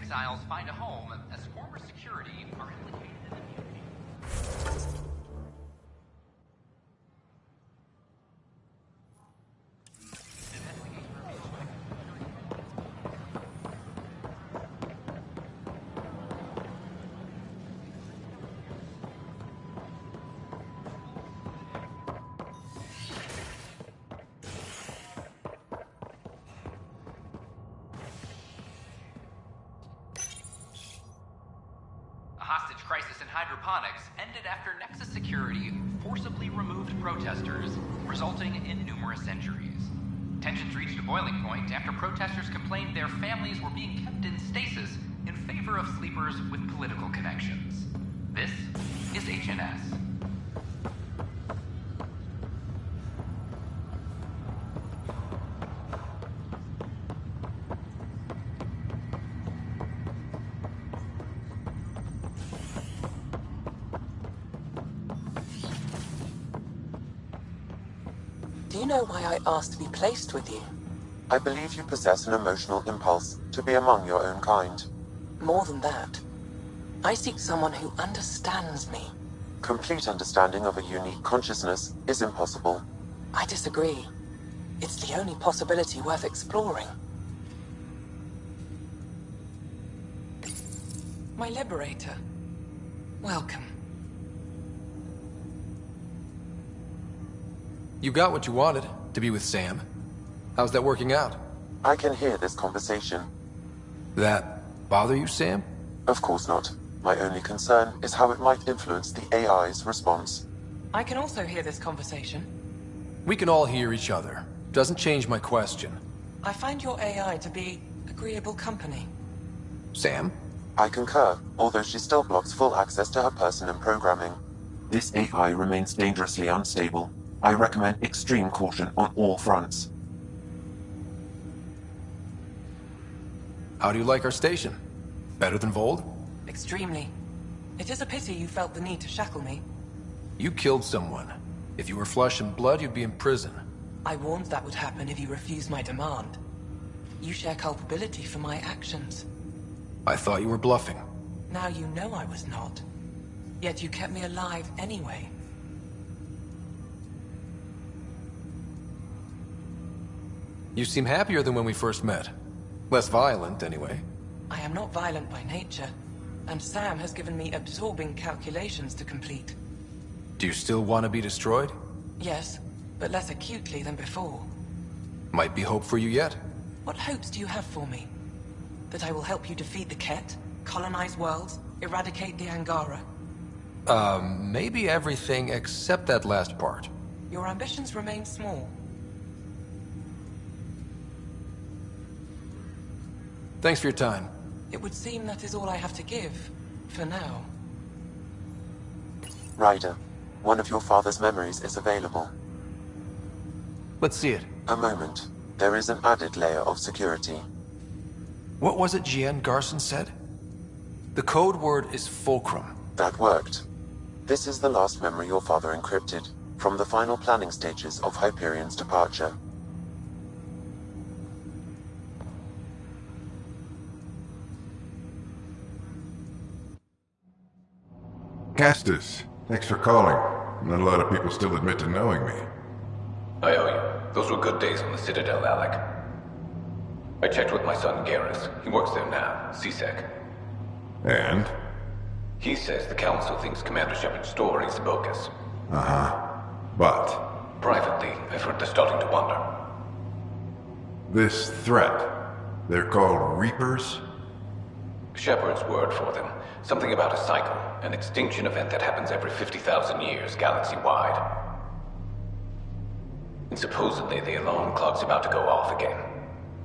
exiles find a home as former security are implicated in the mutiny. Crisis in hydroponics ended after Nexus security forcibly removed protesters, resulting in numerous injuries. Tensions reached a boiling point after protesters complained their families were being kept in stasis in favor of sleepers with political connections. This is HNS. Do you know why I asked to be placed with you? I believe you possess an emotional impulse to be among your own kind. More than that. I seek someone who understands me. Complete understanding of a unique consciousness is impossible. I disagree. It's the only possibility worth exploring. My liberator. Welcome. You got what you wanted, to be with Sam. How's that working out? I can hear this conversation. That bother you, Sam? Of course not. My only concern is how it might influence the AI's response. I can also hear this conversation. We can all hear each other. Doesn't change my question. I find your AI to be agreeable company. Sam? I concur, although she still blocks full access to her person and programming. This AI remains dangerously unstable. I recommend extreme caution on all fronts. How do you like our station? Better than Vold? Extremely. It is a pity you felt the need to shackle me. You killed someone. If you were flesh and blood, you'd be in prison. I warned that would happen if you refused my demand. You share culpability for my actions. I thought you were bluffing. Now you know I was not. Yet you kept me alive anyway. You seem happier than when we first met. Less violent, anyway. I am not violent by nature, and Sam has given me absorbing calculations to complete. Do you still want to be destroyed? Yes, but less acutely than before. Might be hope for you yet. What hopes do you have for me? That I will help you defeat the Ket, colonize worlds, eradicate the Angara? Maybe everything except that last part. Your ambitions remain small. Thanks for your time. It would seem that is all I have to give, for now. Ryder, one of your father's memories is available. Let's see it. A moment. There is an added layer of security. What was it Jian Garson said? The code word is fulcrum. That worked. This is the last memory your father encrypted, from the final planning stages of Hyperion's departure. Castus, thanks for calling. Not a lot of people still admit to knowing me. I owe you. Those were good days on the Citadel, Alec. I checked with my son Garrus. He works there now, CSEC. And? He says the Council thinks Commander Shepard's story is bogus. Uh-huh. But? Privately, I've heard they're starting to wonder. This threat, they're called Reapers? Shepard's word for them. Something about a cycle, an extinction event that happens every 50,000 years, galaxy-wide. And supposedly the alarm clock's about to go off again.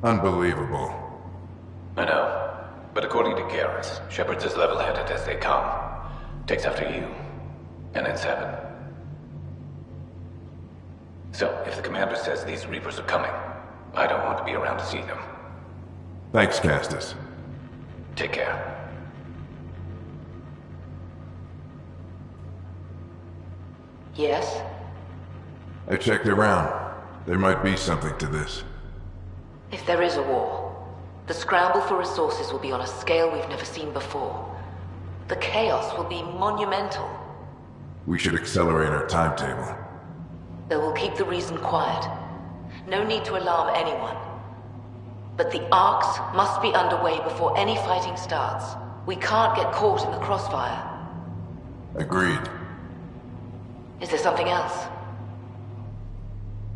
Unbelievable. I know. But according to Garrus, Shepard's as level-headed as they come. Takes after you. And then 7. So, if the commander says these Reapers are coming, I don't want to be around to see them. Thanks, Castus. Take care. Yes? I checked around. There might be something to this. If there is a war, The scramble for resources will be on a scale we've never seen before. The chaos will be monumental. We should accelerate our timetable. Though we'll keep the reason quiet. No need to alarm anyone. But the arcs must be underway before any fighting starts. We can't get caught in the crossfire. Agreed. Is there something else?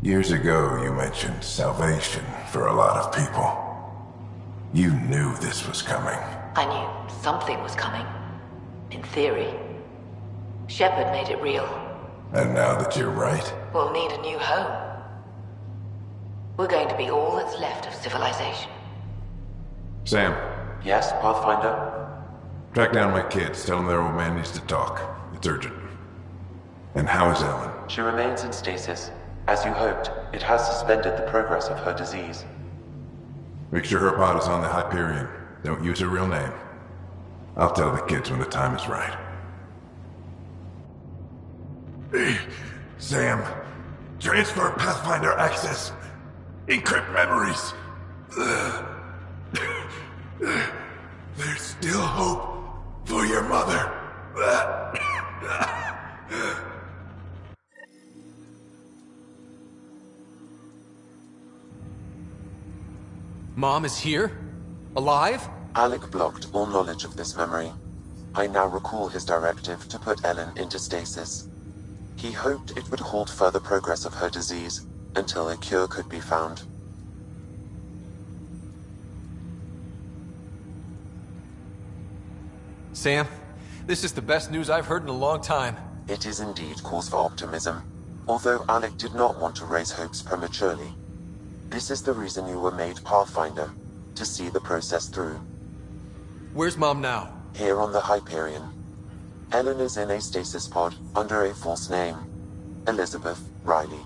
Years ago, you mentioned salvation for a lot of people. You knew this was coming. I knew something was coming. In theory. Shepard made it real. And now that you're right, We'll need a new home. We're going to be all that's left of civilization. Sam, Yes, Pathfinder? track down my kids. Tell them their old man needs to talk. It's urgent. And how is Ellen? She remains in stasis. As you hoped, it has suspended the progress of her disease. Make sure her pod is on the Hyperion. Don't use her real name. I'll tell the kids when the time is right. Hey, Sam. Transfer Pathfinder access. Encrypt memories. There's still hope for your mother. Mom is here? Alive? Alec blocked all knowledge of this memory. I now recall his directive to put Ellen into stasis. He hoped it would halt further progress of her disease until a cure could be found. Sam, this is the best news I've heard in a long time. It is indeed cause for optimism, although Alec did not want to raise hopes prematurely. This is the reason you were made Pathfinder, to see the process through. Where's Mom now? Here on the Hyperion. Ellen is in a stasis pod under a false name. Elizabeth Riley.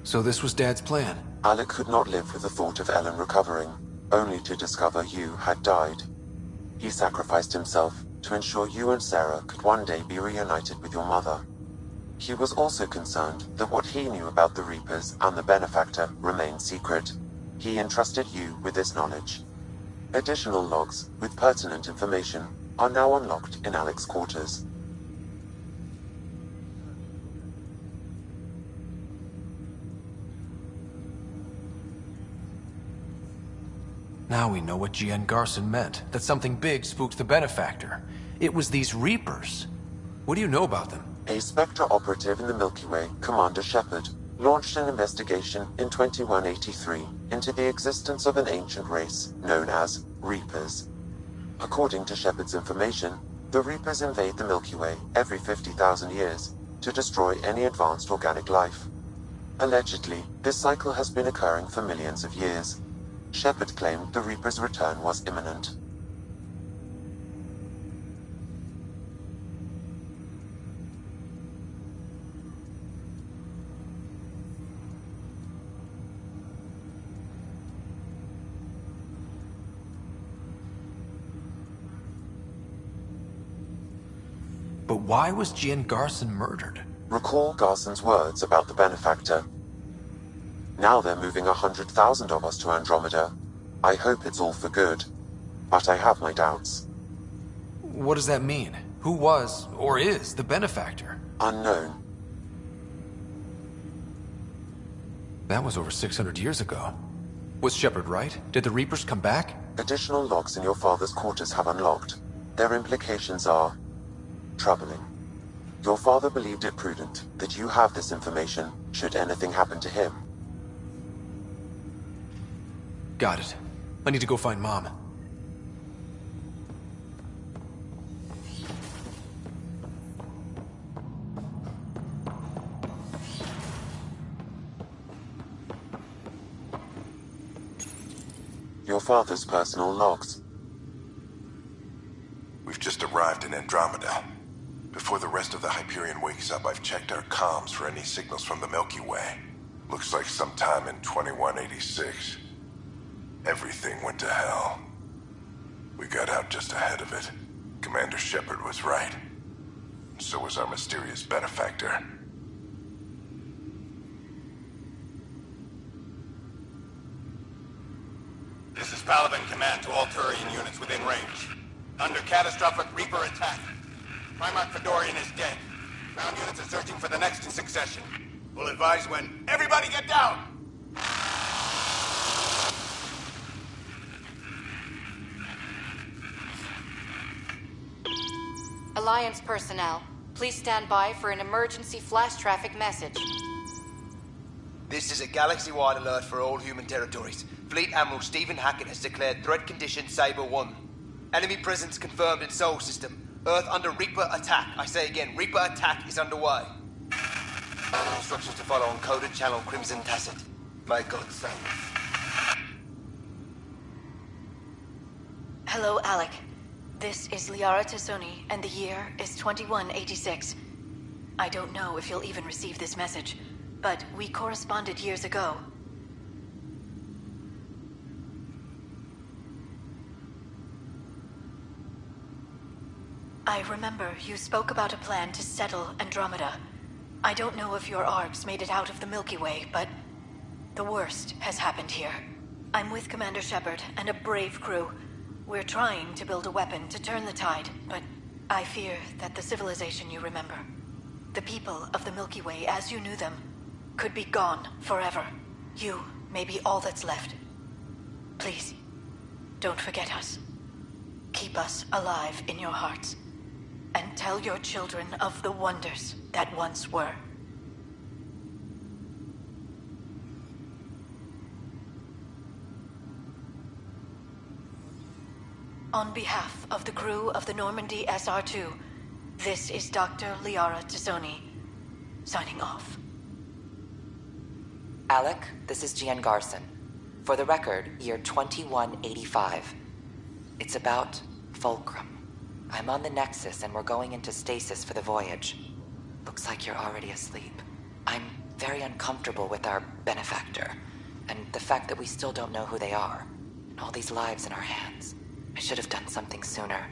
So this was Dad's plan. Alec could not live with the thought of Ellen recovering, only to discover you had died. He sacrificed himself to ensure you and Sarah could one day be reunited with your mother. He was also concerned that what he knew about the Reapers and the Benefactor remained secret. He entrusted you with this knowledge. Additional logs with pertinent information are now unlocked in Alec's quarters. Now we know what GN Garson meant, that something big spooked the Benefactor. It was these Reapers. What do you know about them? A Spectre operative in the Milky Way, Commander Shepard, launched an investigation in 2183 into the existence of an ancient race known as Reapers. According to Shepard's information, the Reapers invade the Milky Way every 50,000 years to destroy any advanced organic life. Allegedly, this cycle has been occurring for millions of years. Shepard claimed the Reapers' return was imminent. But why was GN Garson murdered? Recall Garson's words about the Benefactor. Now they're moving 100,000 of us to Andromeda. I hope it's all for good, but I have my doubts. What does that mean? Who was, or is, the Benefactor? Unknown. That was over 600 years ago. Was Shepard right? Did the Reapers come back? Additional logs in your father's quarters have unlocked. Their implications are troubling. Your father believed it prudent that you have this information should anything happen to him. Got it. I need to go find Mom. Your father's personal logs. We've just arrived in Andromeda. Before the rest of the Hyperion wakes up, I've checked our comms for any signals from the Milky Way. Looks like sometime in 2186. Everything went to hell. We got out just ahead of it. Commander Shepard was right. So was our mysterious benefactor. Paladin command to all Turian units within range. Under catastrophic Reaper attack. Primarch Fedorian is dead. Ground units are searching for the next in succession. We'll advise when... Everybody get down! Alliance personnel, please stand by for an emergency flash traffic message. This is a galaxy-wide alert for all human territories. Fleet Admiral Stephen Hackett has declared threat condition Saber 1. Enemy presence confirmed in Sol System. Earth under Reaper attack. I say again, Reaper attack is underway. Instructions to follow on coded channel Crimson Tacit. My God, son. Hello, Alec. This is Liara Tassoni, and the year is 2186. I don't know if you'll even receive this message, but we corresponded years ago. I remember you spoke about a plan to settle Andromeda. I don't know if your arcs made it out of the Milky Way, but the worst has happened here. I'm with Commander Shepard and a brave crew. We're trying to build a weapon to turn the tide, but I fear that the civilization you remember, the people of the Milky Way as you knew them, could be gone forever. You may be all that's left. Please, don't forget us. Keep us alive in your hearts. And tell your children of the wonders that once were. On behalf of the crew of the Normandy SR2, this is Dr. Liara Tassoni, signing off. Alec, this is Gian Garson. For the record, year 2185. It's about Fulcrum. I'm on the Nexus and we're going into stasis for the voyage. Looks like you're already asleep. I'm very uncomfortable with our benefactor, and the fact that we still don't know who they are, and all these lives in our hands. I should have done something sooner.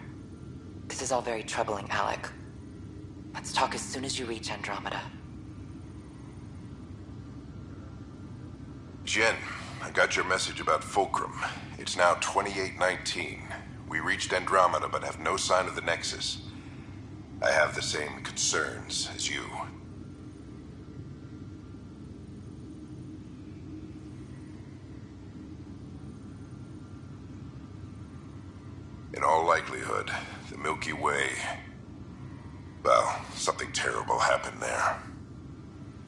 This is all very troubling, Alec. Let's talk as soon as you reach Andromeda. Jen, I got your message about Fulcrum. It's now 2819. We reached Andromeda but have no sign of the Nexus. I have the same concerns as you. In all likelihood, the Milky Way... Well, something terrible happened there.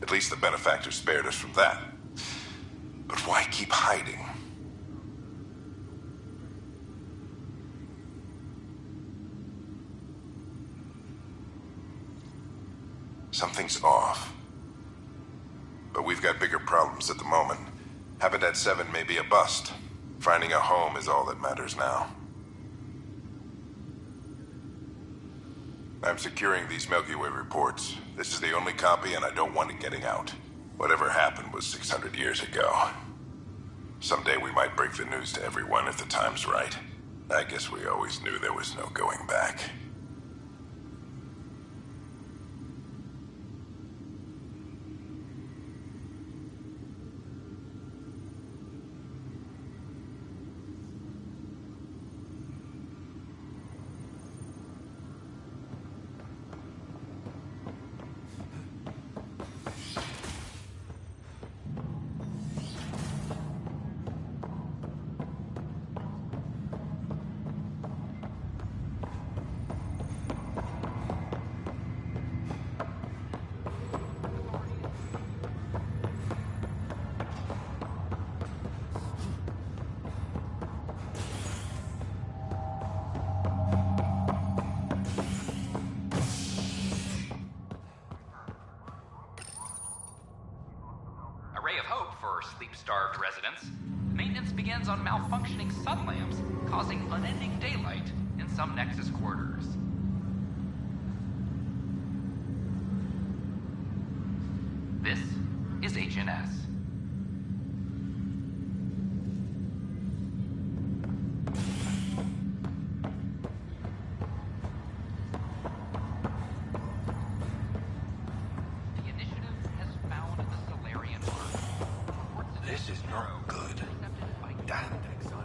At least the benefactor spared us from that. But why keep hiding? Something's off. But we've got bigger problems at the moment. Habitat 7 may be a bust. Finding a home is all that matters now. I'm securing these Milky Way reports. This is the only copy and I don't want it getting out. Whatever happened was 600 years ago. Someday we might break the news to everyone if the time's right. I guess we always knew there was no going back. Sleep-starved residents, maintenance begins on malfunctioning sun lamps, causing unending daylight in some Nexus quarters. This is HNS. This is not good. Damned exiles.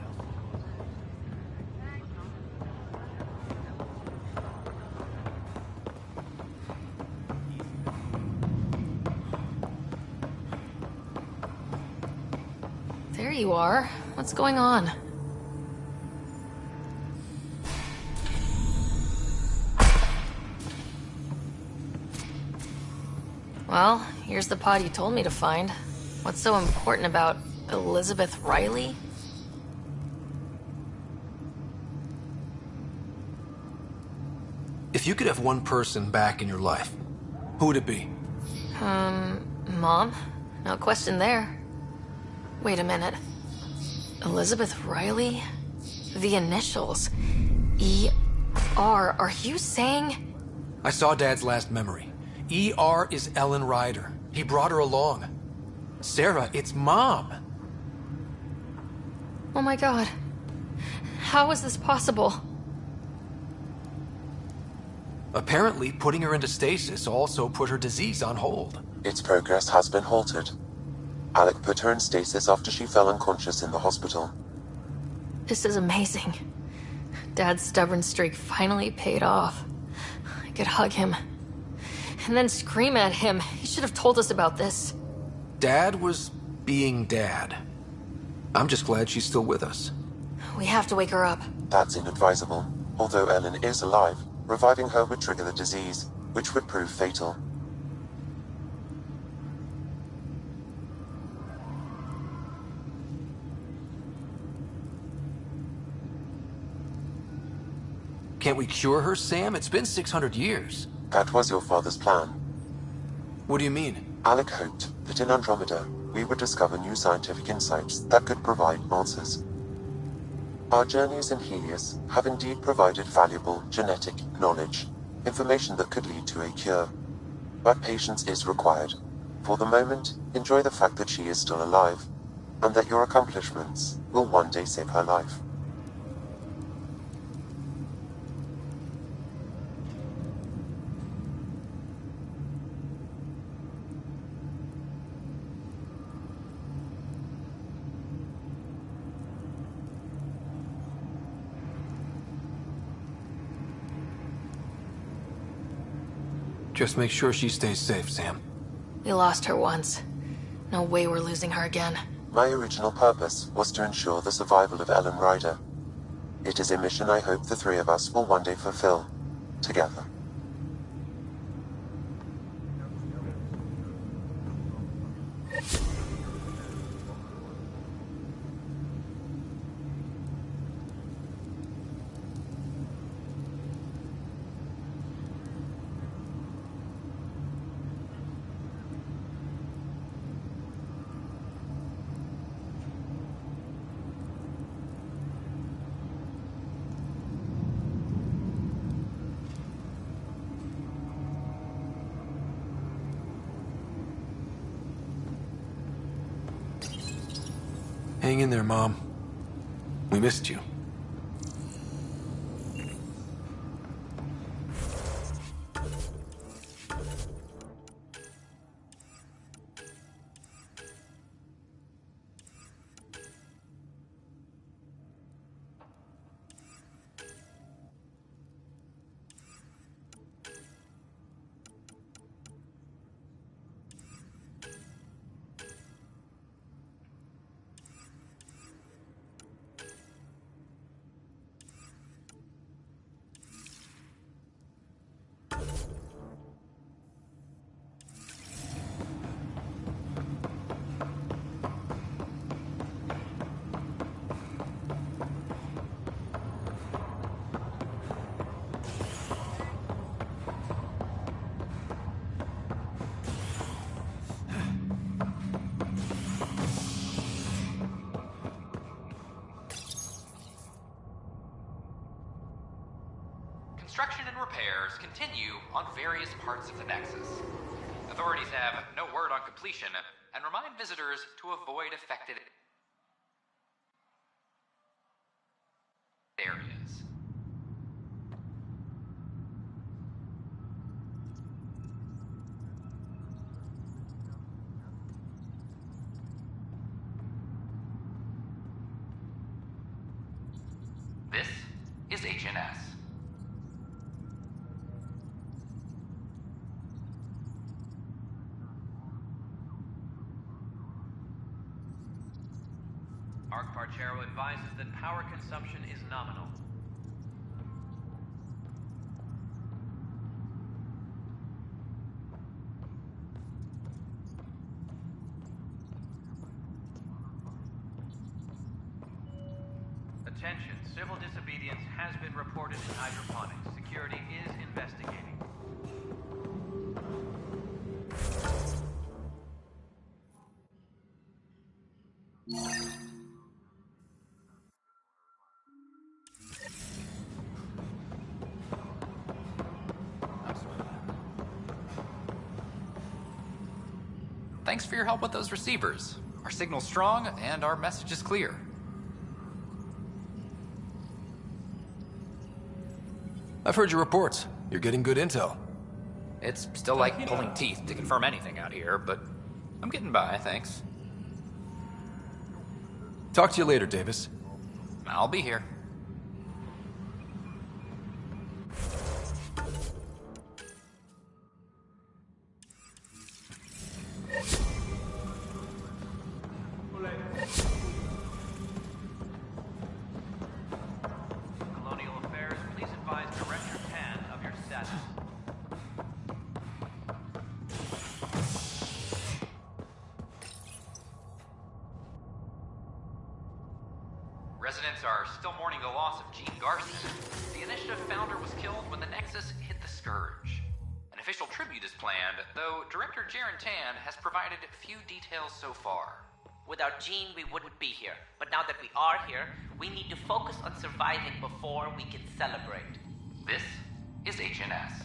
you are. What's going on? Well, here's the pod you told me to find. What's so important about Elizabeth Riley? If you could have one person back in your life, who would it be? Mom? No question there. Wait a minute. Elizabeth Riley? The initials. E.R. Are you saying? I saw Dad's last memory. E.R. is Ellen Ryder. He brought her along. Sarah, it's Mom. Oh my god. How is this possible? Apparently, putting her into stasis also put her disease on hold. Its progress has been halted. Alec put her in stasis after she fell unconscious in the hospital. This is amazing. Dad's stubborn streak finally paid off. I could hug him. And then scream at him. He should have told us about this. Dad was being Dad. I'm just glad she's still with us. We have to wake her up. That's inadvisable. Although Ellen is alive, reviving her would trigger the disease, which would prove fatal. Can't we cure her, Sam? It's been 600 years. That was your father's plan. What do you mean? Alec hoped that in Andromeda, we would discover new scientific insights that could provide answers. Our journeys in Helios have indeed provided valuable genetic knowledge, information that could lead to a cure. But patience is required. For the moment, enjoy the fact that she is still alive, and that your accomplishments will one day save her life. Just make sure she stays safe, Sam. We lost her once. No way we're losing her again. My original purpose was to ensure the survival of Ellen Ryder. It is a mission I hope the three of us will one day fulfill, together. Hang in there, Mom. We missed you. Construction and repairs continue on various parts of the Nexus. Authorities have no word on completion and remind visitors to avoid affected areas. This is HNS. Arc-Parchero advises that power consumption is nominal. Attention, civil disobedience has been reported in hydroponics. Security is investigating. Thanks for your help with those receivers. Our signal's strong, and our message is clear. I've heard your reports. You're getting good intel. It's still like pulling teeth to confirm anything out here, but I'm getting by, thanks. Talk to you later, Davis. I'll be here. Colonial Affairs, please advise Director Pan of your status. Residents are still mourning the loss of Gene Garson. The initiative founder was killed when the Nexus hit the Scourge. An official tribute is planned, though Director Jaren Tan has provided few details so far. Without Gene, we wouldn't be here. But now that we are here, we need to focus on surviving before we can celebrate. This is HNS.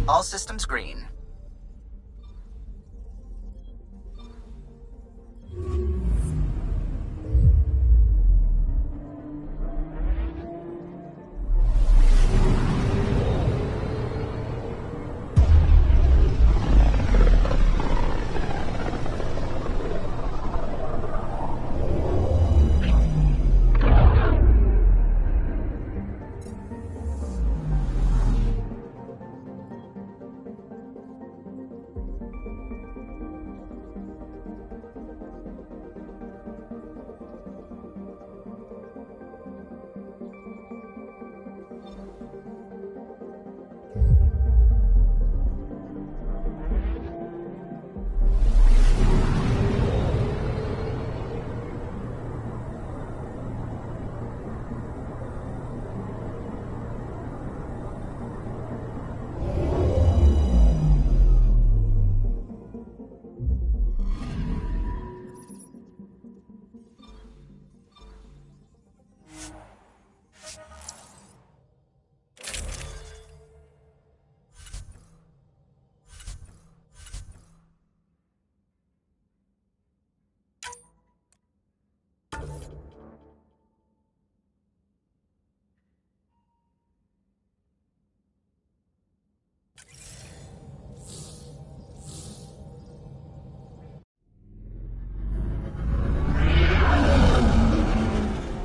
All systems green.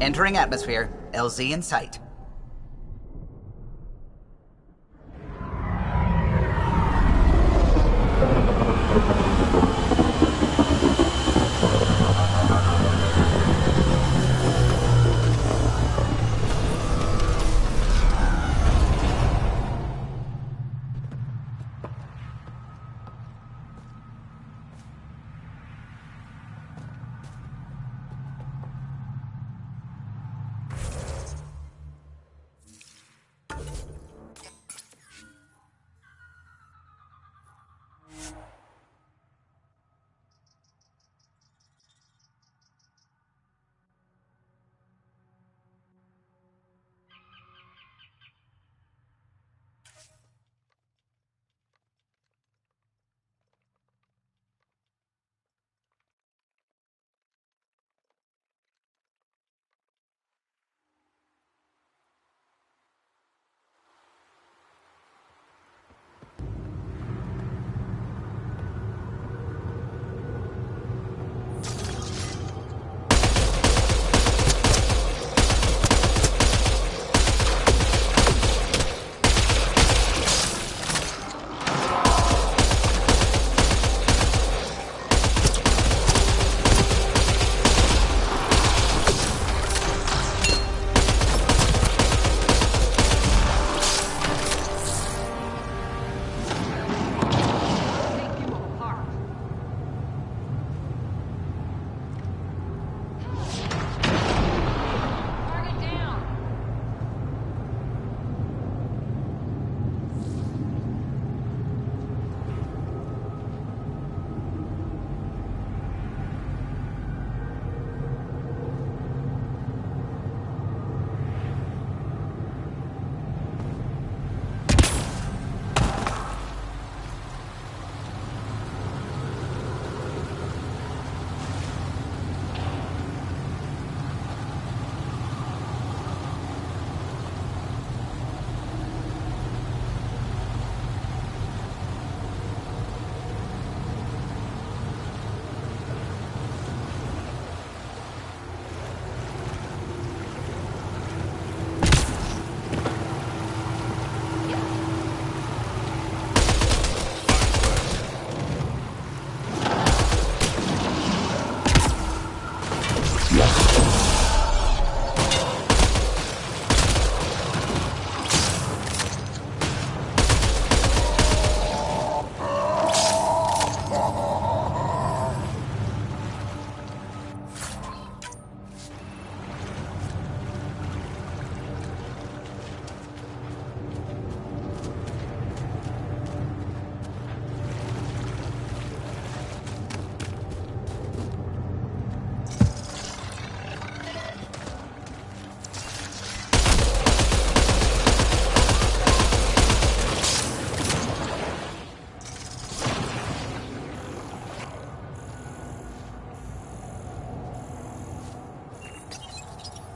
Entering atmosphere. LZ in sight.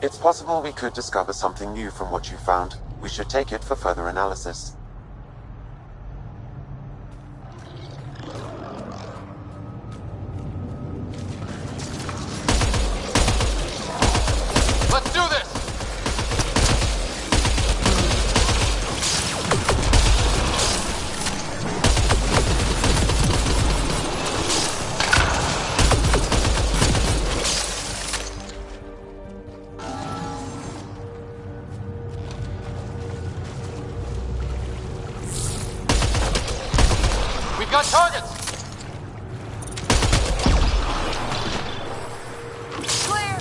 It's possible we could discover something new from what you found. We should take it for further analysis. Let's do this! We've got targets! Clear!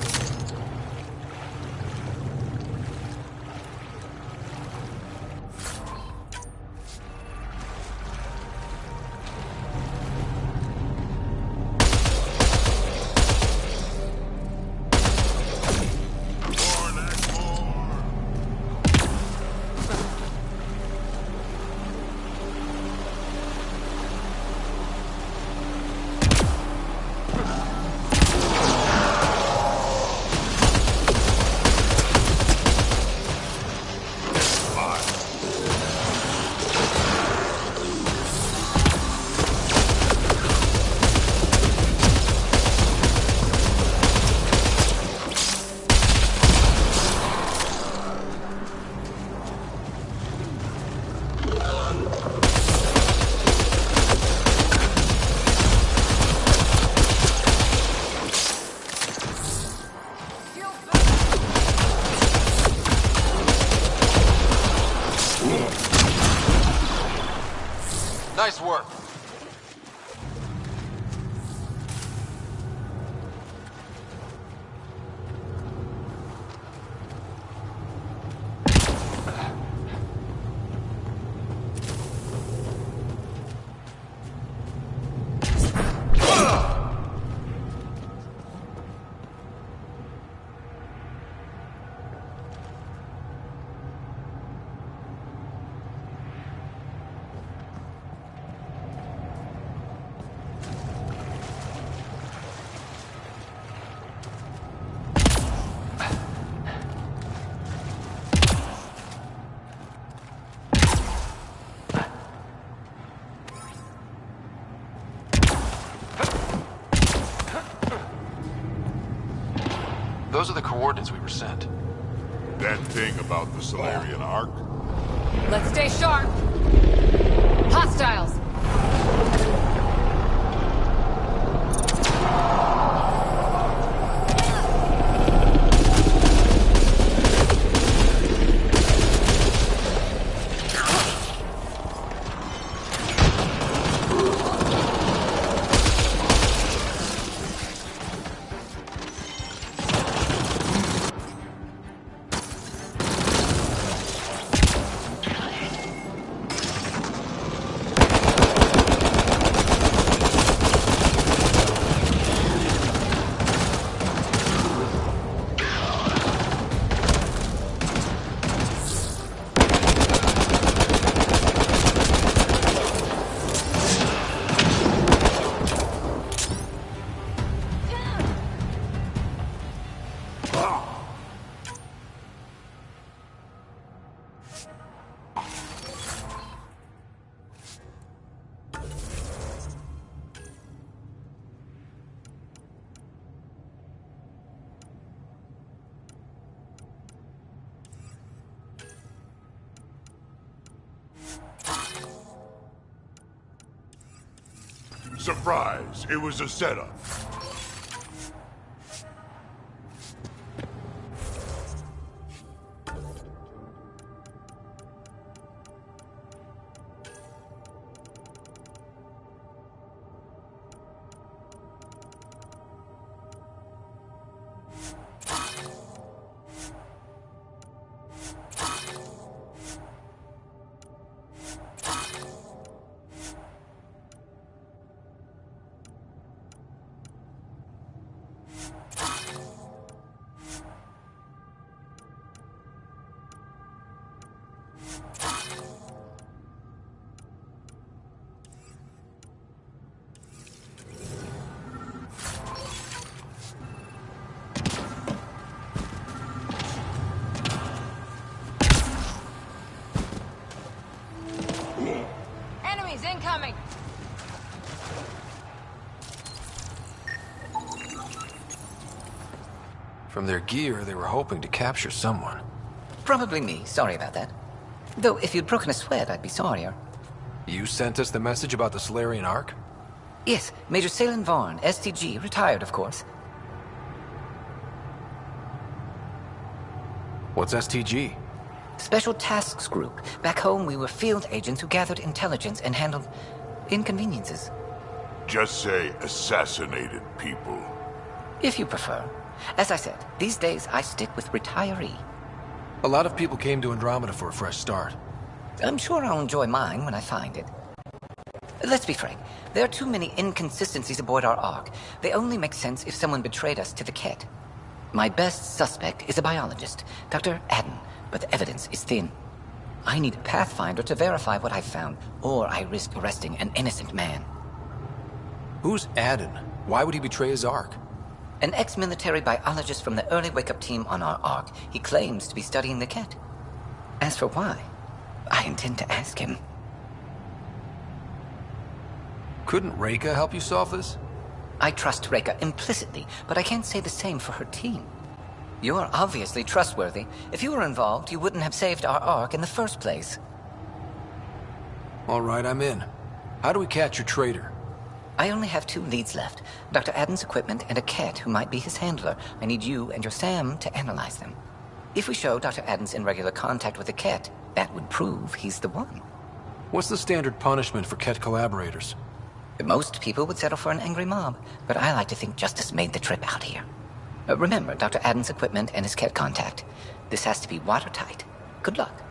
Nice work. Those are the coordinates we were sent. That thing about the Solarian Arc? Let's stay sharp! Hostiles! Surprise! It was a setup. Enemies incoming! From their gear, they were hoping to capture someone. Probably me. Sorry about that. Though, if you'd broken a sweat, I'd be sorrier. You sent us the message about the Solarian Ark? Yes, Major Salen Vaughn, STG, retired, of course. What's STG? Special Tasks Group. Back home, we were field agents who gathered intelligence and handled inconveniences. Just say assassinated people. If you prefer. As I said, these days I stick with retiree. A lot of people came to Andromeda for a fresh start. I'm sure I'll enjoy mine when I find it. Let's be frank. There are too many inconsistencies aboard our Ark. They only make sense if someone betrayed us to the Ket. My best suspect is a biologist, Dr. Adden, but the evidence is thin. I need a Pathfinder to verify what I've found, or I risk arresting an innocent man. Who's Adden? Why would he betray his Ark? An ex-military biologist from the early wake-up team on our Ark. He claims to be studying the Ket. As for why, I intend to ask him. Couldn't Reika help you solve this? I trust Reika implicitly, but I can't say the same for her team. You're obviously trustworthy. If you were involved, you wouldn't have saved our Ark in the first place. All right, I'm in. How do we catch your traitor? I only have 2 leads left. Dr. Adden's equipment and a Ket who might be his handler. I need you and your Sam to analyze them. If we show Dr. Adden's in regular contact with the Ket, that would prove he's the one. What's the standard punishment for Ket collaborators? Most people would settle for an angry mob, but I like to think justice made the trip out here. Remember Dr. Adden's equipment and his Ket contact. This has to be watertight. Good luck.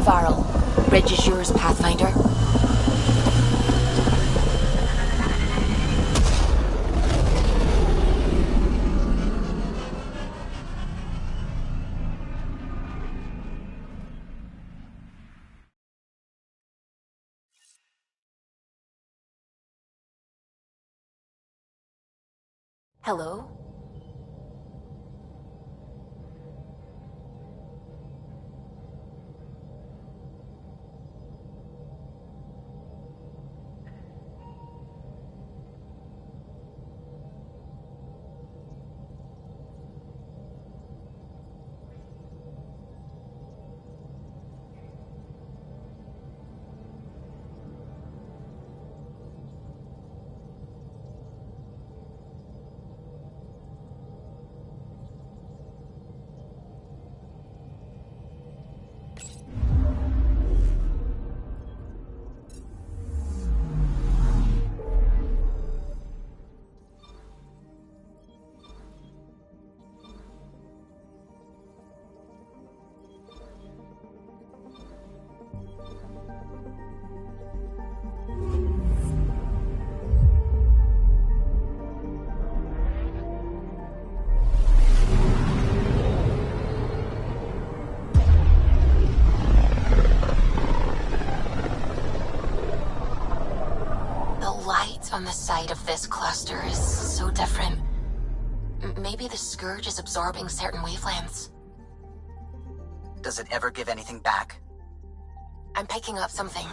Varl. Bridge is yours, Pathfinder. Hello? the site of this cluster is so different. Maybe the Scourge is absorbing certain wavelengths. Does it ever give anything back? I'm picking up something.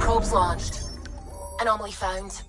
Probes launched. Anomaly found.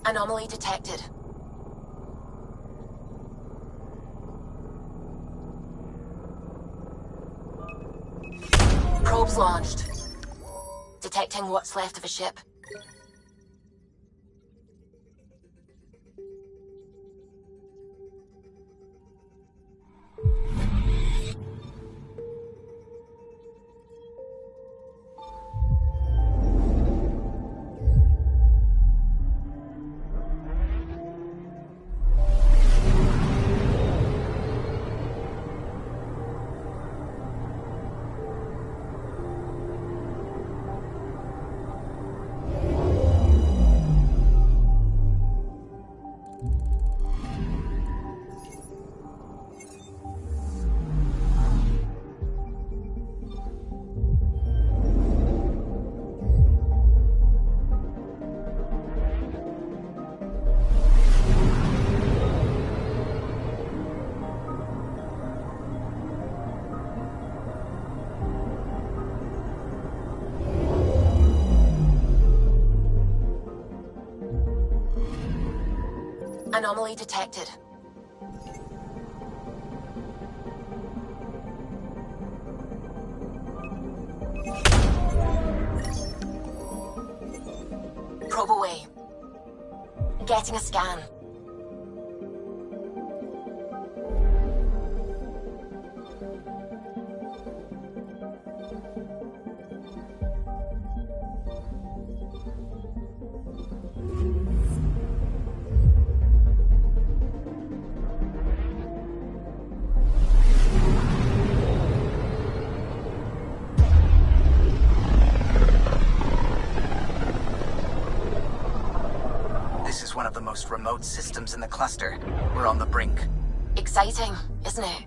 Anomaly detected. Probes launched. Detecting what's left of a ship. Anomaly detected. Probe away. Getting a scan. One of the most remote systems in the cluster. We're on the brink. Exciting, isn't it?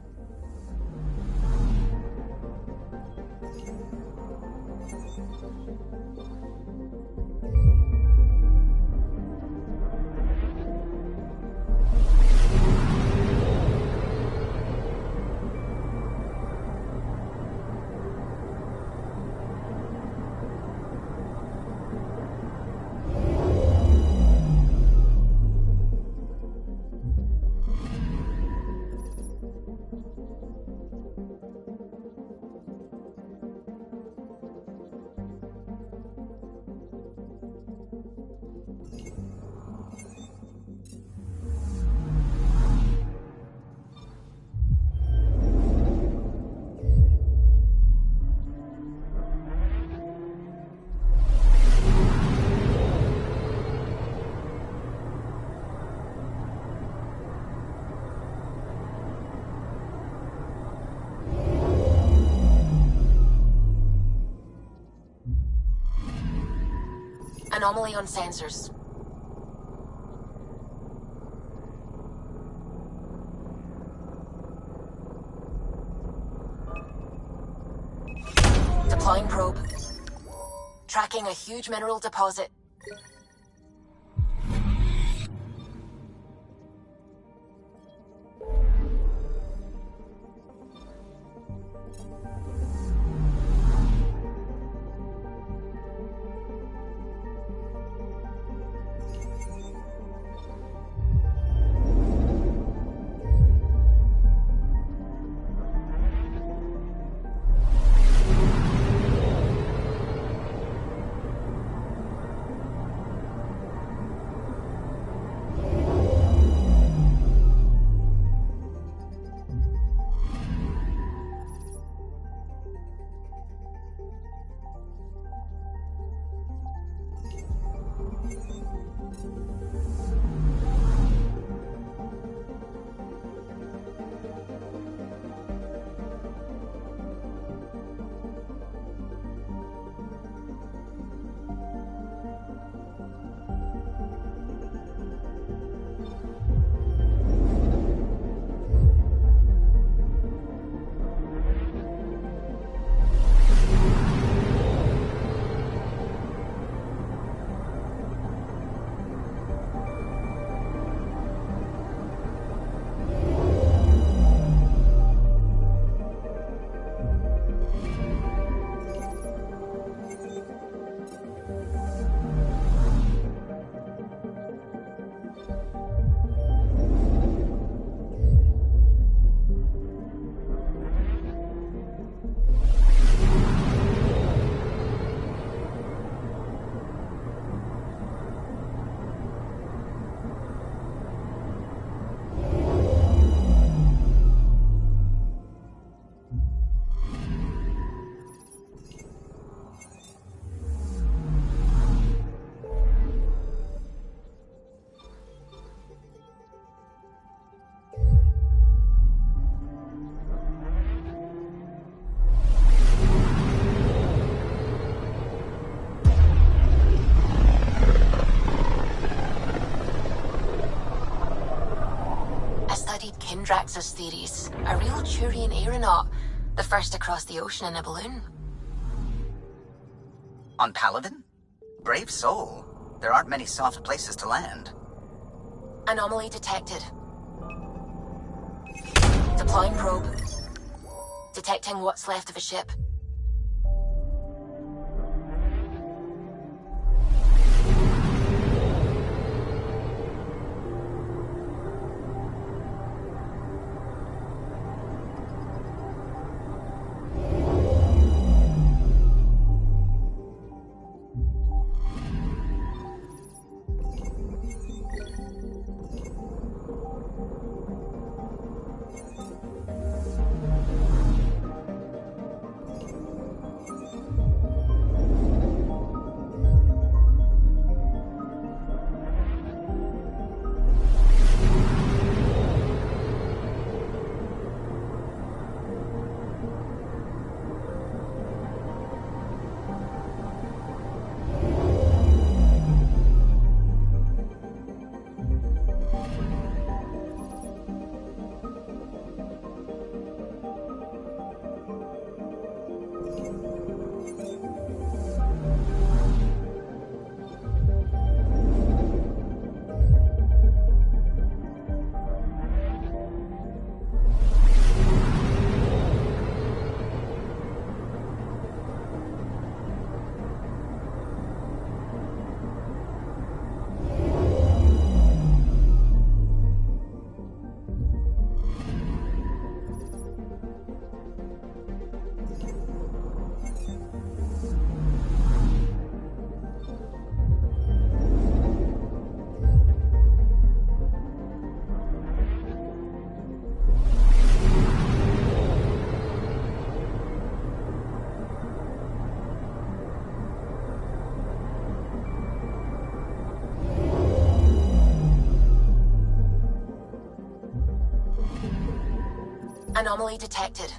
Anomaly on sensors. Tracking a huge mineral deposit. Drax's theories. A real Turian aeronaut. The first to cross the ocean in a balloon. On Paladin? Brave soul. There aren't many soft places to land. Anomaly detected. Deploying probe. Detecting what's left of a ship. Anomaly detected.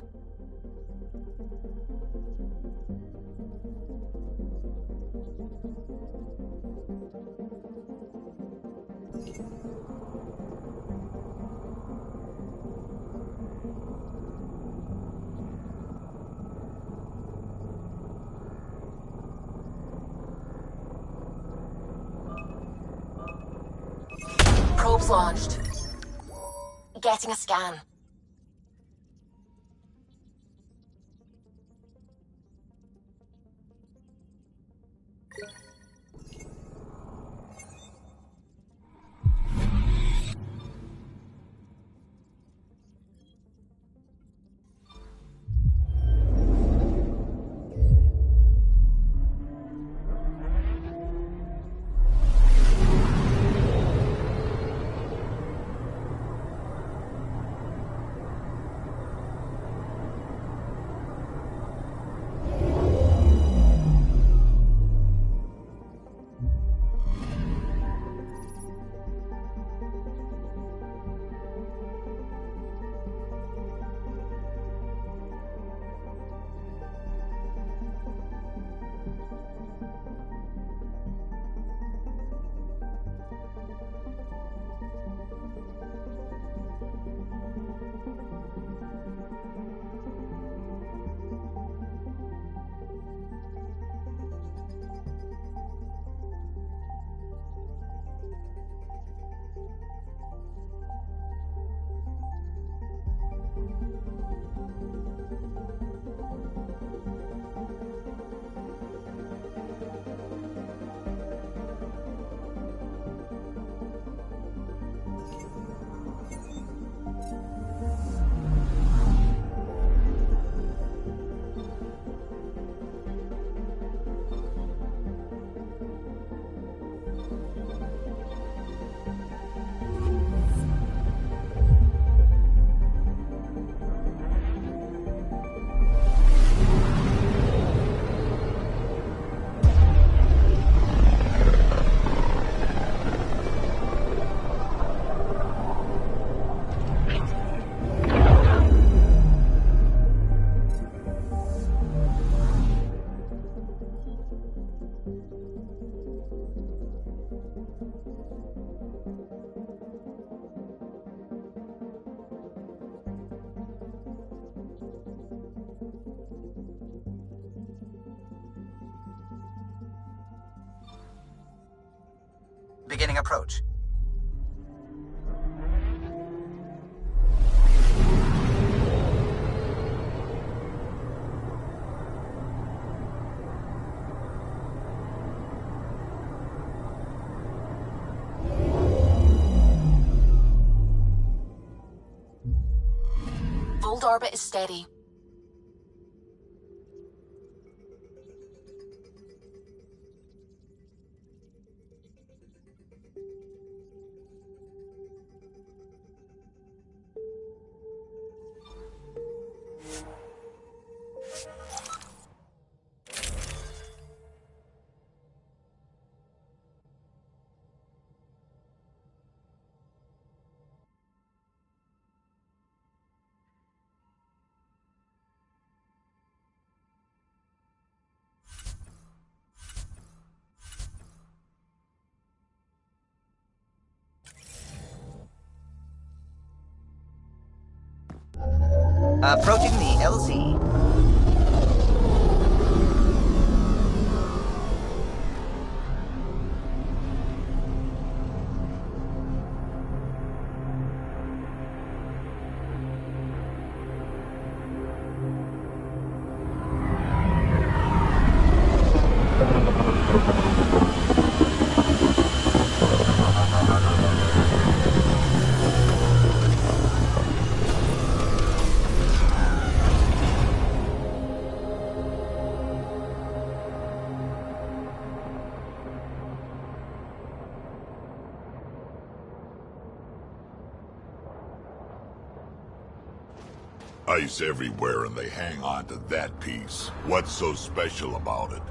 Probes launched. Getting a scan. Beginning approach. Fold orbit is steady. Approaching the LZ. Ice everywhere and they hang on to that piece. What's so special about it?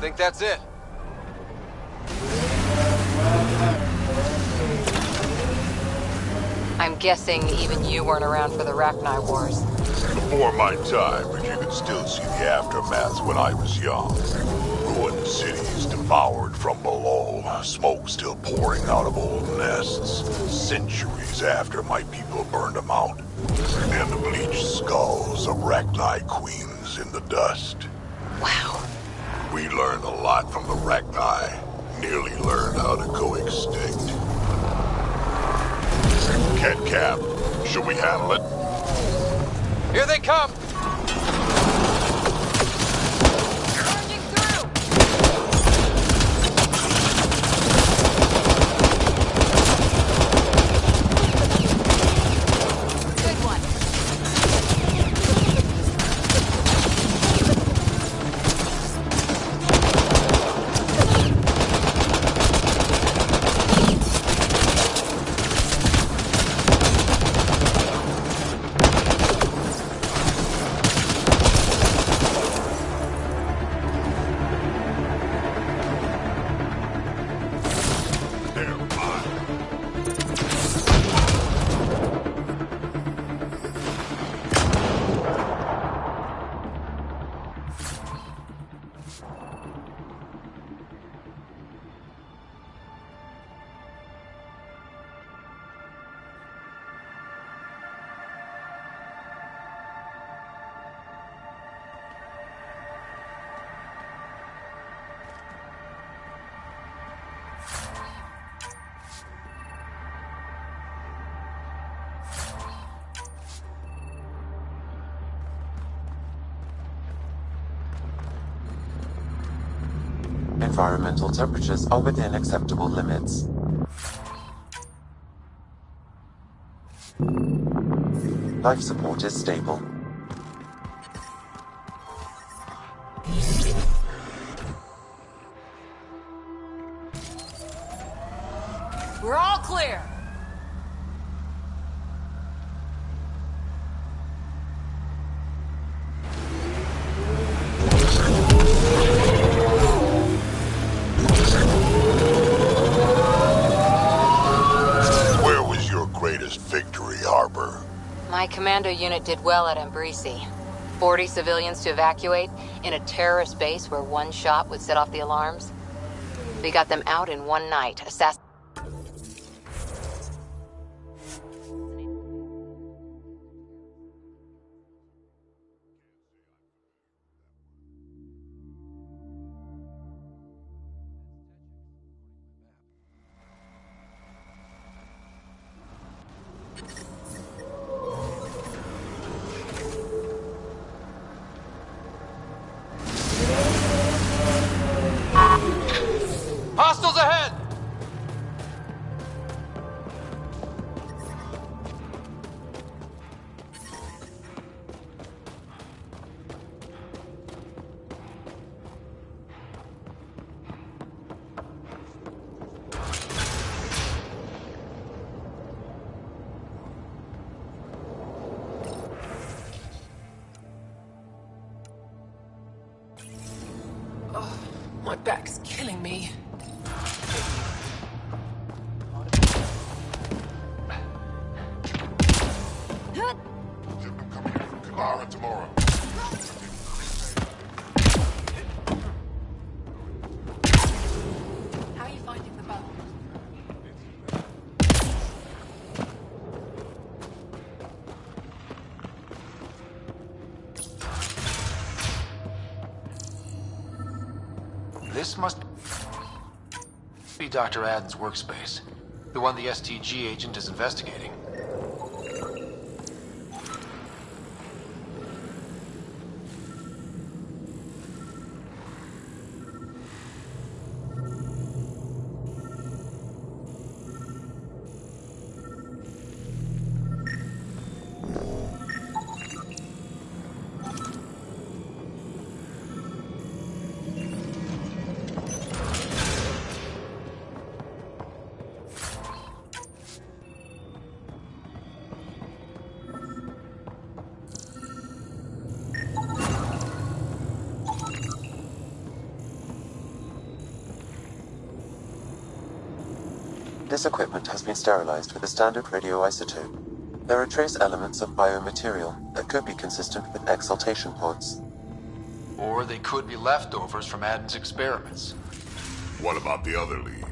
Think that's it? I'm guessing even you weren't around for the Rachni Wars. Before my time, but you could still see the aftermath when I was young. Ruined cities devoured from below, smoke still pouring out of old nests. Centuries after my people burned them out. And the bleached skulls of Rachni queens in the dust. Wow. We learned a lot from the Rachni. Nearly learned how to go extinct. Cat Cap, should we handle it? Here they come! Environmental temperatures are within acceptable limits. Life support is stable. We're all clear. My commando unit did well at Embrisi. 40 civilians to evacuate in a terrorist base where one shot would set off the alarms. We got them out in one night, Hostiles ahead! Oh, my back's killing me. Tomorrow. How are you finding the bug? This must be Dr. Aden's workspace. The one the STG agent is investigating. This equipment has been sterilized with a standard radioisotope. There are trace elements of biomaterial that could be consistent with exaltation pods. Or they could be leftovers from Adam's experiments. What about the other lead?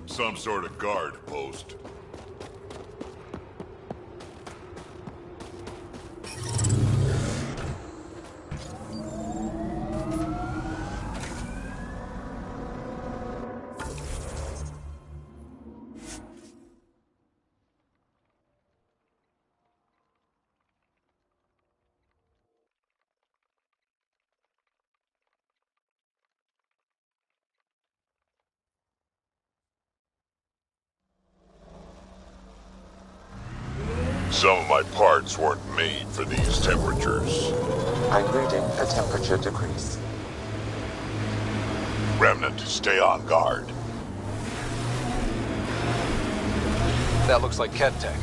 Some sort of guard post. Some of my parts weren't made for these temperatures. I'm reading a temperature decrease. Remnant, stay on guard. That looks like Ket Tech.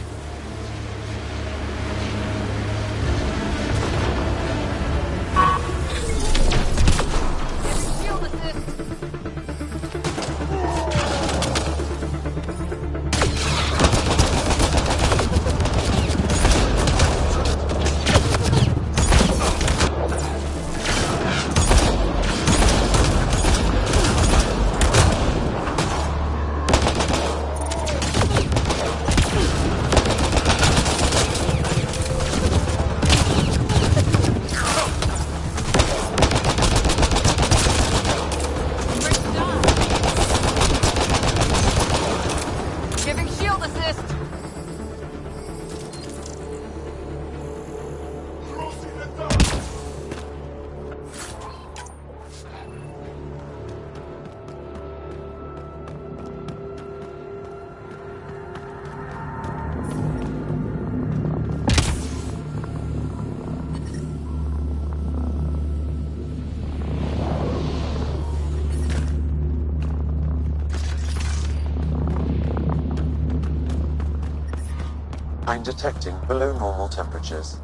I'm detecting below normal temperatures.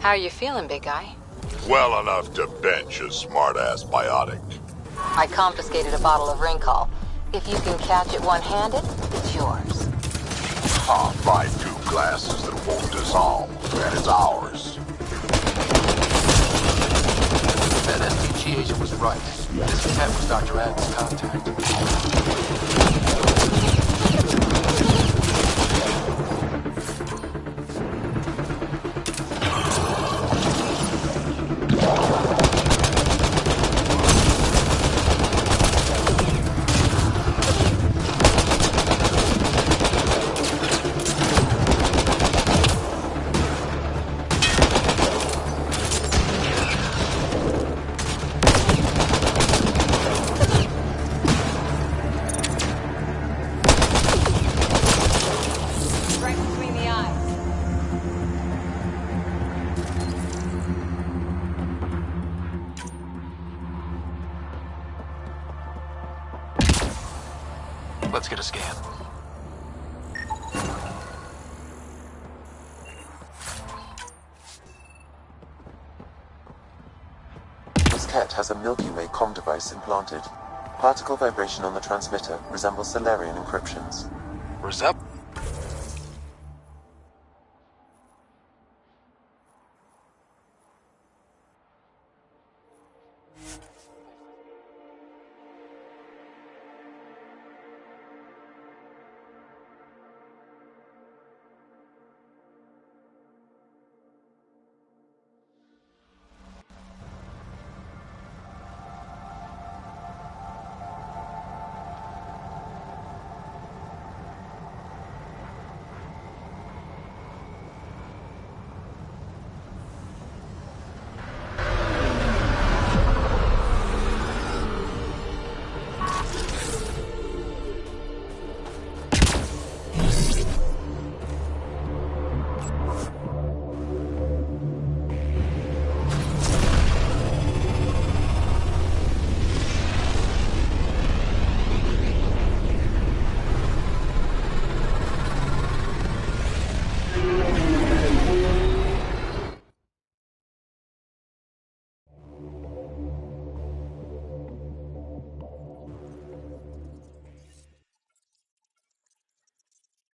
How are you feeling, big guy? Well enough to bench a smart-ass biotic. I confiscated a bottle of Ringcall. If you can catch it one-handed, it's yours. I'll buy 2 glasses that won't dissolve, and it's ours. That SDG agent was right. This cat was Dr. Adams' contact. Let's get a scan. This Kett has a Milky Way comm device implanted. Particle vibration on the transmitter resembles Solarian encryptions.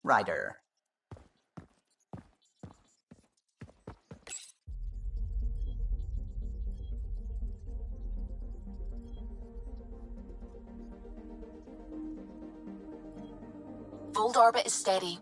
Ryder. Fold orbit is steady.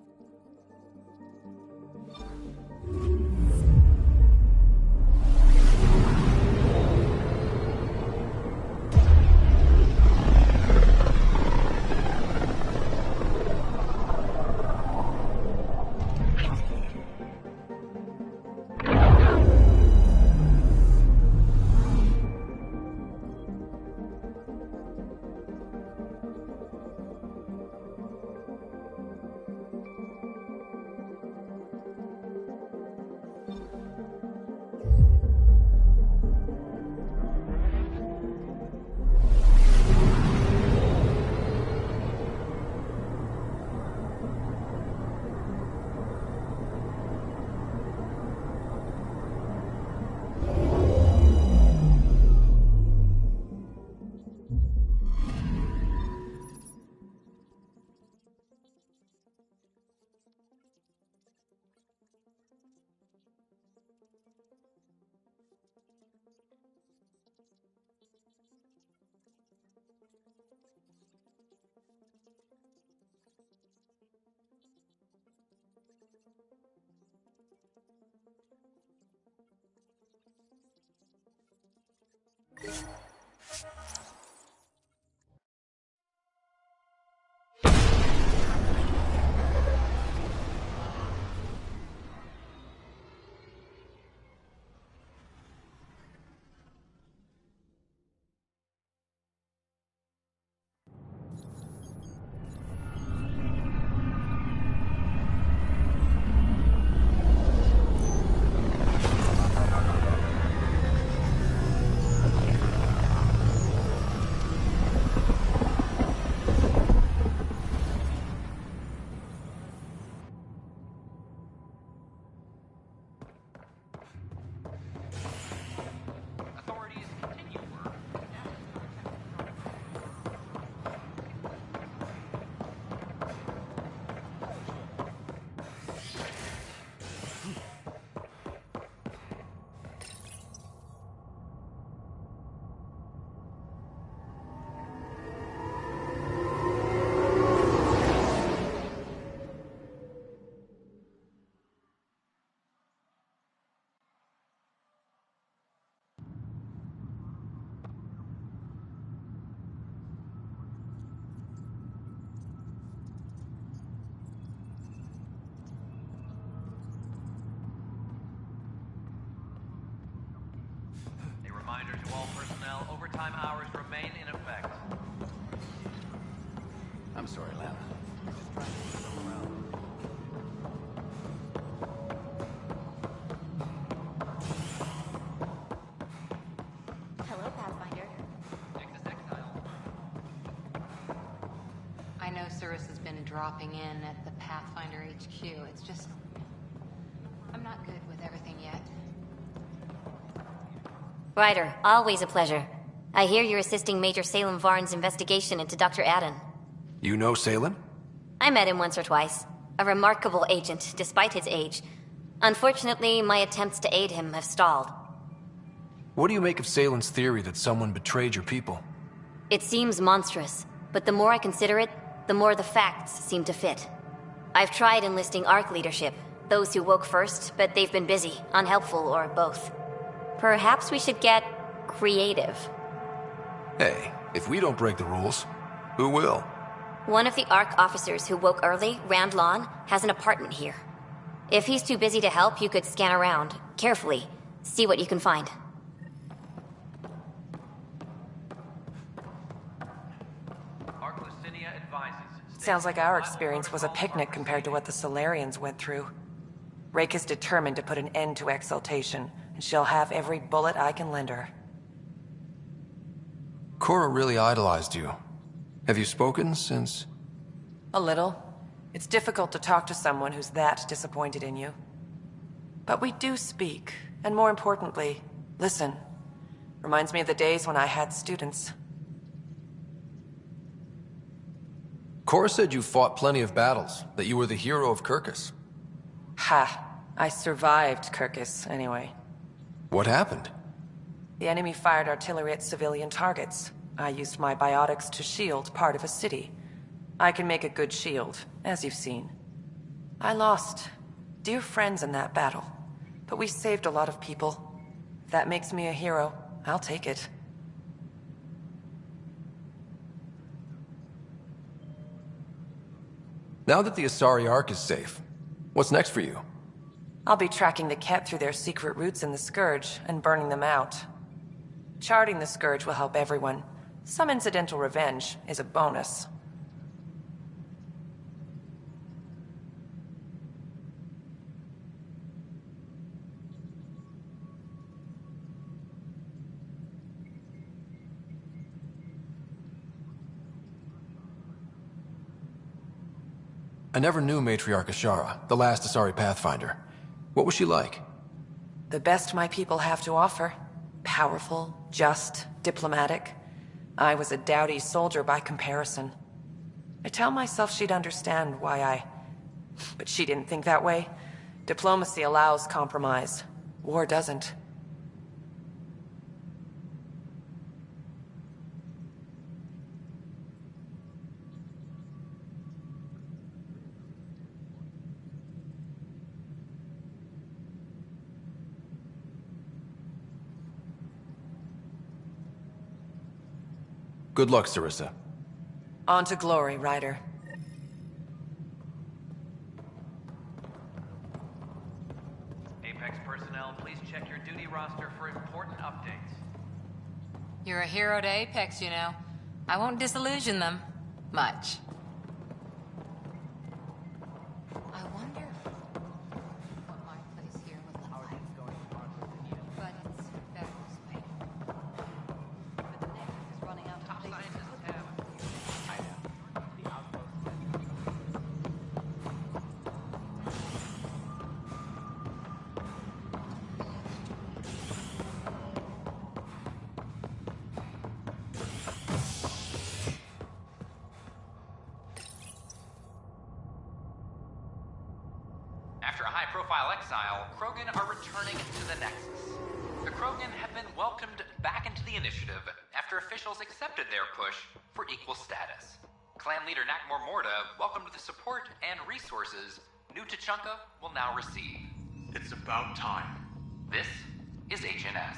Reminder to all personnel, overtime hours remain in effect. I'm sorry, Lana. Just trying to move them around. Hello, Pathfinder. I know Cirrus has been dropping in at the Pathfinder HQ. It's just... I'm not good with everything yet. Ryder, always a pleasure. I hear you're assisting Major Salem Varn's investigation into Dr. Adden. You know Salem? I met him once or twice. A remarkable agent, despite his age. Unfortunately, my attempts to aid him have stalled. What do you make of Salem's theory that someone betrayed your people? It seems monstrous, but the more I consider it, the more the facts seem to fit. I've tried enlisting ARC leadership, those who woke first, but they've been busy, unhelpful, or both. Perhaps we should get creative. Hey, if we don't break the rules, who will? One of the ARC officers who woke early, Rand Lawn, has an apartment here. If he's too busy to help, you could scan around, carefully, see what you can find. Sounds like our experience was a picnic compared to what the Solarians went through. Rake is determined to put an end to exaltation, and she'll have every bullet I can lend her. Cora really idolized you. Have you spoken since? A little. It's difficult to talk to someone who's that disappointed in you. But we do speak, and more importantly, listen. Reminds me of the days when I had students. Cora said you fought plenty of battles, that you were the hero of Kirkus. Ha. I survived Kirkus, anyway. What happened? The enemy fired artillery at civilian targets. I used my biotics to shield part of a city. I can make a good shield, as you've seen. I lost dear friends in that battle, but we saved a lot of people. If that makes me a hero, I'll take it. Now that the Asari Ark is safe, what's next for you? I'll be tracking the Ket through their secret routes in the Scourge and burning them out. Charting the Scourge will help everyone. Some incidental revenge is a bonus. I never knew Matriarch Ashara, the last Asari Pathfinder. What was she like? The best my people have to offer. Powerful, just, diplomatic. I was a dowdy soldier by comparison. I tell myself she'd understand why but she didn't think that way. Diplomacy allows compromise. War doesn't. Good luck, Sarissa. On to glory, Ryder. Apex personnel, please check your duty roster for important updates. You're a hero to Apex, you know. I won't disillusion them. Much. I wonder what my place here would look like. But it's better this way. But the Navy is running out of places. After a high-profile exile, Krogan are returning to the Nexus. The Krogan have been welcomed back into the initiative after officials accepted their push for equal status. Clan leader Nakmor Morda welcomed the support and resources New Tachanka will now receive. It's about time. This is HNS.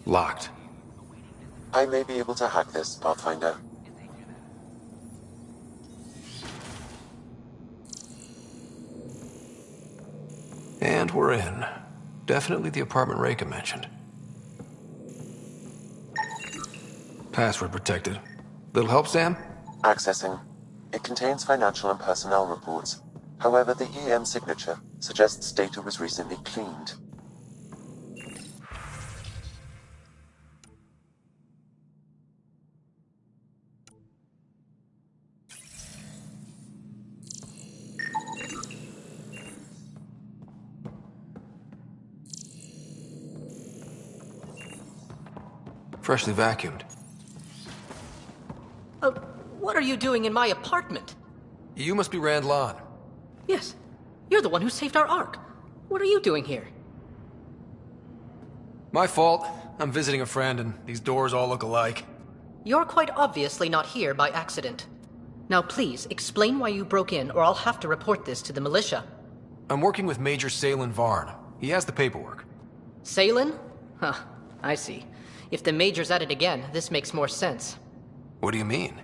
Locked. I may be able to hack this, Pathfinder. And we're in. Definitely the apartment Reika mentioned. Password protected. Little help, Sam? Accessing. It contains financial and personnel reports. However, the EM signature suggests data was recently cleaned. Freshly vacuumed. What are you doing in my apartment? You must be Rand Lan. Yes. You're the one who saved our Ark. What are you doing here? My fault. I'm visiting a friend, and these doors all look alike. You're quite obviously not here by accident. Now please, explain why you broke in, or I'll have to report this to the militia. I'm working with Major Salen Varn. He has the paperwork. Salen? Huh, I see. If the Major's at it again, this makes more sense. What do you mean?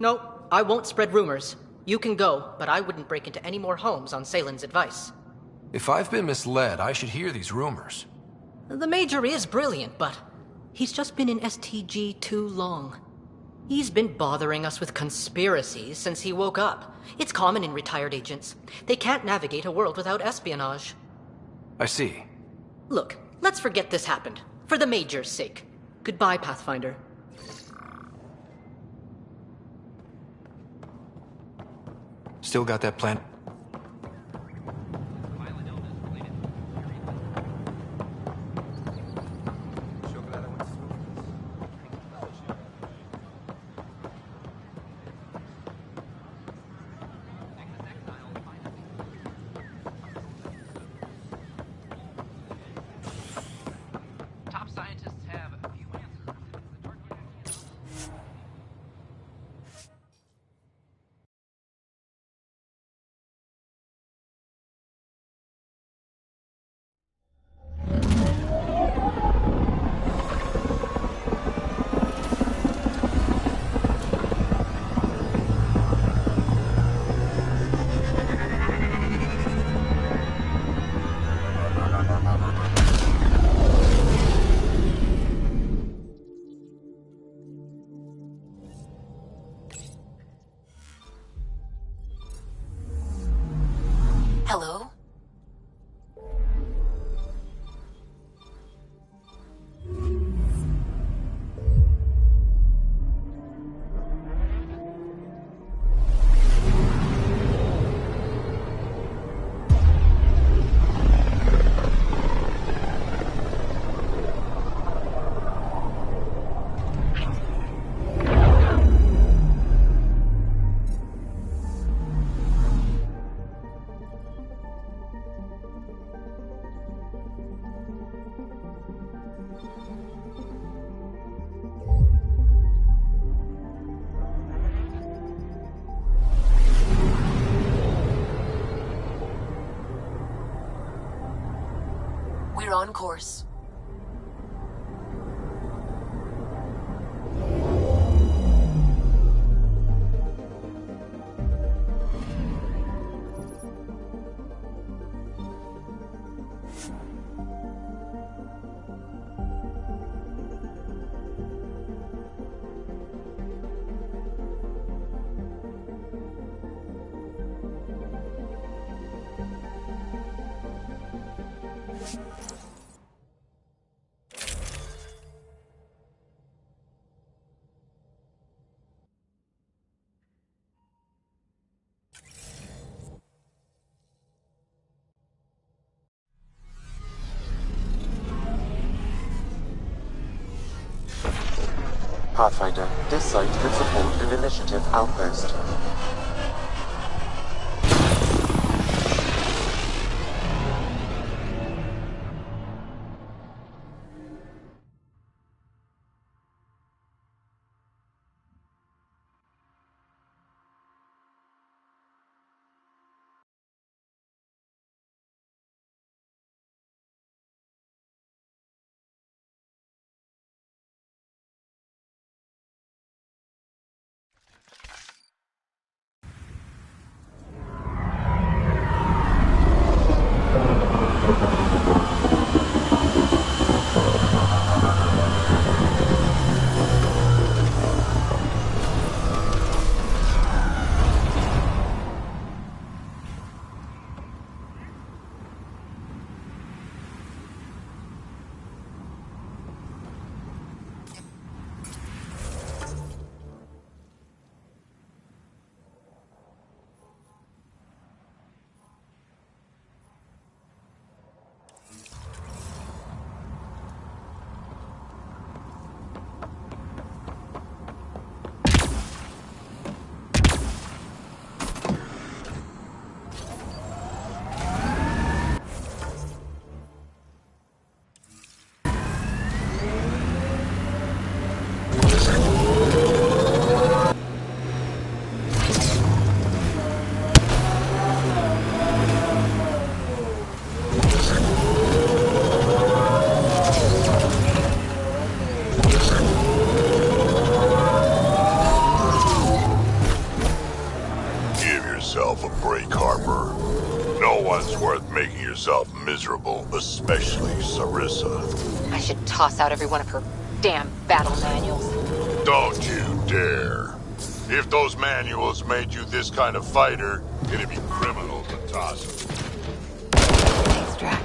No, I won't spread rumors. You can go, but I wouldn't break into any more homes on Salen's advice. If I've been misled, I should hear these rumors. The Major is brilliant, but he's just been in STG too long. He's been bothering us with conspiracies since he woke up. It's common in retired agents. They can't navigate a world without espionage. I see. Look, let's forget this happened. For the Major's sake. Goodbye, Pathfinder. Still got that plan? Top scientists have a few answers. Hello? We're on course. Pathfinder, this site could support an initiative outpost. yourself a break, Harper. No one's worth making yourself miserable, especially Sarissa. I should toss out every one of her damn battle manuals. Don't you dare. If those manuals made you this kind of fighter, it'd be criminal to toss them. Thanks, Drac.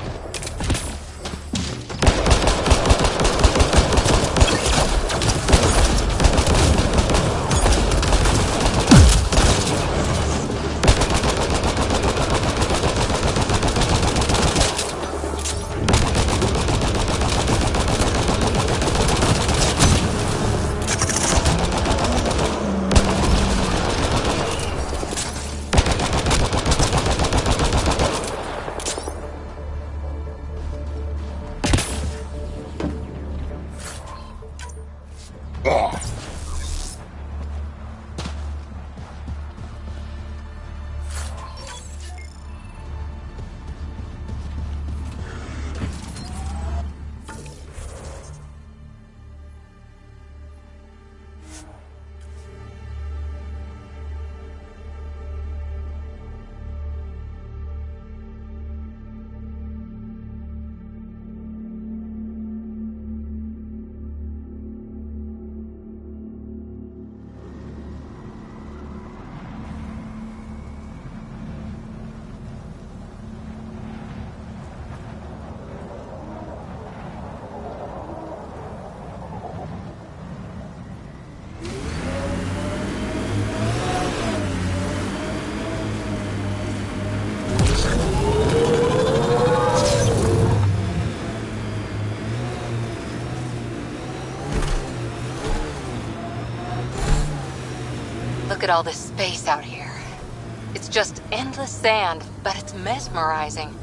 Look at all this space out here. It's just endless sand, but it's mesmerizing.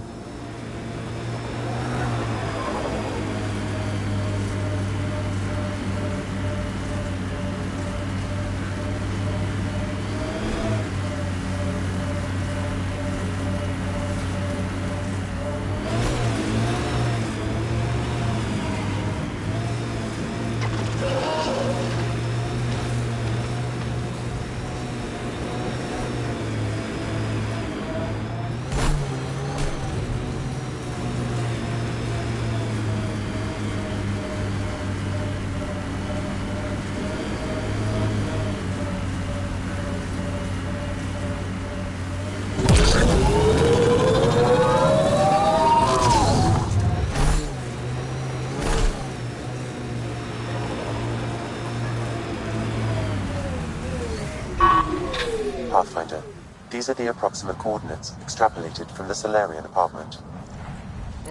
Pathfinder, these are the approximate coordinates extrapolated from the Solarian apartment.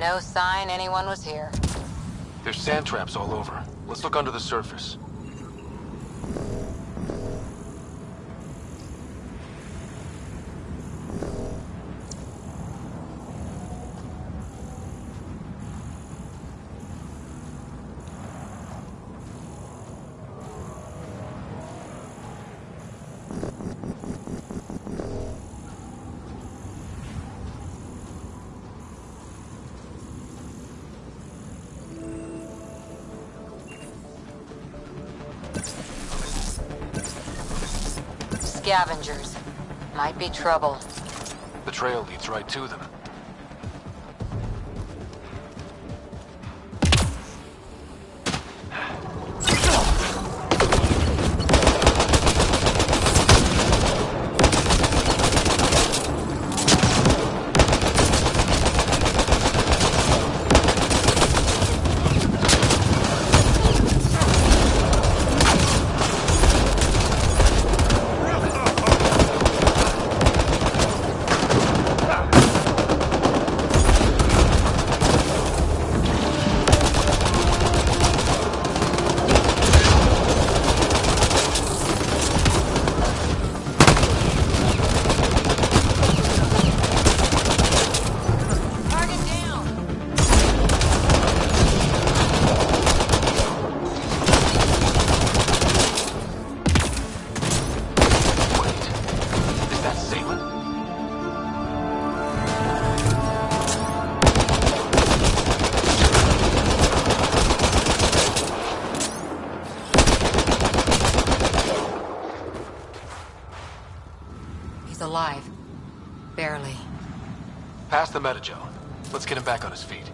No sign anyone was here. There's sand traps all over. Let's look under the surface. Scavengers. Might be trouble. The trail leads right to them. Alive. Barely. Pass the metajo. Let's get him back on his feet.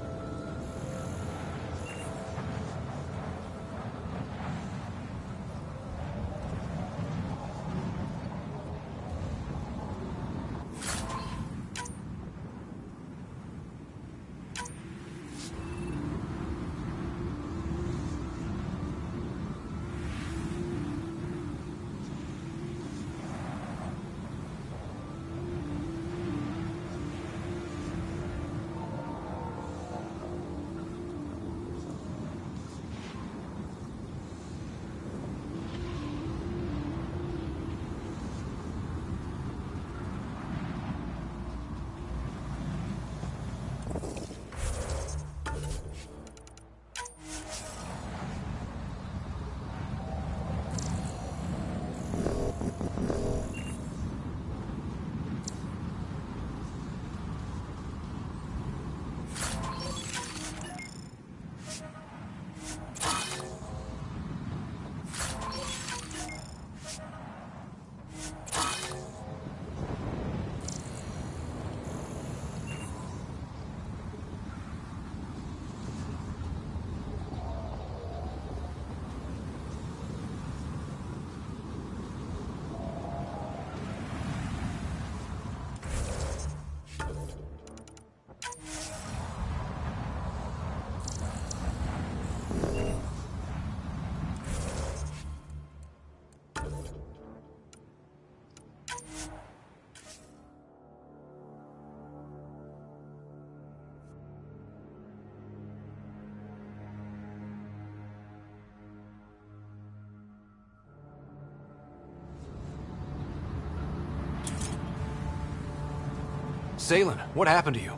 Salen, what happened to you?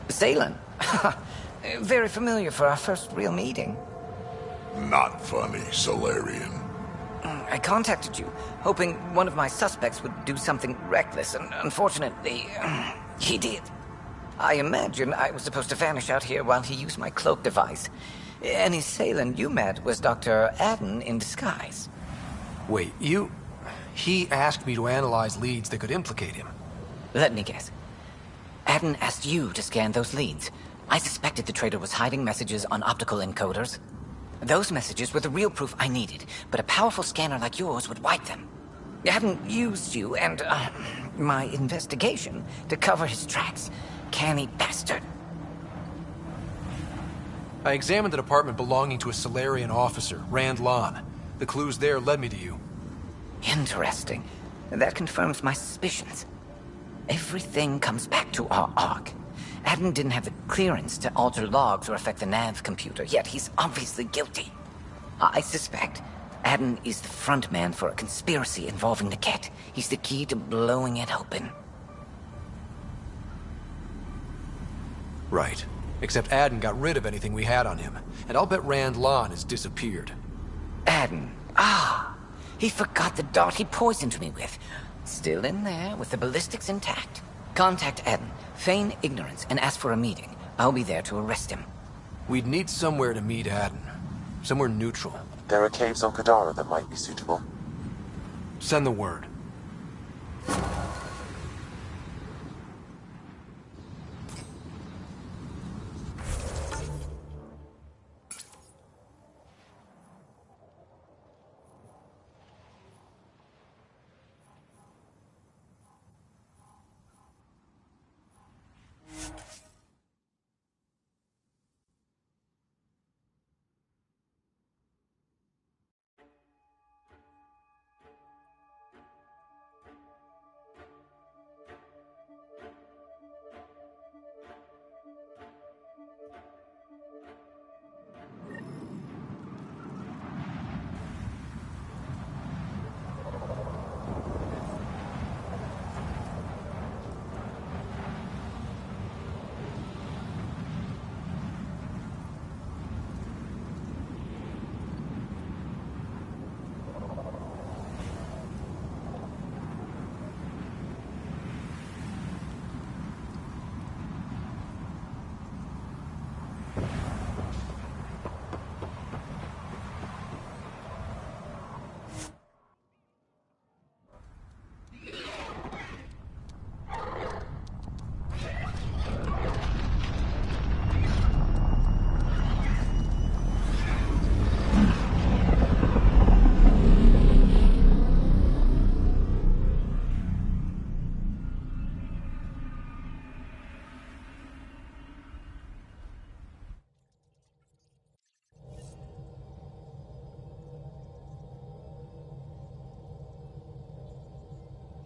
Salen? Very familiar for our first real meeting. Not funny, Solarian. I contacted you, hoping one of my suspects would do something reckless, and unfortunately, he did. I imagine I was supposed to vanish out here while he used my cloak device. Any Salen you met was Dr. Adden in disguise. Wait, He asked me to analyze leads that could implicate him. Let me guess. Adden asked you to scan those leads. I suspected the traitor was hiding messages on optical encoders. Those messages were the real proof I needed, but a powerful scanner like yours would wipe them. Adden used you and, my investigation to cover his tracks. Canny bastard. I examined an apartment belonging to a Solarian officer, Rand Lon. The clues there led me to you. Interesting. That confirms my suspicions. Everything comes back to our arc. Adden didn't have the clearance to alter logs or affect the nav computer, yet he's obviously guilty. I suspect Adden is the front man for a conspiracy involving the Ket. He's the key to blowing it open. Right. Except Adden got rid of anything we had on him, and I'll bet Rand Lon has disappeared. Adden. He forgot the dart he poisoned me with. Still in there, with the ballistics intact. Contact Adden, feign ignorance, and ask for a meeting. I'll be there to arrest him. We'd need somewhere to meet Adden. Somewhere neutral. There are caves on Kadara that might be suitable. Send the word.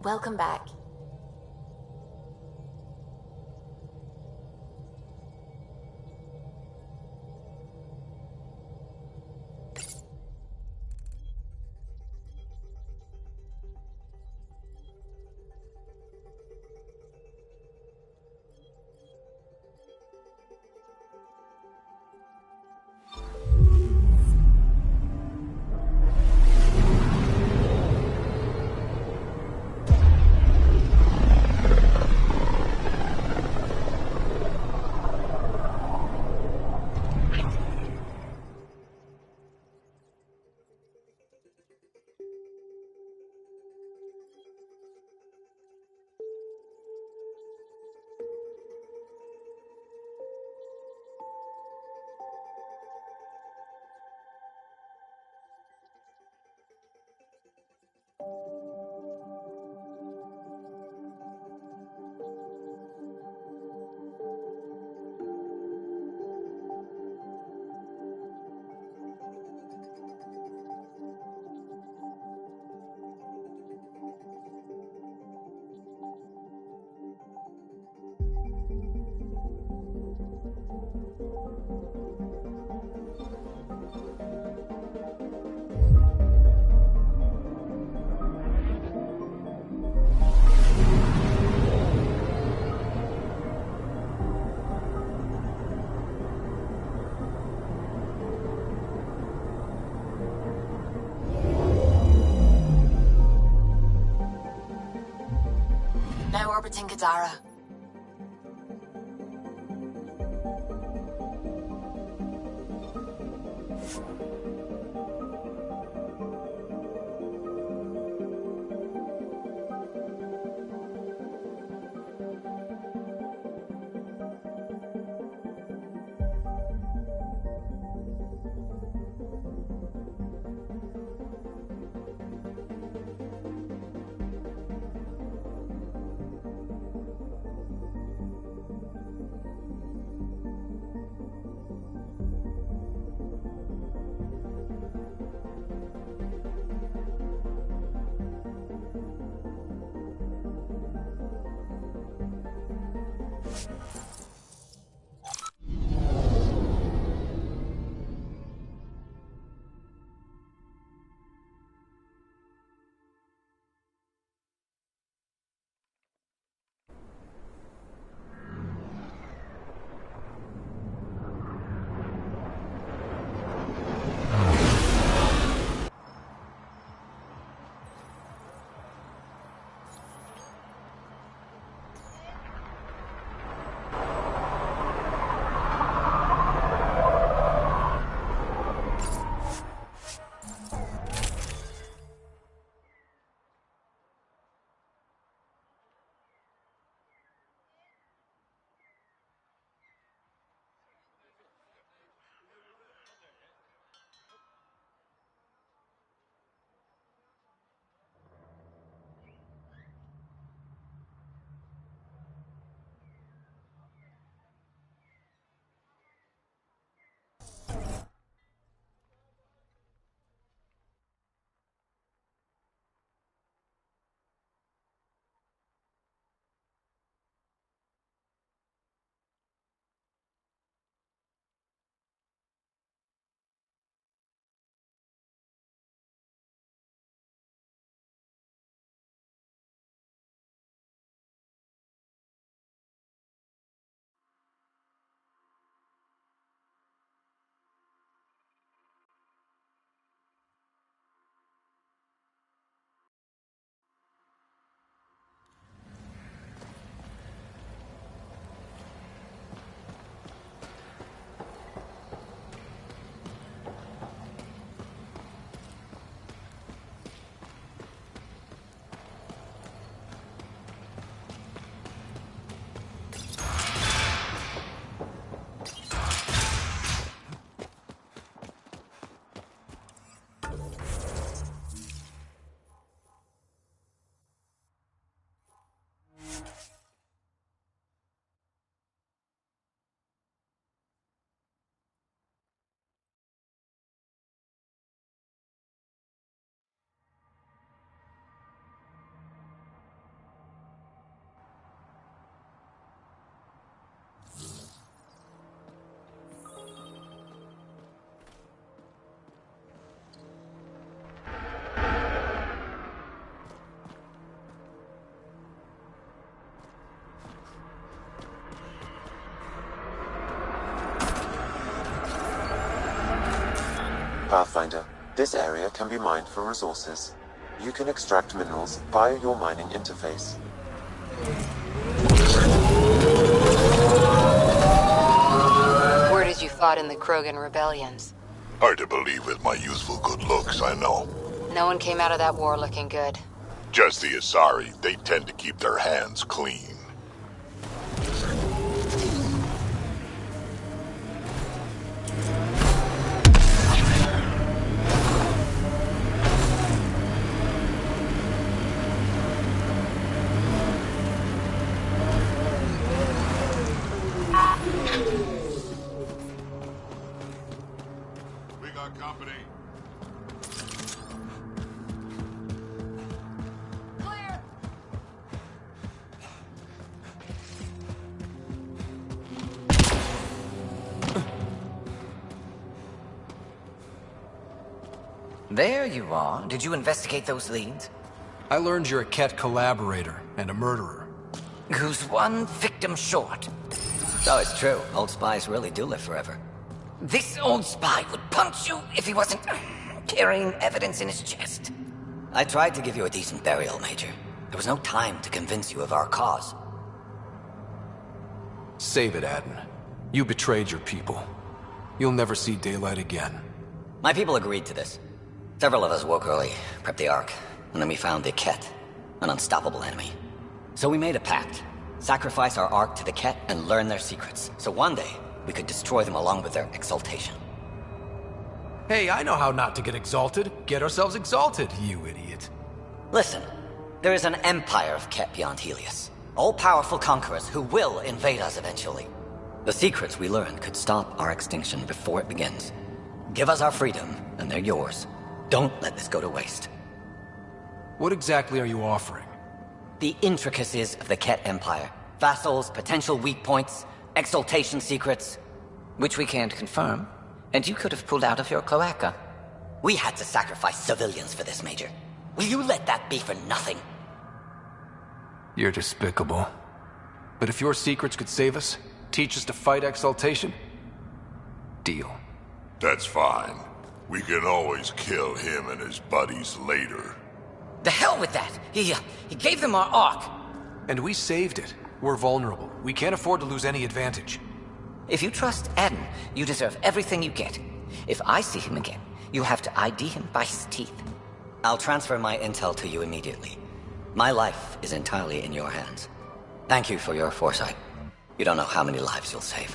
Welcome back. Now orbiting Kadara. Pathfinder, this area can be mined for resources. You can extract minerals via your mining interface. Word is you fought in the Krogan rebellions. Hard to believe with my youthful good looks, I know. No one came out of that war looking good. Just the Asari, they tend to keep their hands clean. We got company. There you are. Did you investigate those leads? I learned you're a Ket collaborator and a murderer. Who's one victim short. Oh, it's true. Old spies really do live forever. This old spy would punch you if he wasn't carrying evidence in his chest. I tried to give you a decent burial, Major. There was no time to convince you of our cause. Save it, Aden. You betrayed your people. You'll never see daylight again. My people agreed to this. Several of us woke early, prepped the Ark, and then we found the Ket, an unstoppable enemy. So we made a pact. Sacrifice our Ark to the Ket and learn their secrets, so one day we could destroy them along with their exaltation. Hey, I know how not to get exalted. Get ourselves exalted, you idiot. Listen, there is an empire of Ket beyond Helios. All-powerful conquerors who will invade us eventually. The secrets we learn could stop our extinction before it begins. Give us our freedom, and they're yours. Don't let this go to waste. What exactly are you offering? The intricacies of the Ket Empire. Vassals, potential weak points, exaltation secrets. Which we can't confirm. And you could have pulled out of your cloaca. We had to sacrifice civilians for this, Major. Will you let that be for nothing? You're despicable. But if your secrets could save us, teach us to fight exaltation, deal. That's fine. We can always kill him and his buddies later. The hell with that! He gave them our Ark! And we saved it. We're vulnerable. We can't afford to lose any advantage. If you trust Aden, you deserve everything you get. If I see him again, you'll have to ID him by his teeth. I'll transfer my intel to you immediately. My life is entirely in your hands. Thank you for your foresight. You don't know how many lives you'll save.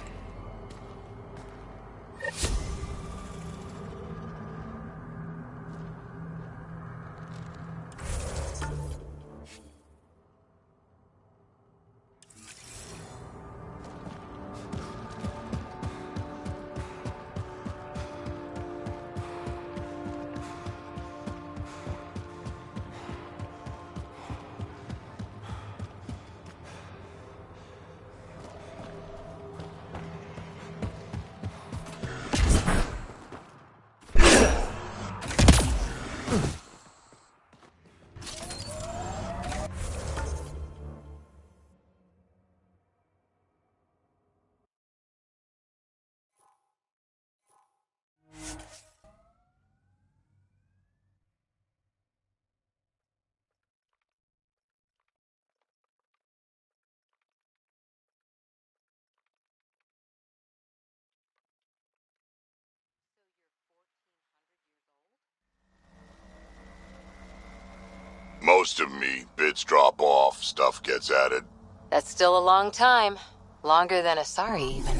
Most of me, bits drop off, stuff gets added. That's still a long time. Longer than Asari, even.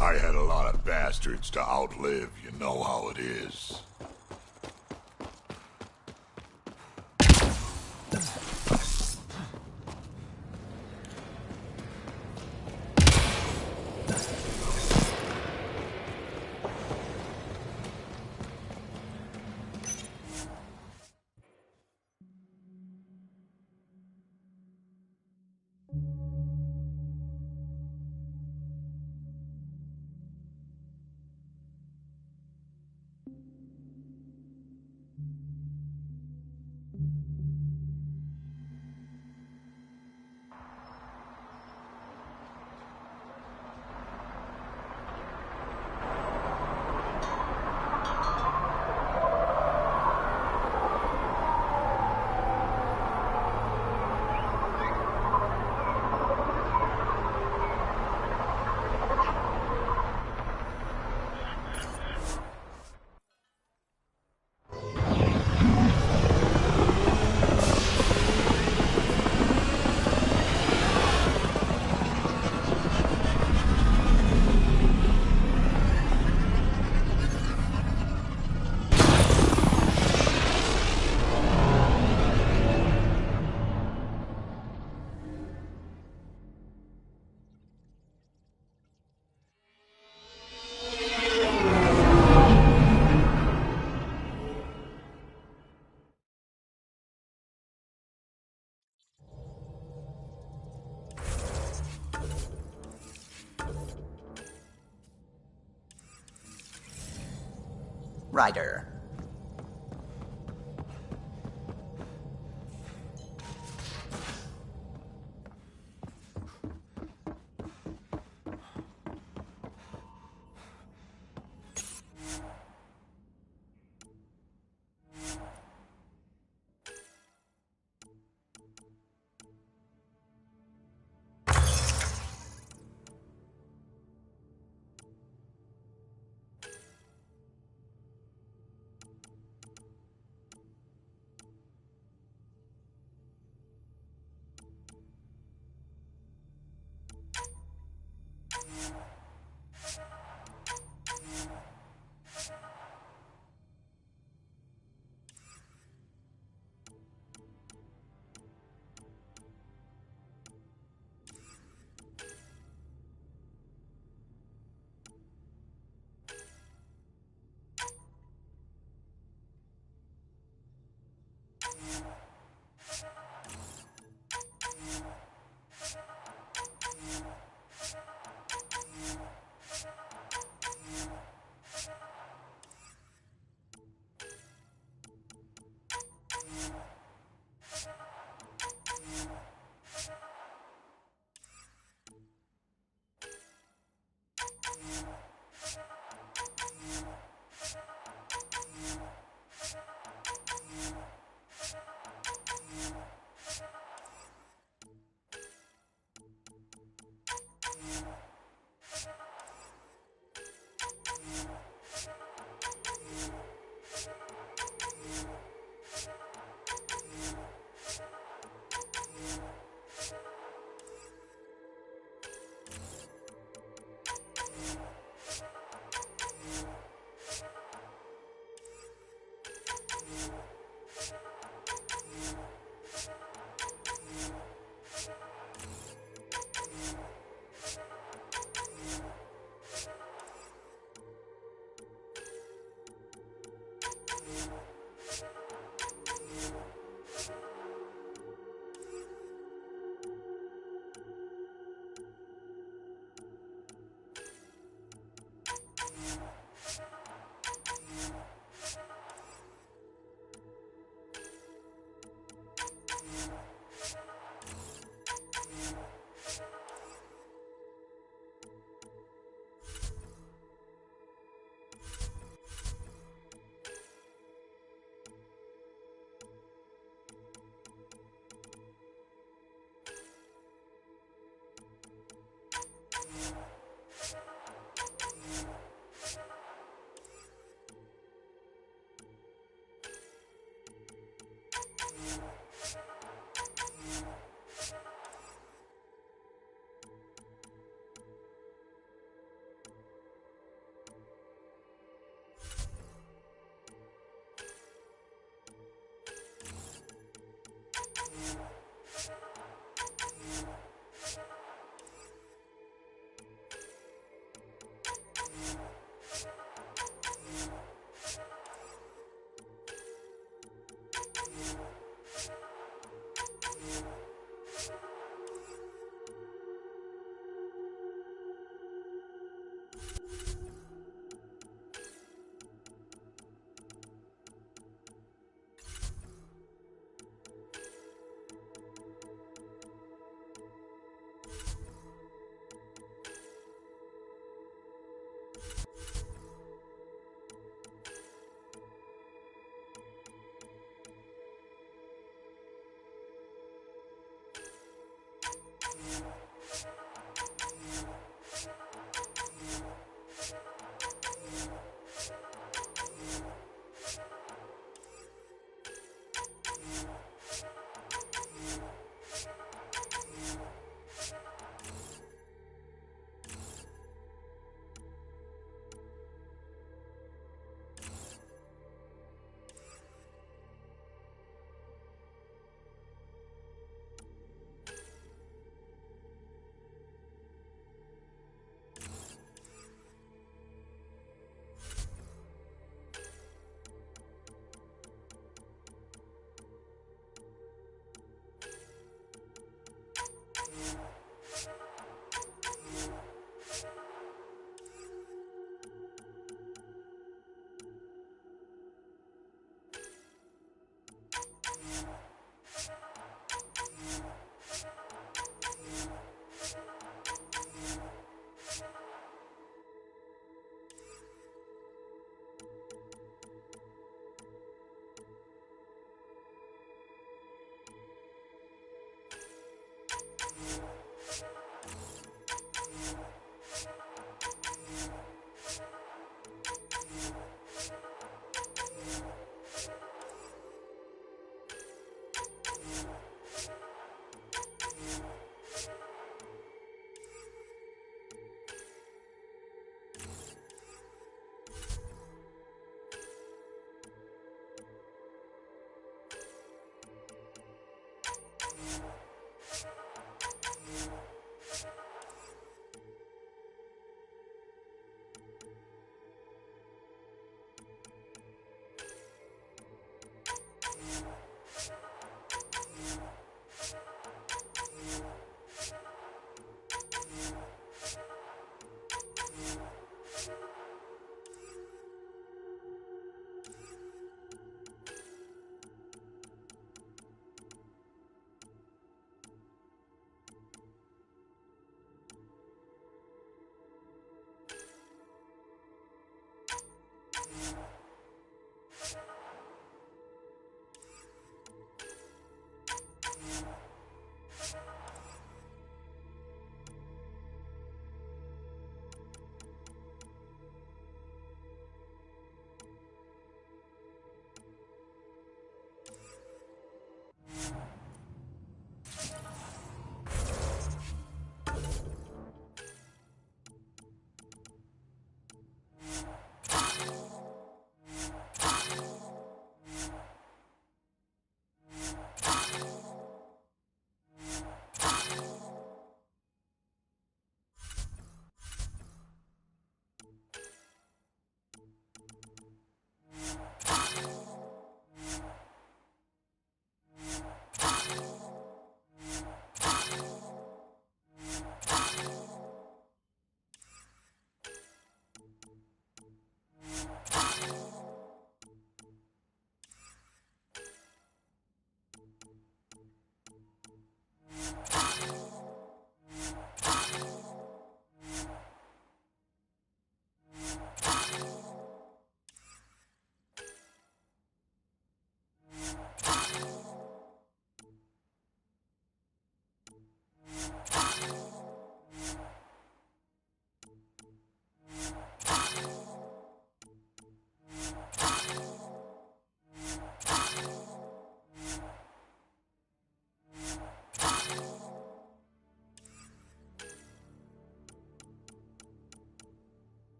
I had a lot of bastards to outlive, you know how it is. Ryder.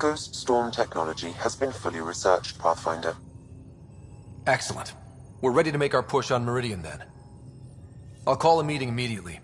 ghost storm technology has been fully researched, Pathfinder. Excellent. We're ready to make our push on Meridian then. I'll call a meeting immediately.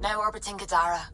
Now orbiting Gadara.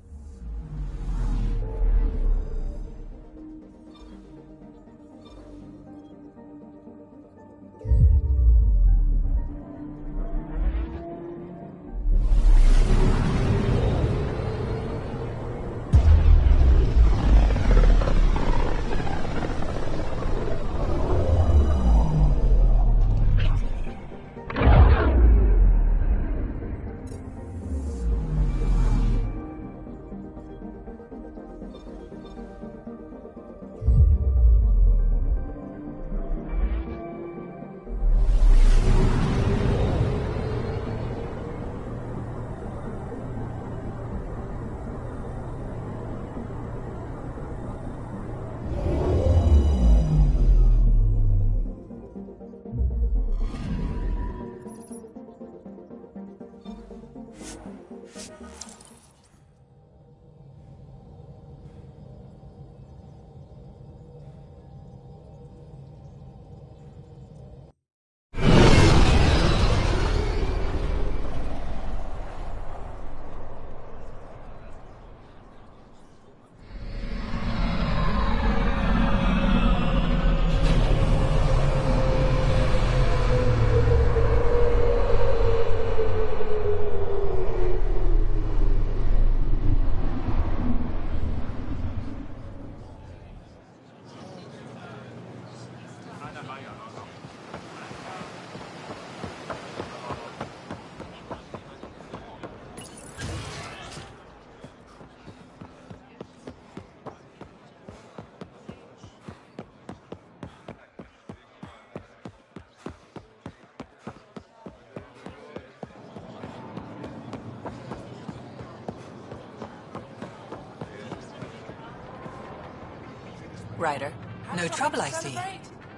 Ryder, no trouble, I see.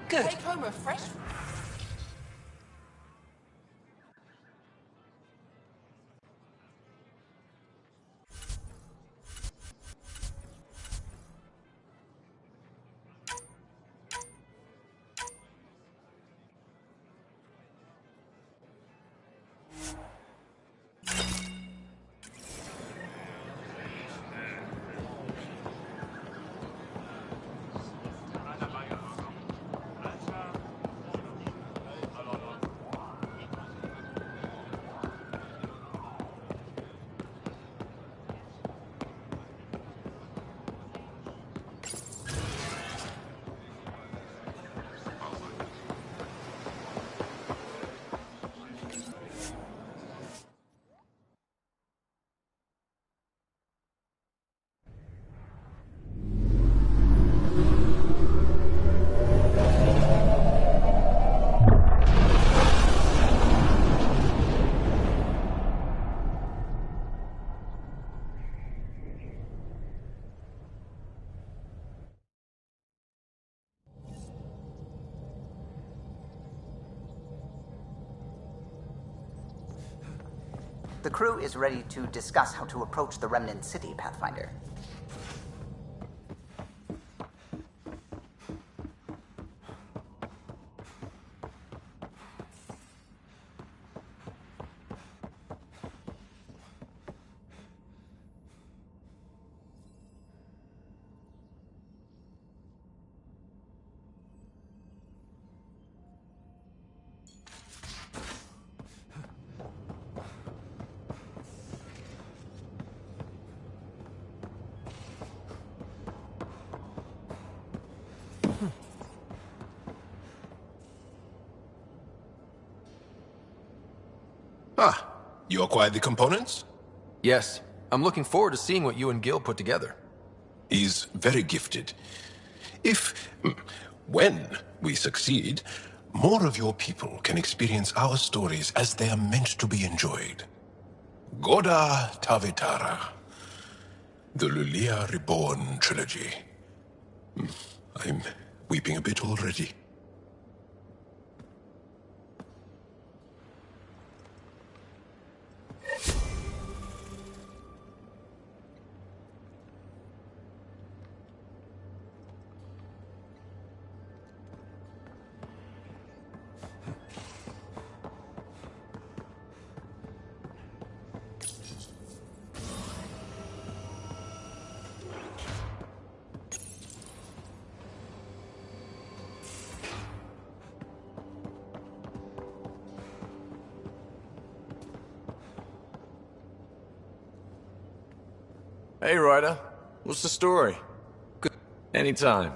Good. Take home a fresh. The crew is ready to discuss how to approach the remnant city, Pathfinder. Ah, you acquired the components? Yes. I'm looking forward to seeing what you and Gil put together. He's very gifted. When we succeed, more of your people can experience our stories as they are meant to be enjoyed. Goda Tavitara. The Lulia Reborn trilogy. I'm weeping a bit already. Hey, Ryder. What's the story? Good. Anytime.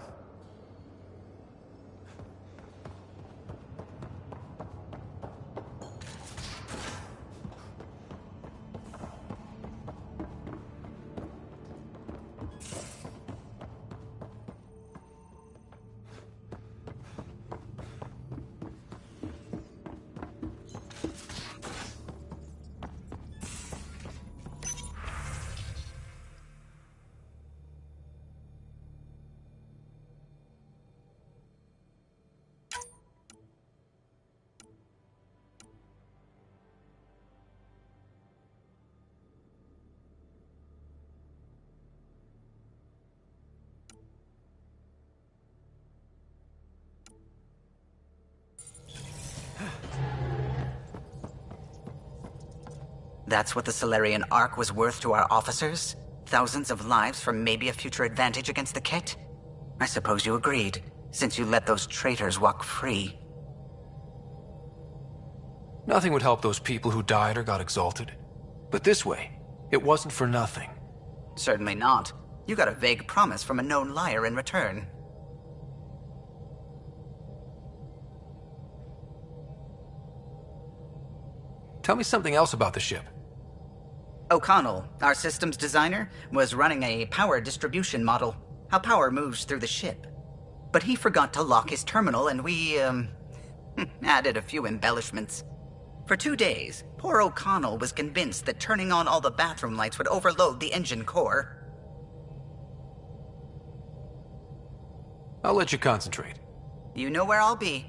That's what the Solarian Ark was worth to our officers? Thousands of lives for maybe a future advantage against the Ket? I suppose you agreed, since you let those traitors walk free. Nothing would help those people who died or got exalted. But this way, it wasn't for nothing. Certainly not. You got a vague promise from a known liar in return. Tell me something else about the ship. O'Connell, our systems designer, was running a power distribution model, how power moves through the ship. But he forgot to lock his terminal and we, added a few embellishments. For 2 days, poor O'Connell was convinced that turning on all the bathroom lights would overload the engine core. I'll let you concentrate. You know where I'll be.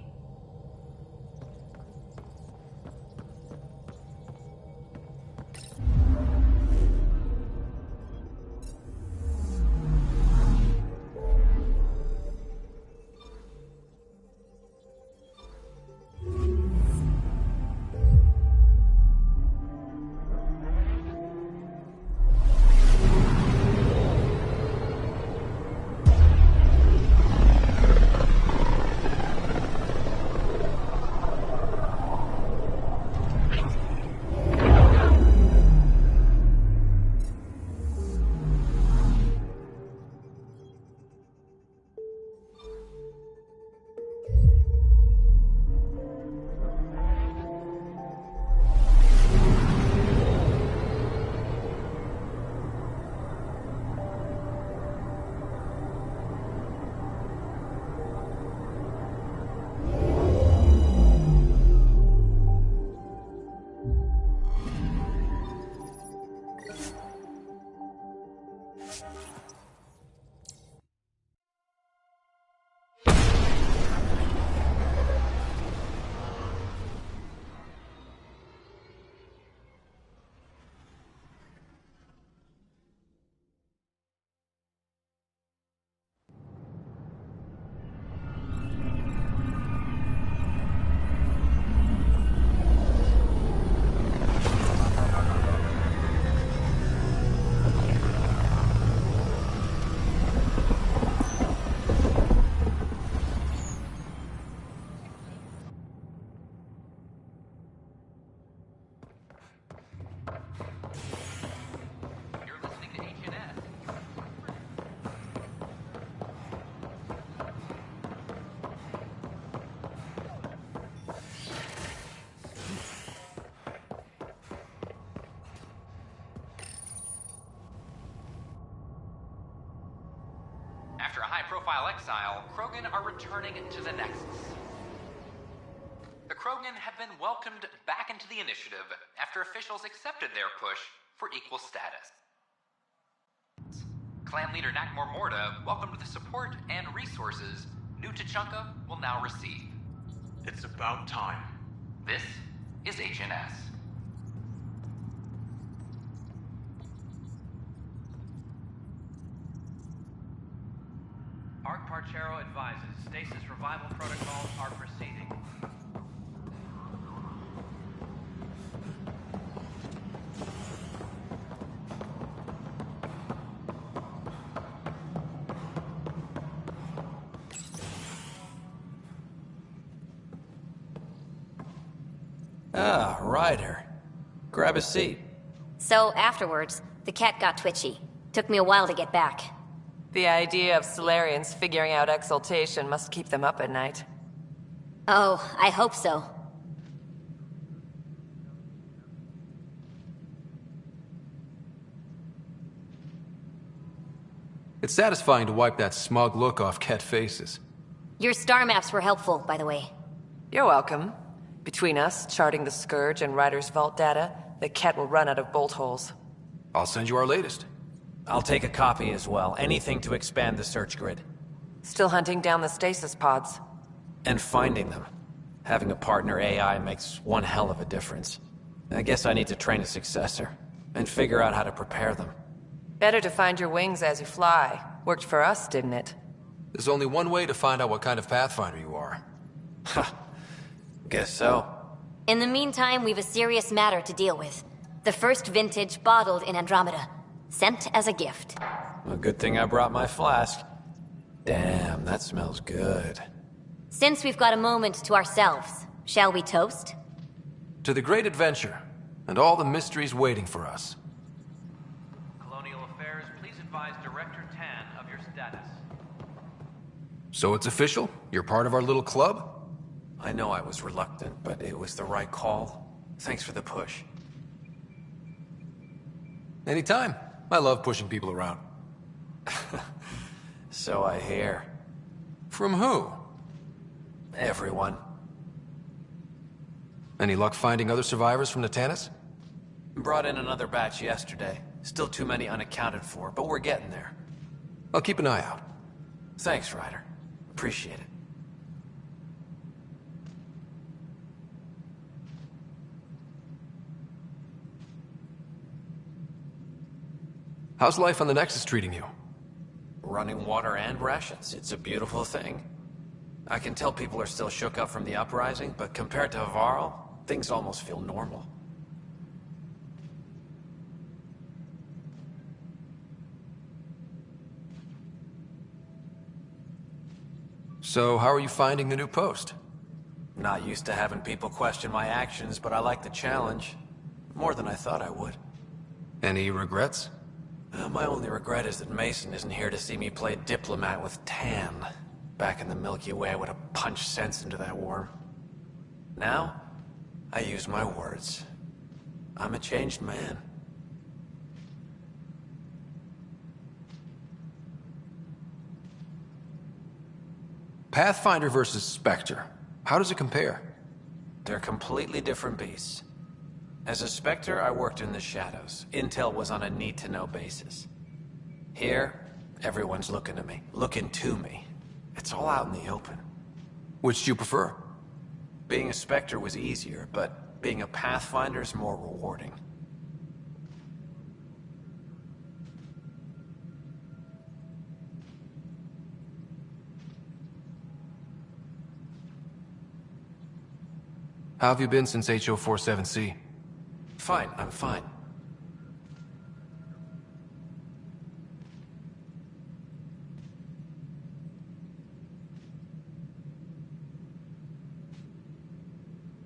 After a high-profile exile, Krogan are returning to the Nexus. The Krogan have been welcomed back into the initiative after officials accepted their push for equal status. Clan leader Nakmor Morda welcomed the support and resources New Tachanka will now receive. It's about time. This is HNS. Arc Parchero advises stasis revival protocols are proceeding. Ah, Ryder. Grab a seat. So afterwards, the cat got twitchy. Took me a while to get back. The idea of Solarians figuring out exaltation must keep them up at night. Oh, I hope so. It's satisfying to wipe that smug look off Ket faces. Your star maps were helpful, by the way. You're welcome. Between us, charting the Scourge and Ryder's vault data, the Ket will run out of bolt holes. I'll send you our latest. I'll take a copy as well. Anything to expand the search grid. Still hunting down the stasis pods. And finding them. Having a partner AI makes one hell of a difference. I guess I need to train a successor, and figure out how to prepare them. Better to find your wings as you fly. Worked for us, didn't it? There's only one way to find out what kind of Pathfinder you are. Ha. Guess so. In the meantime, we've a serious matter to deal with. The first vintage bottled in Andromeda. Sent as a gift. A good thing I brought my flask. Damn, that smells good. Since we've got a moment to ourselves, shall we toast? To the great adventure, and all the mysteries waiting for us. Colonial Affairs, please advise Director Tan of your status. So it's official? You're part of our little club? I know I was reluctant, but it was the right call. Thanks for the push. Anytime. I love pushing people around. So I hear. From who? Everyone. Any luck finding other survivors from Natanis? Brought in another batch yesterday. Still too many unaccounted for, but we're getting there. I'll keep an eye out. Thanks, Ryder. Appreciate it. How's life on the Nexus treating you? Running water and rations. It's a beautiful thing. I can tell people are still shook up from the uprising, but compared to Varl, things almost feel normal. So, how are you finding the new post? Not used to having people question my actions, but I like the challenge. More than I thought I would. Any regrets? My only regret is that Mason isn't here to see me play diplomat with Tan. Back in the Milky Way, I would have punched sense into that worm. Now, I use my words. I'm a changed man. Pathfinder versus Spectre. How does it compare? They're completely different beasts. As a Spectre, I worked in the shadows. Intel was on a need-to-know basis. Here, everyone's looking to me. Looking to me. It's all out in the open. Which do you prefer? Being a Spectre was easier, but being a Pathfinder is more rewarding. How have you been since HO47C? Fine, I'm fine.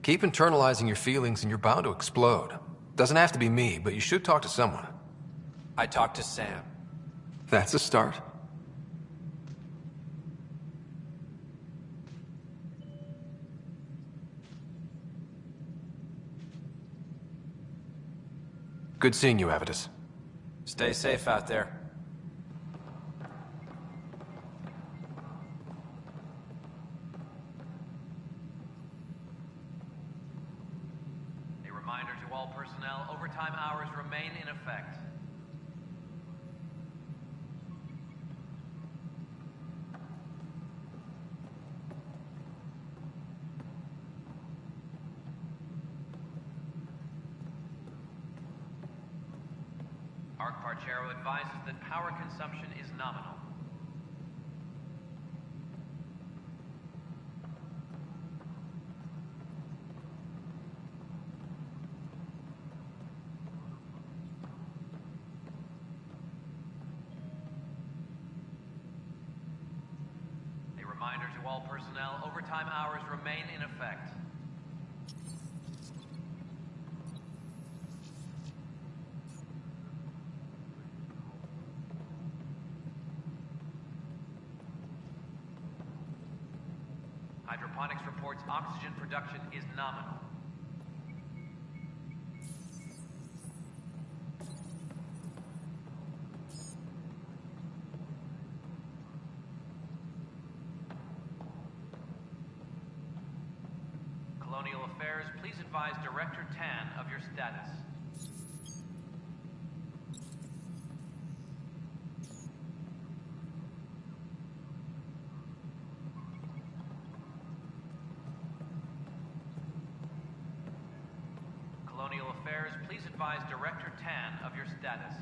Keep internalizing your feelings and you're bound to explode. Doesn't have to be me, but you should talk to someone. I talked to Sam. That's a start. Good seeing you, Avidus. Stay safe out there. A reminder to all personnel, overtime hours remain in effect. Arch advises that power consumption is nominal. A reminder to all personnel, overtime hours remain in effect. Hydroponics reports oxygen production is nominal. Colonial Affairs, please advise Director Tan of your status. Colonial Affairs, please advise Director Tan of your status.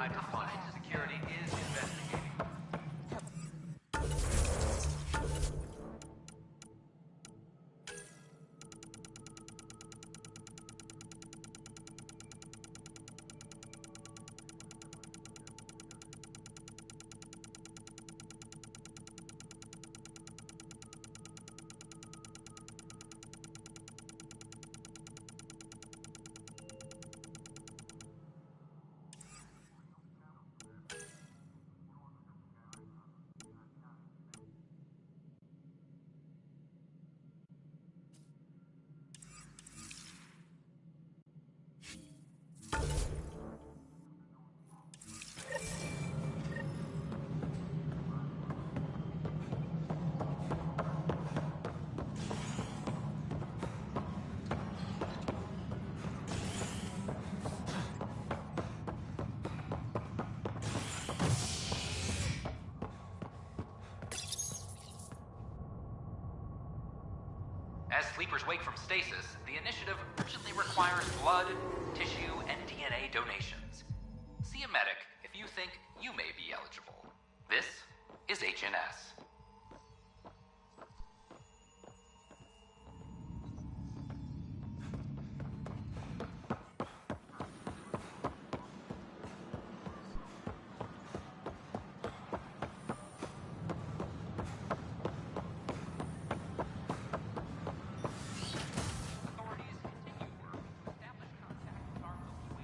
I define security is investigating. As sleepers wake from stasis, the initiative urgently requires blood, tissue, and DNA donations. See a medic if you think you may be eligible. This is HNS.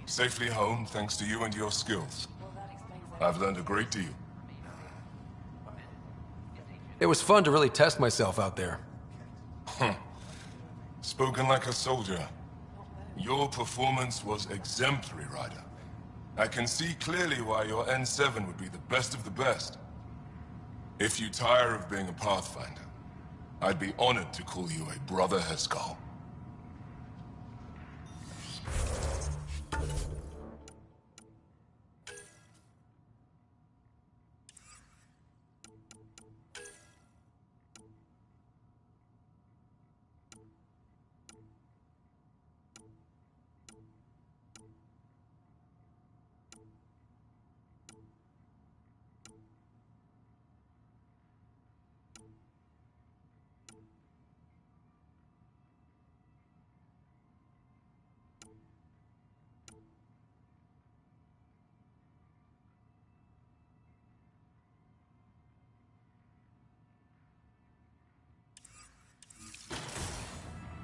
Safely home thanks to you and your skills. I've learned a great deal. It was fun to really test myself out there. Spoken like a soldier. Your performance was exemplary, Ryder. I can see clearly why your N7 would be the best of the best. If you tire of being a Pathfinder, I'd be honored to call you a Brother Heskal.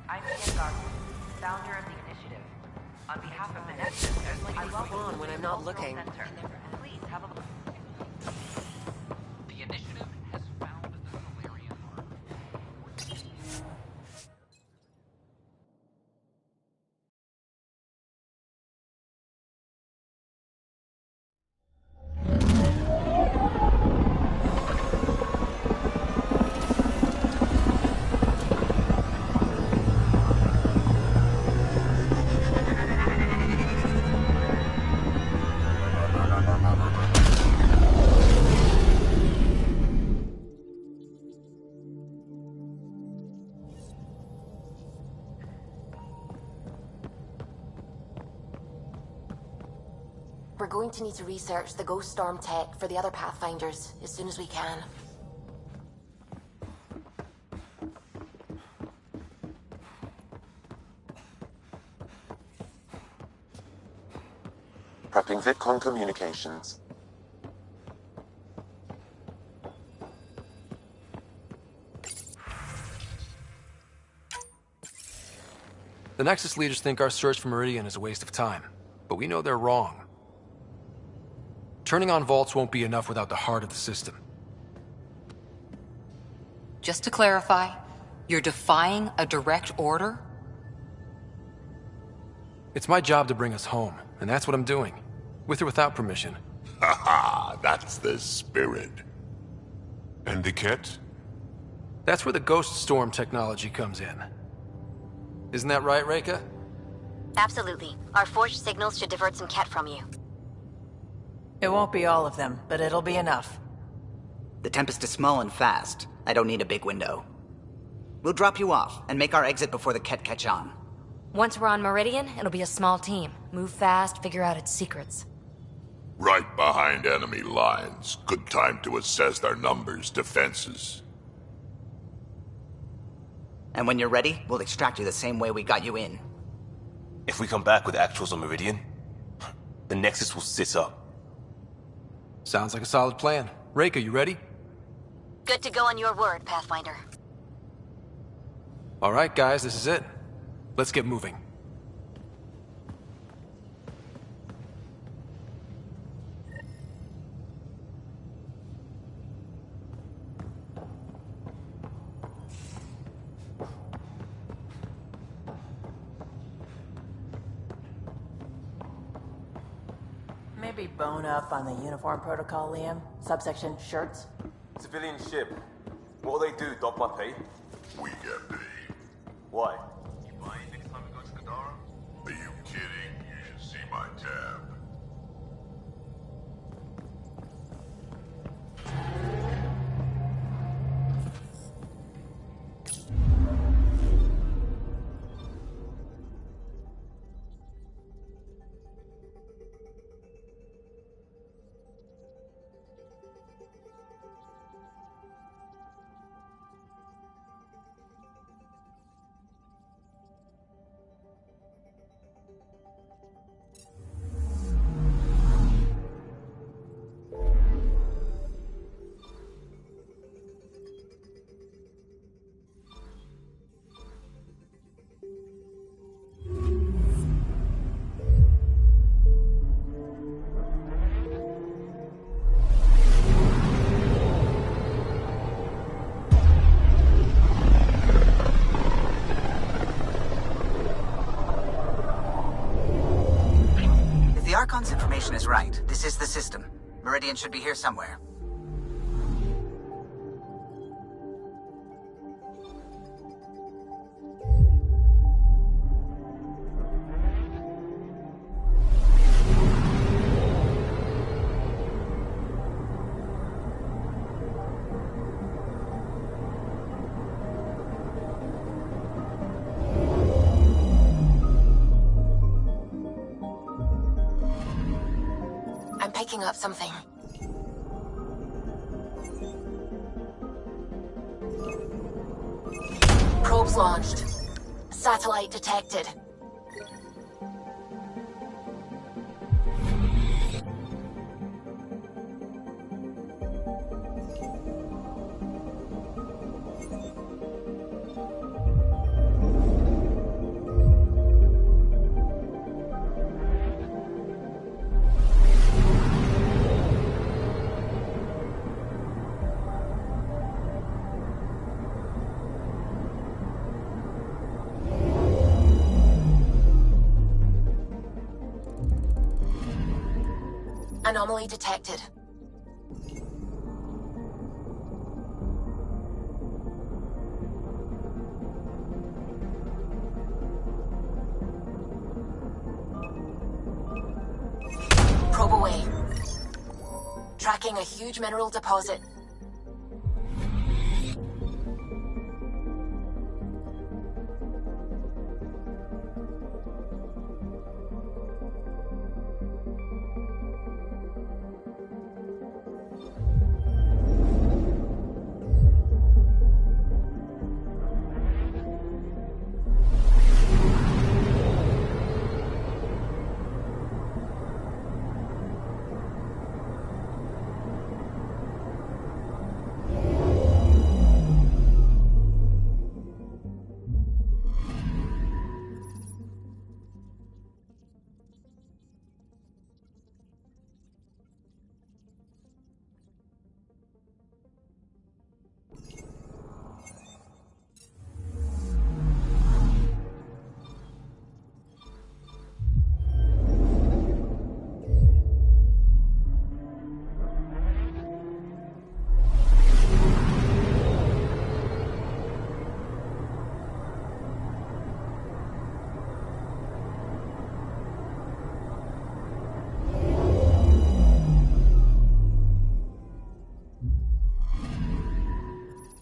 I'm Ian Garson, founder of the initiative. On behalf of the Nexus, I welcome on when I'm not looking. Center. Please have a look. The initiative has found the Solarian ark. We're going to need to research the Ghost Storm tech for the other Pathfinders as soon as we can. Prepping VidCon communications. The Nexus leaders think our search for Meridian is a waste of time, but we know they're wrong. Turning on vaults won't be enough without the heart of the system. Just to clarify, you're defying a direct order? It's my job to bring us home, and that's what I'm doing. With or without permission. Haha, that's the spirit. And the Ket? That's where the Ghost Storm technology comes in. Isn't that right, Reika? Absolutely. Our forged signals should divert some Ket from you. It won't be all of them, but it'll be enough. The Tempest is small and fast. I don't need a big window. We'll drop you off and make our exit before the Ket catch on. Once we're on Meridian, it'll be a small team. Move fast, figure out its secrets. Right behind enemy lines. Good time to assess their numbers, defenses. And when you're ready, we'll extract you the same way we got you in. If we come back with actuals on Meridian, the Nexus will sit up. Sounds like a solid plan. Reika, you ready? Good to go on your word, Pathfinder. All right, guys, this is it. Let's get moving. Maybe bone up on the uniform protocol, Liam. Subsection shirts. Civilian ship. What'll they do, dock my pay? We get paid. Why? You buying next time we go to Kadara? Are you kidding? You should see my tab. Archon's information is right. This is the system. Meridian should be here somewhere. Picking up something. Probes launched. Satellite detected. Anomaly detected. Probe away. Tracking a huge mineral deposit.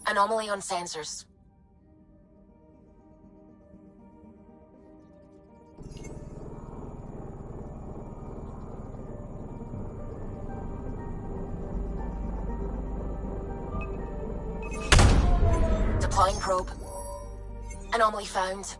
Anomaly on sensors. Deploying probe. Anomaly found.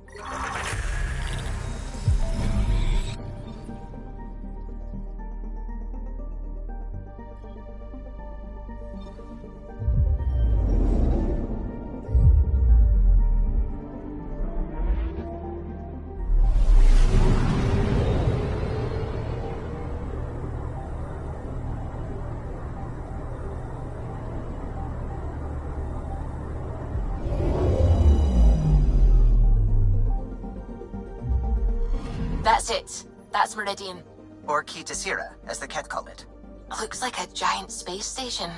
That's it. That's Meridian. Or Key to Sierra, as the Ket call it. Looks like a giant space station.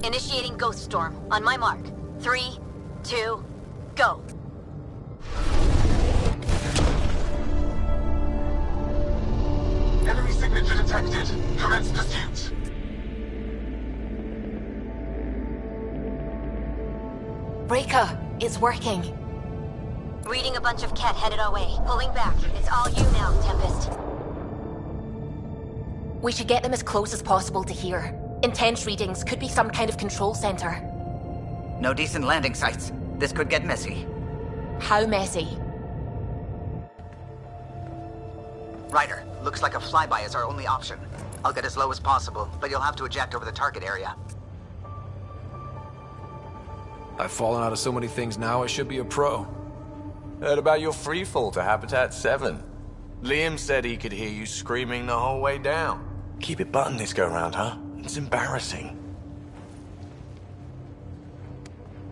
Initiating Ghost Storm. On my mark. 3, 2, go. detected. Commence pursuit. Breaker, it's working. Reading a bunch of Ket headed our way. Pulling back. It's all you now, Tempest. We should get them as close as possible to here. Intense readings could be some kind of control center. No decent landing sites. This could get messy. How messy? Ryder, looks like a flyby is our only option. I'll get as low as possible, but you'll have to eject over the target area. I've fallen out of so many things now, I should be a pro. Heard about your freefall to Habitat 7. Liam said he could hear you screaming the whole way down. Keep it buttoned this go-round, huh? It's embarrassing.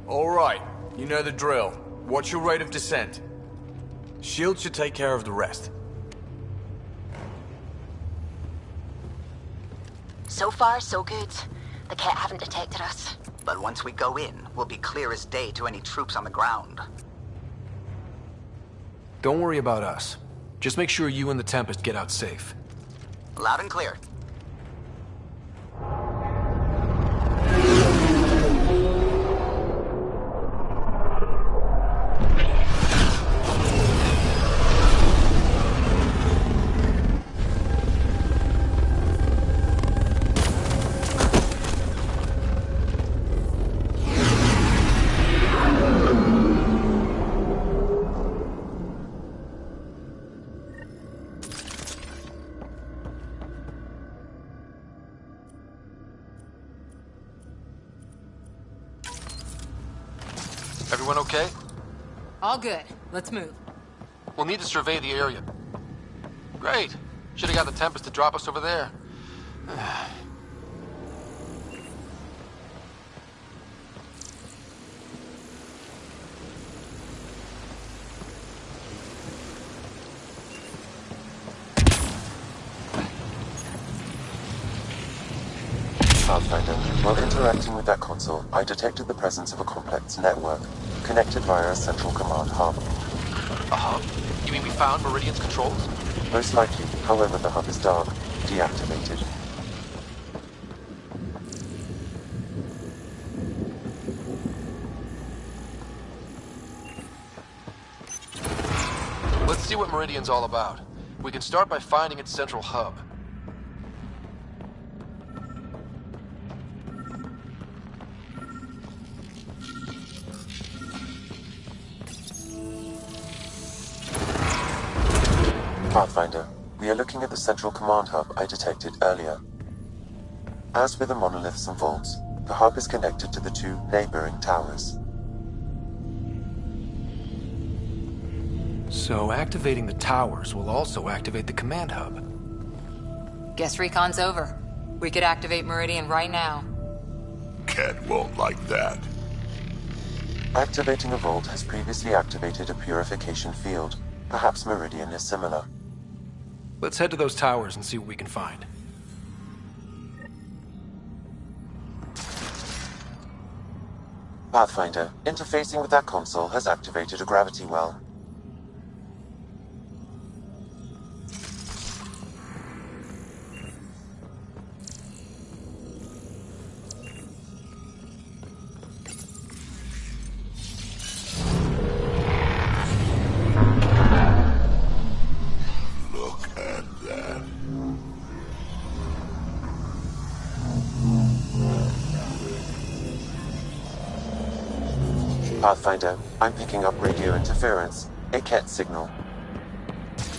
All right, you know the drill. What's your rate of descent? Shield should take care of the rest. So far, so good. The Ket haven't detected us. But once we go in, we'll be clear as day to any troops on the ground. Don't worry about us. Just make sure you and the Tempest get out safe. Loud and clear. Everyone okay? All good. Let's move. We'll need to survey the area. Great. Should have got the Tempest to drop us over there. Pathfinder, while interacting with that console, I detected the presence of a complex network, connected via a central command hub. A hub? You mean we found Meridian's controls? Most likely, however, the hub is dark, deactivated. Let's see what Meridian's all about. We can start by finding its central hub. Pathfinder, we are looking at the central command hub I detected earlier. As with the monoliths and vaults, the hub is connected to the two neighboring towers. So activating the towers will also activate the command hub. Guess recon's over. We could activate Meridian right now. Ket won't like that. Activating a vault has previously activated a purification field. Perhaps Meridian is similar. Let's head to those towers and see what we can find. Pathfinder, interfacing with that console has activated a gravity well. Pathfinder, I'm picking up radio interference, a Ket signal.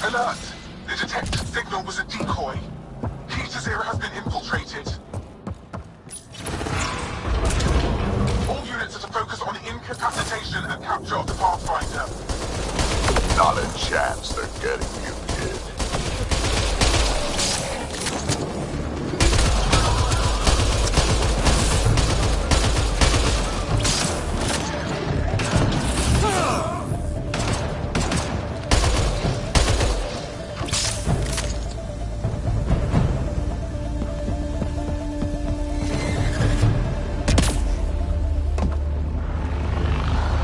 Alert! The detected signal was a decoy. Heater Zero has been infiltrated. All units are to focus on incapacitation and capture of the Pathfinder. Not a chance they're getting you, kid.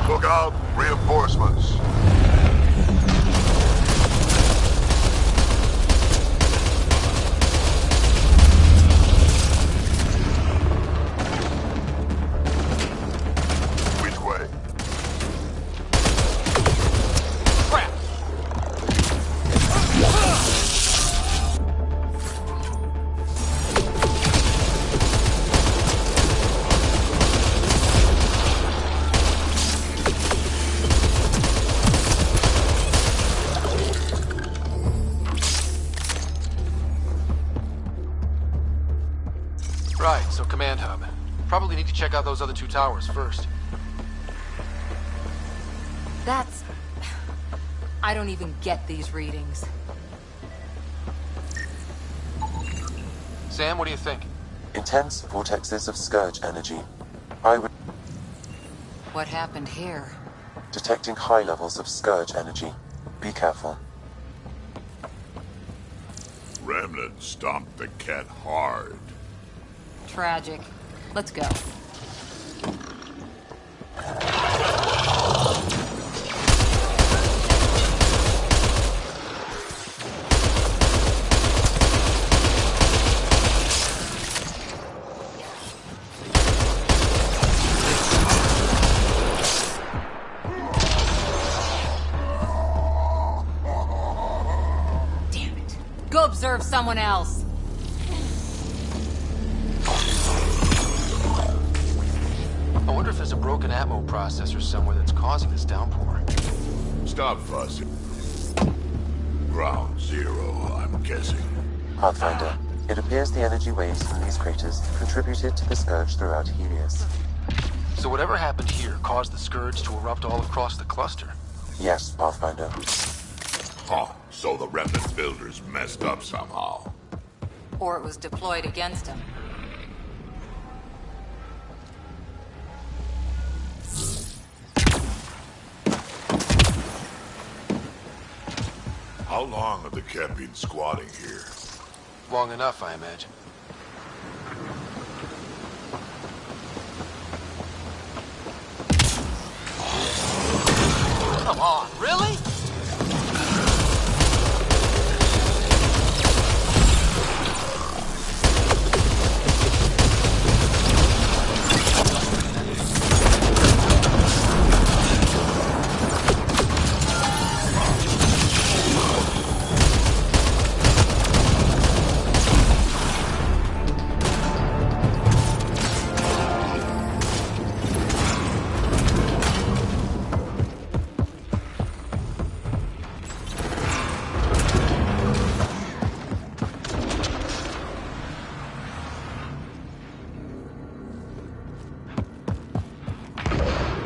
Look out! Reinforcements! you check out those other 2 towers first. That's... I don't even get these readings. Sam, what do you think? Intense vortexes of scourge energy. I would... What happened here? Detecting high levels of scourge energy. Be careful. Remnant stomped the cat hard. Tragic. Let's go. Go observe someone else. I wonder if there's a broken atmo processor somewhere that's causing this downpour. Stop fussing. Ground zero, I'm guessing. Pathfinder, it appears the energy waves from these craters contributed to the scourge throughout Helios. So whatever happened here caused the scourge to erupt all across the cluster? Yes, Pathfinder. Huh, so the remnant builders messed up somehow. Or it was deployed against him. How long have the cat been squatting here? Long enough, I imagine. Come on, really?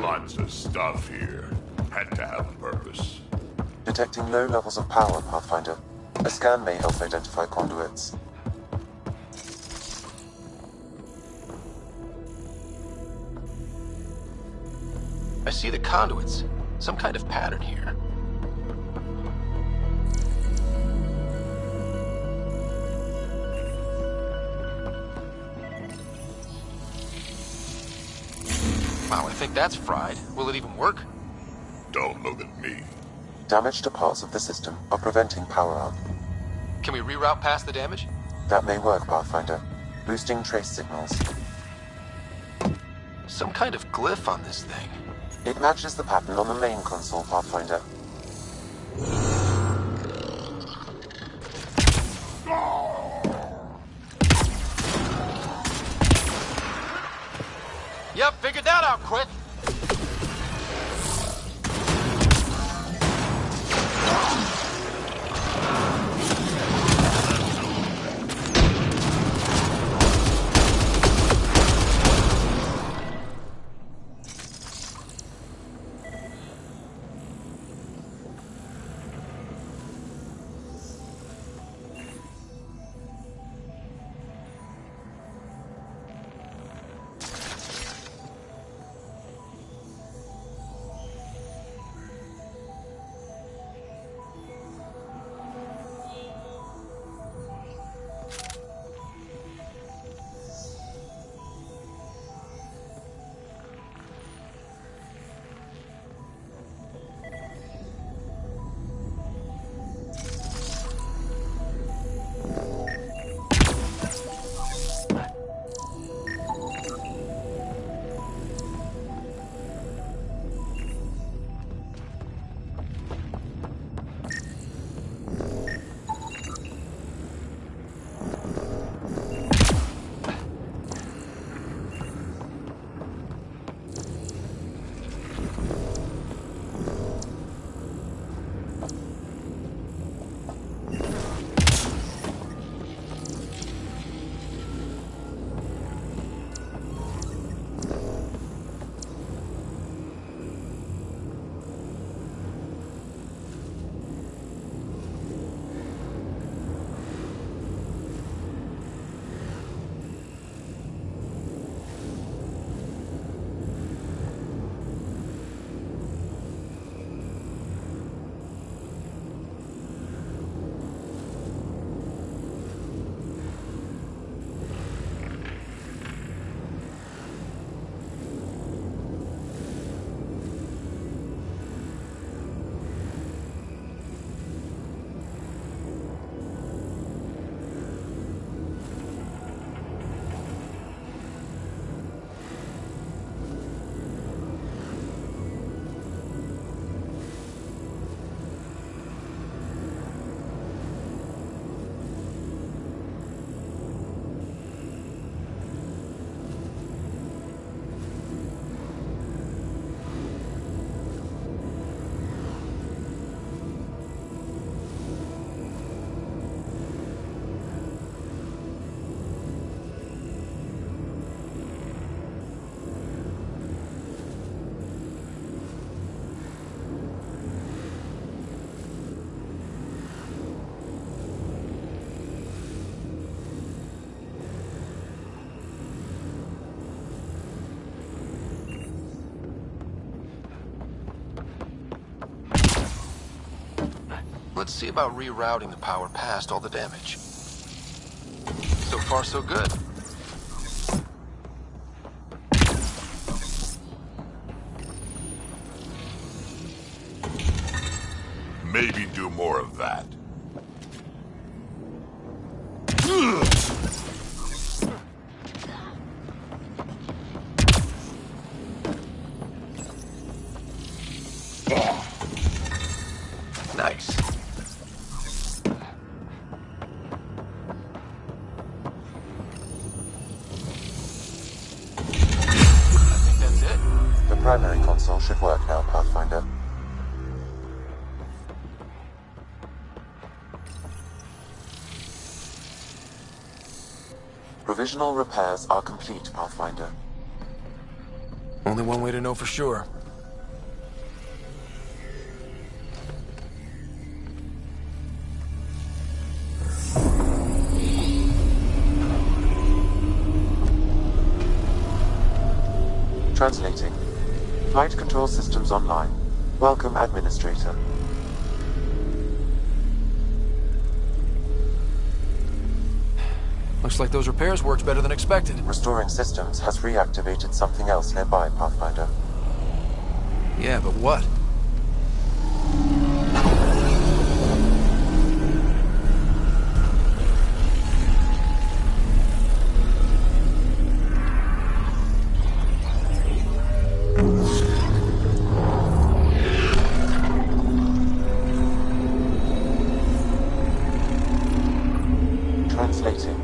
Lots of stuff here. Had to have a purpose. Detecting low levels of power, Pathfinder. A scan may help identify conduits. I see the conduits. Some kind of pattern here. Wow, I think that's fried. Will it even work? Don't look at me. Damage to parts of the system are preventing power up. Can we reroute past the damage? That may work, Pathfinder. Boosting trace signals. Some kind of glyph on this thing. It matches the pattern on the main console, Pathfinder. Yep, figured that out quick. Let's see about rerouting the power past all the damage. So far, so good. Maybe do more of that. Nice. I think that's it. The primary console should work now, Pathfinder. Provisional repairs are complete, Pathfinder. Only one way to know for sure. Translating. Flight control systems online. Welcome, Administrator. Looks like those repairs worked better than expected. Restoring systems has reactivated something else nearby, Pathfinder. Yeah, but what? Translating.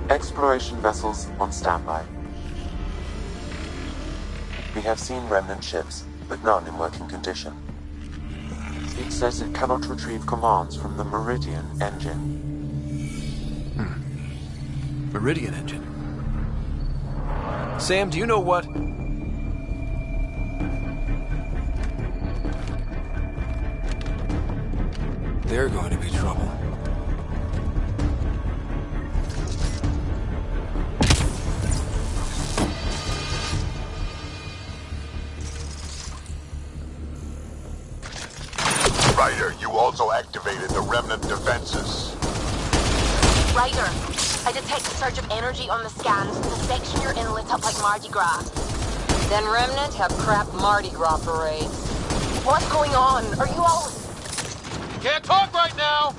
Exploration vessels on standby. We have seen remnant ships, but none in working condition. It says it cannot retrieve commands from the Meridien engine. Meridian engine. Sam, do you know what? They're going to be trouble. Ryder, you also activated the remnant defenses. Ryder, I detect a surge of energy on the scans. The section you're in lit up like Mardi Gras. Then Remnant have crap Mardi Gras parades. What's going on? Are you all... Can't talk right now!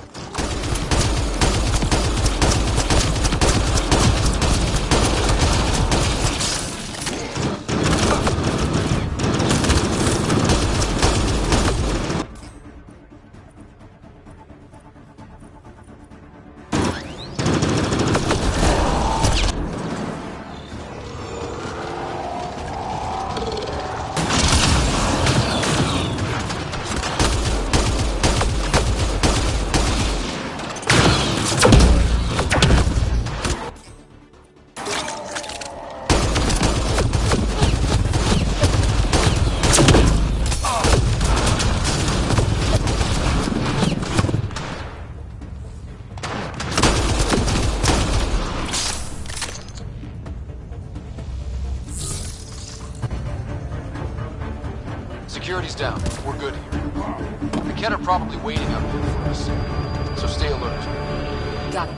Security's down. We're good here. The Kett are probably waiting up here for us, so stay alert. Got it.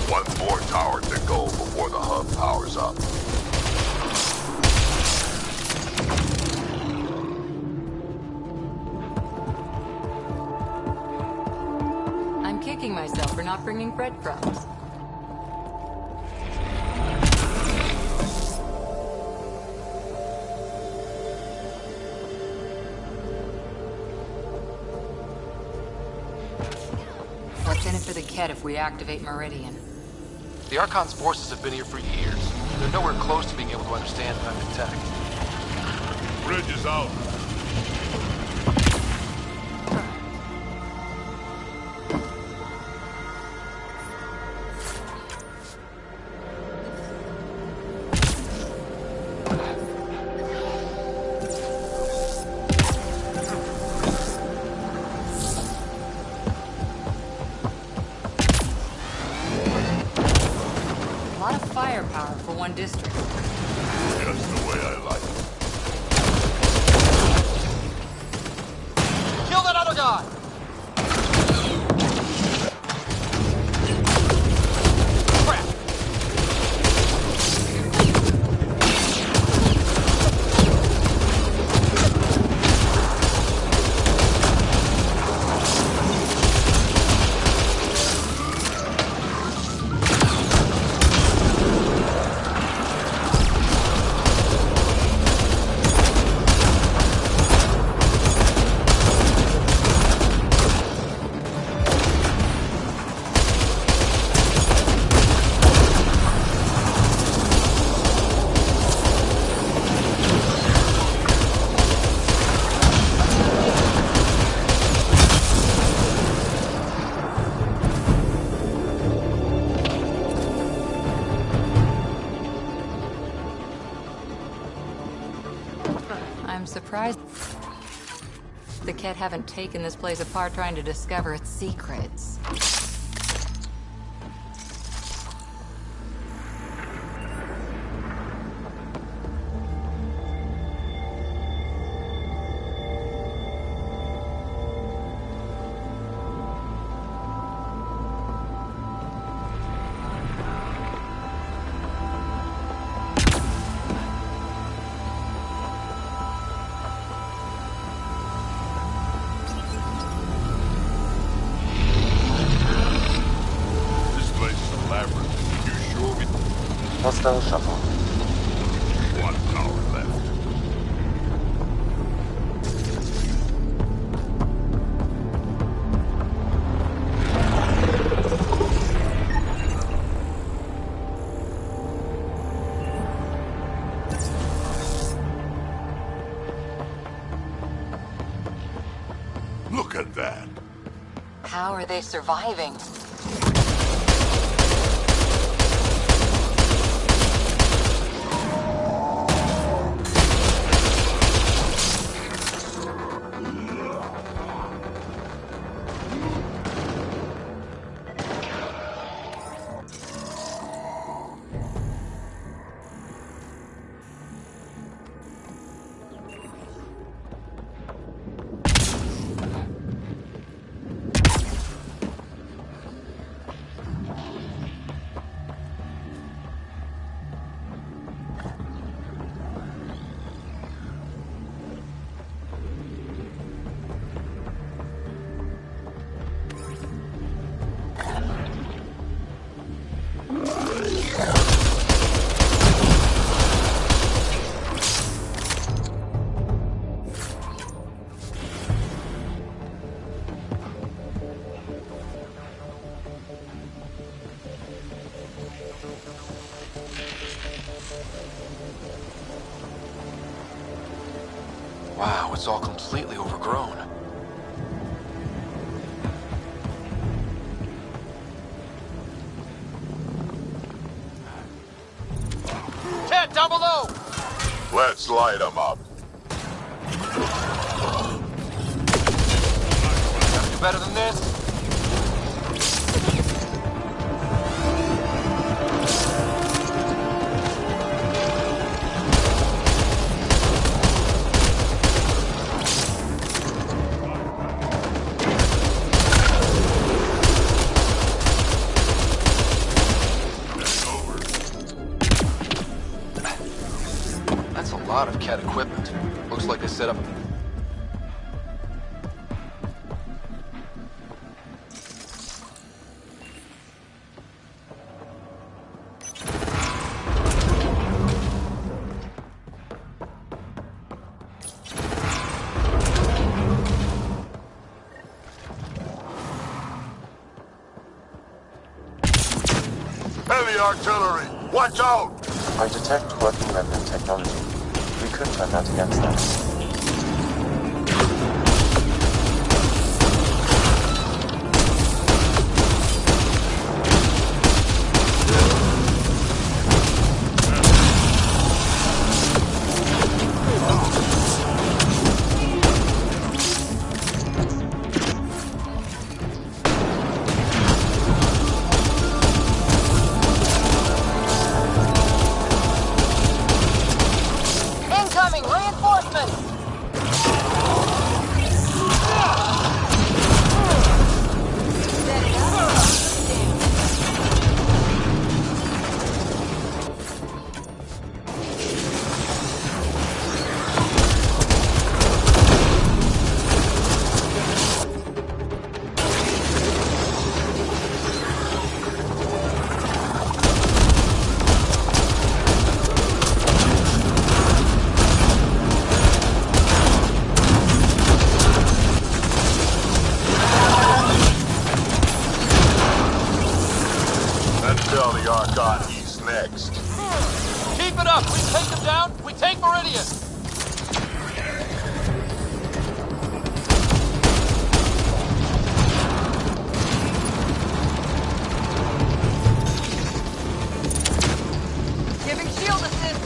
One more tower to go before the hub powers up. I'm kicking myself for not bringing breadcrumbs. What's in it for the Kett if we activate Meridian? The Archon's forces have been here for years. They're nowhere close to being able to understand private tech. Bridge is out. for one district. Just the way I like it. Kill that other guy! I'm surprised the Ket haven't taken this place apart trying to discover its secrets. Hostile shuttle. One power left. Look at that. How are they surviving? Wow, it's all completely overgrown. Ted, down below! Let's light them up. Gotta do better than this. That's a lot of Cat equipment. Looks like they set up. Heavy artillery! Watch out! I detect working remnant technology. We could turn that against them. me! Keep it up! We take them down, we take Meridian! Giving shield assist!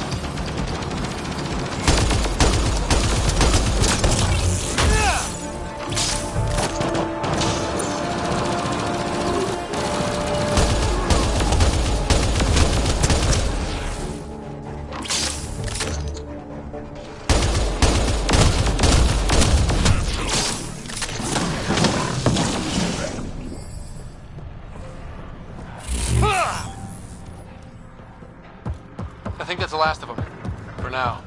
I think that's the last of them. For now.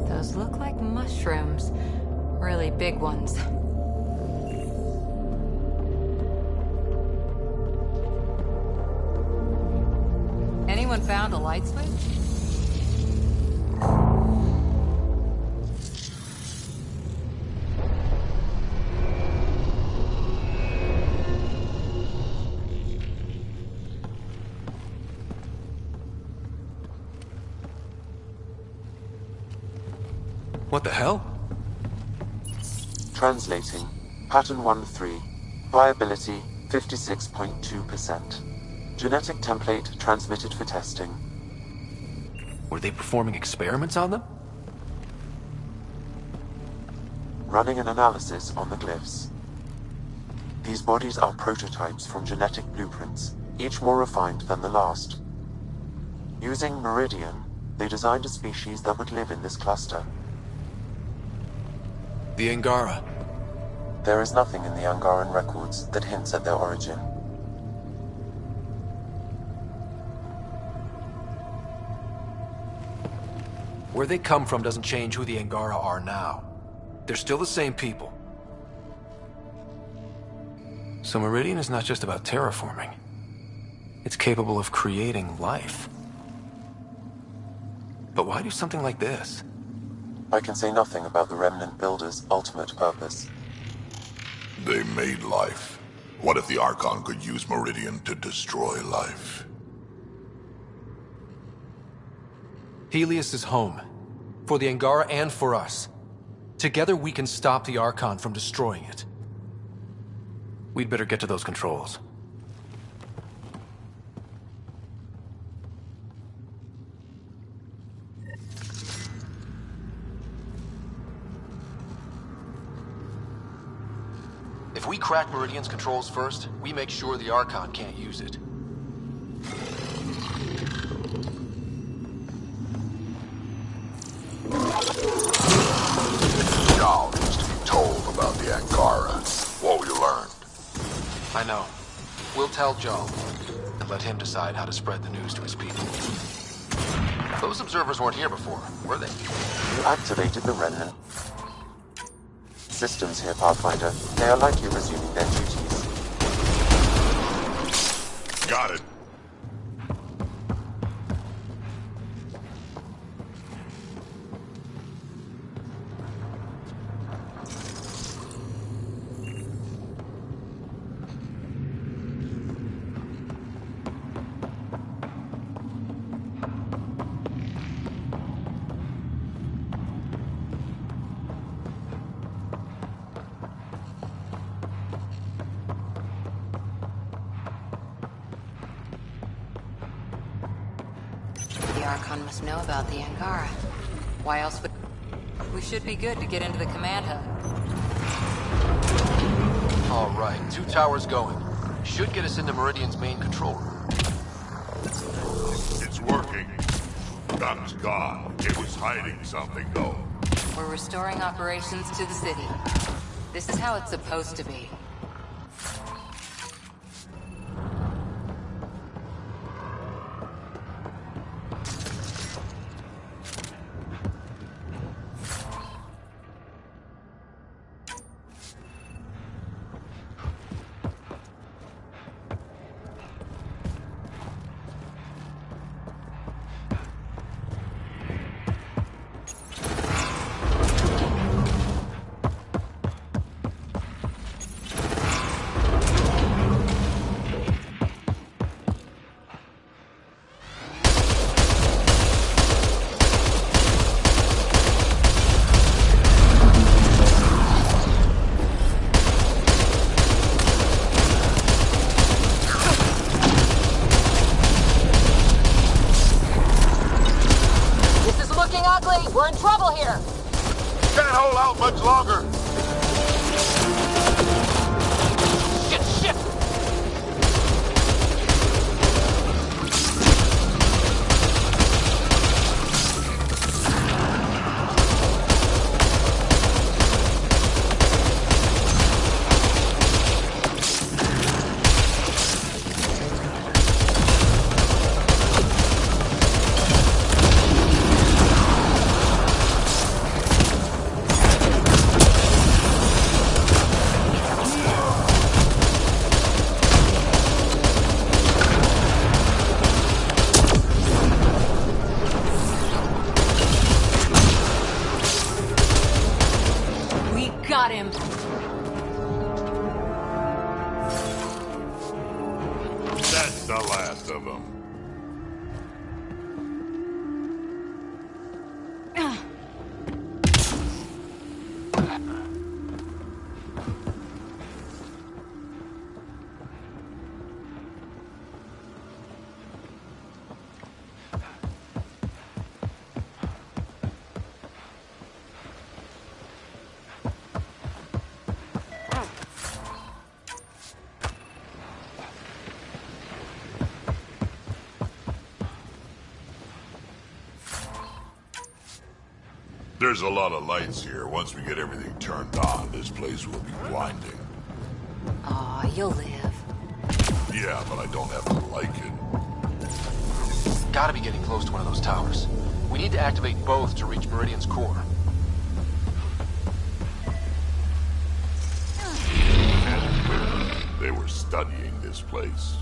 Those look like mushrooms. Really big ones. Anyone found a light switch? What the hell? Translating. Pattern 1-3. Viability 56.2%. Genetic template transmitted for testing. Were they performing experiments on them? Running an analysis on the glyphs. These bodies are prototypes from genetic blueprints, each more refined than the last. Using Meridian, they designed a species that would live in this cluster. The Angara. There is nothing in the Angaran records that hints at their origin. Where they come from doesn't change who the Angara are now. They're still the same people. So Meridian is not just about terraforming. It's capable of creating life. But why do something like this? I can say nothing about the Remnant Builders' ultimate purpose. They made life. What if the Archon could use Meridian to destroy life? Helios is home. For the Angara and for us. Together we can stop the Archon from destroying it. We'd better get to those controls. If we crack Meridian's controls first, we make sure the Archon can't use it. Y'all needs to be told about the Angara. What we learned. I know. We'll tell Joe, and let him decide how to spread the news to his people. Those observers weren't here before, were they? You activated the Remnant systems here, Pathfinder. They are likely resuming their duties. Got it. the Archon must know about the Angara. Why else would... We should be good to get into the command hub. All right, 2 towers going. Should get us into Meridian's main control room. It's working. Gun's gone. It was hiding something, though. We're restoring operations to the city. This is how it's supposed to be. We're in trouble here! Can't hold out much longer! Shit! Got him. That's the last of them. There's a lot of lights here. Once we get everything turned on, this place will be blinding. Aw, you'll live. Yeah, but I don't have to like it. Gotta be getting close to one of those towers. We need to activate both to reach Meridian's core. They were studying this place.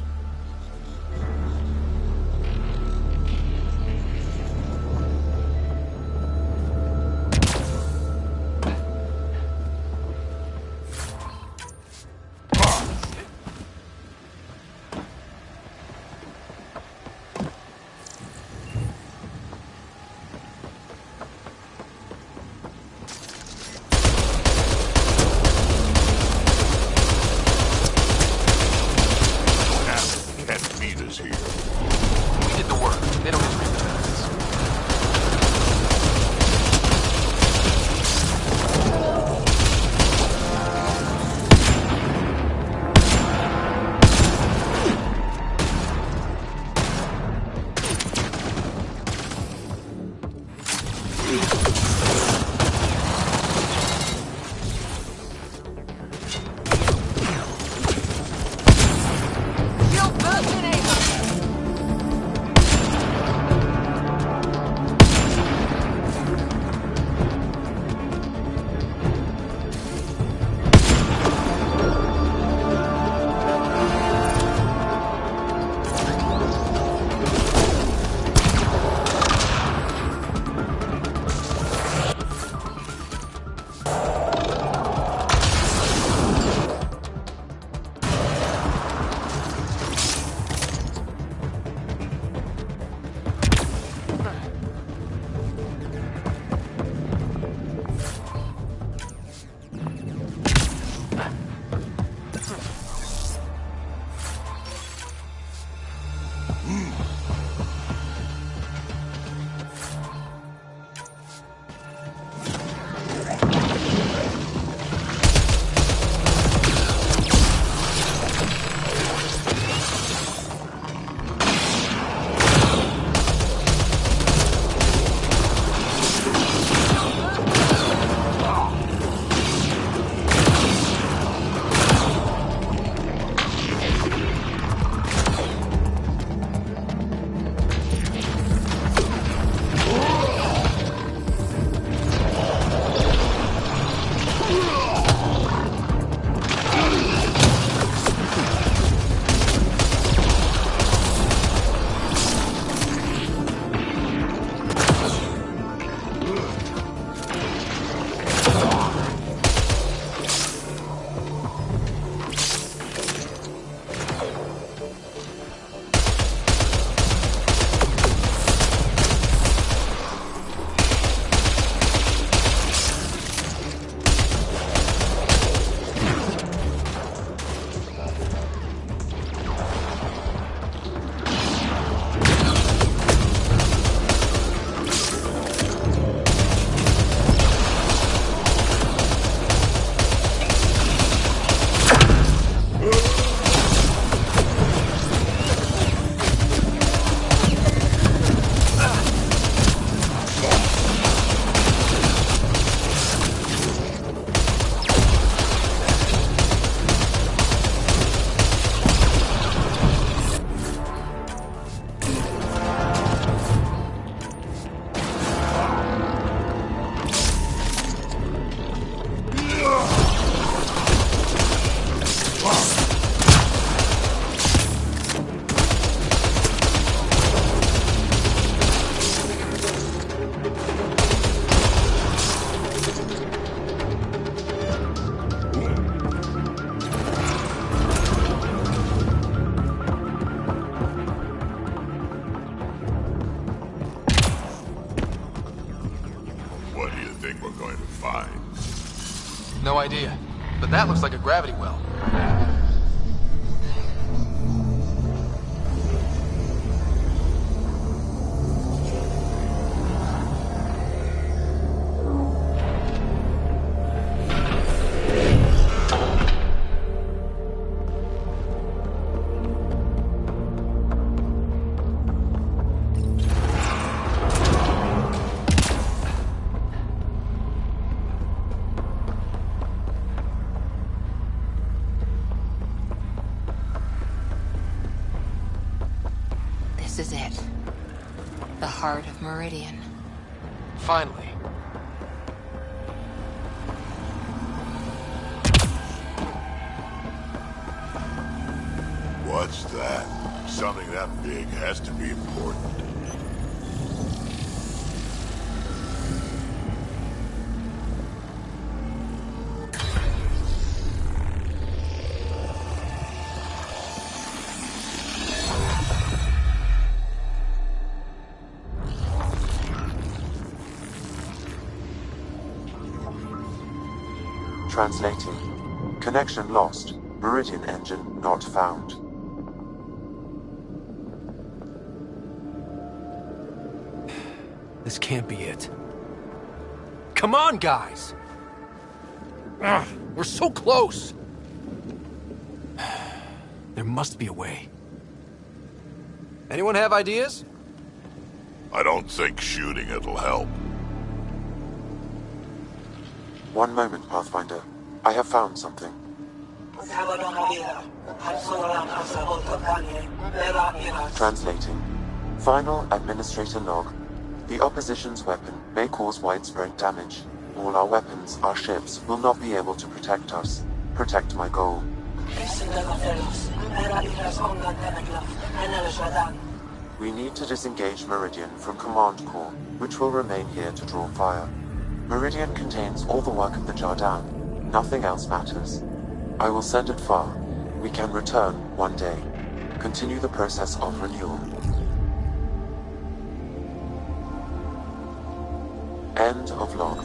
looks like a gravity well. This is it. The heart of Meridian. Finally. What's that? Something that big has to be important. Translating. Connection lost. Meridian engine not found. This can't be it. Come on, guys! Ugh, we're so close! There must be a way. Anyone have ideas? I don't think shooting it'll help. One moment, Pathfinder. I have found something. Translating. Final Administrator log. The opposition's weapon may cause widespread damage. All our weapons, our ships, will not be able to protect us. Protect my goal. We need to disengage Meridian from Command Core, which will remain here to draw fire. Meridian contains all the work of the Jardan. Nothing else matters. I will send it far. We can return one day. Continue the process of renewal. End of log.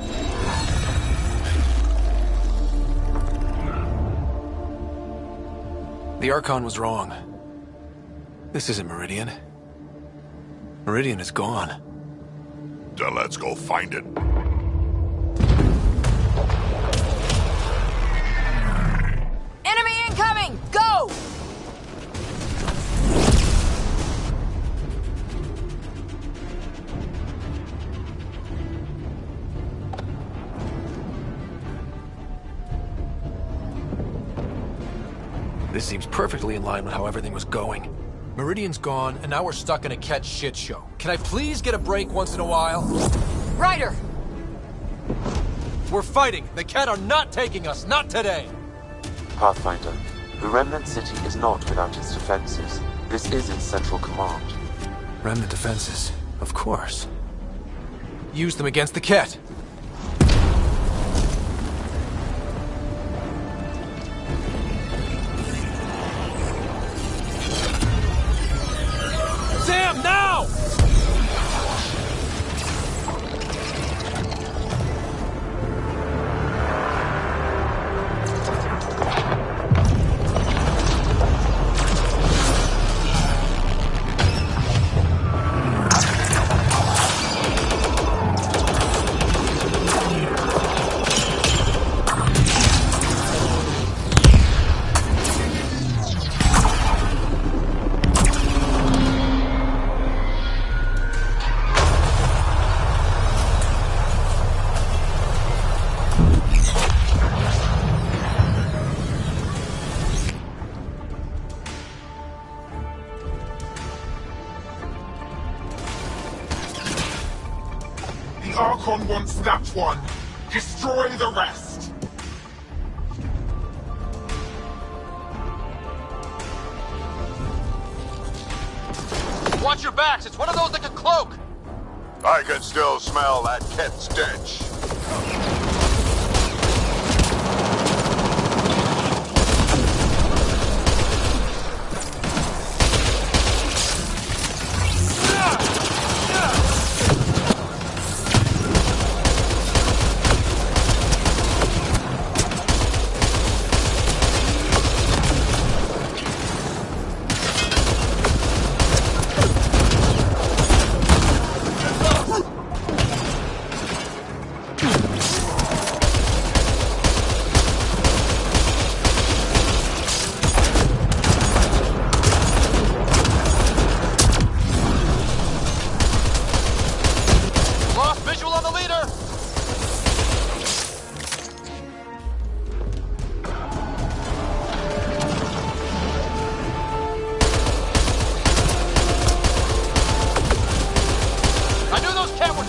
The Archon was wrong. This isn't Meridian. Meridian is gone. Then let's go find it. Enemy incoming! Go! This seems perfectly in line with how everything was going. Meridian's gone, and now we're stuck in a Ket shit show. Can I please get a break once in a while? Ryder! We're fighting! The Ket are not taking us, not today! Pathfinder, the Remnant City is not without its defenses. This is its central command. Remnant defenses, of course. Use them against the Ket! Sam, now! Archon wants that one. Destroy the rest. Watch your backs! It's one of those that can cloak! I can still smell that Ket stench.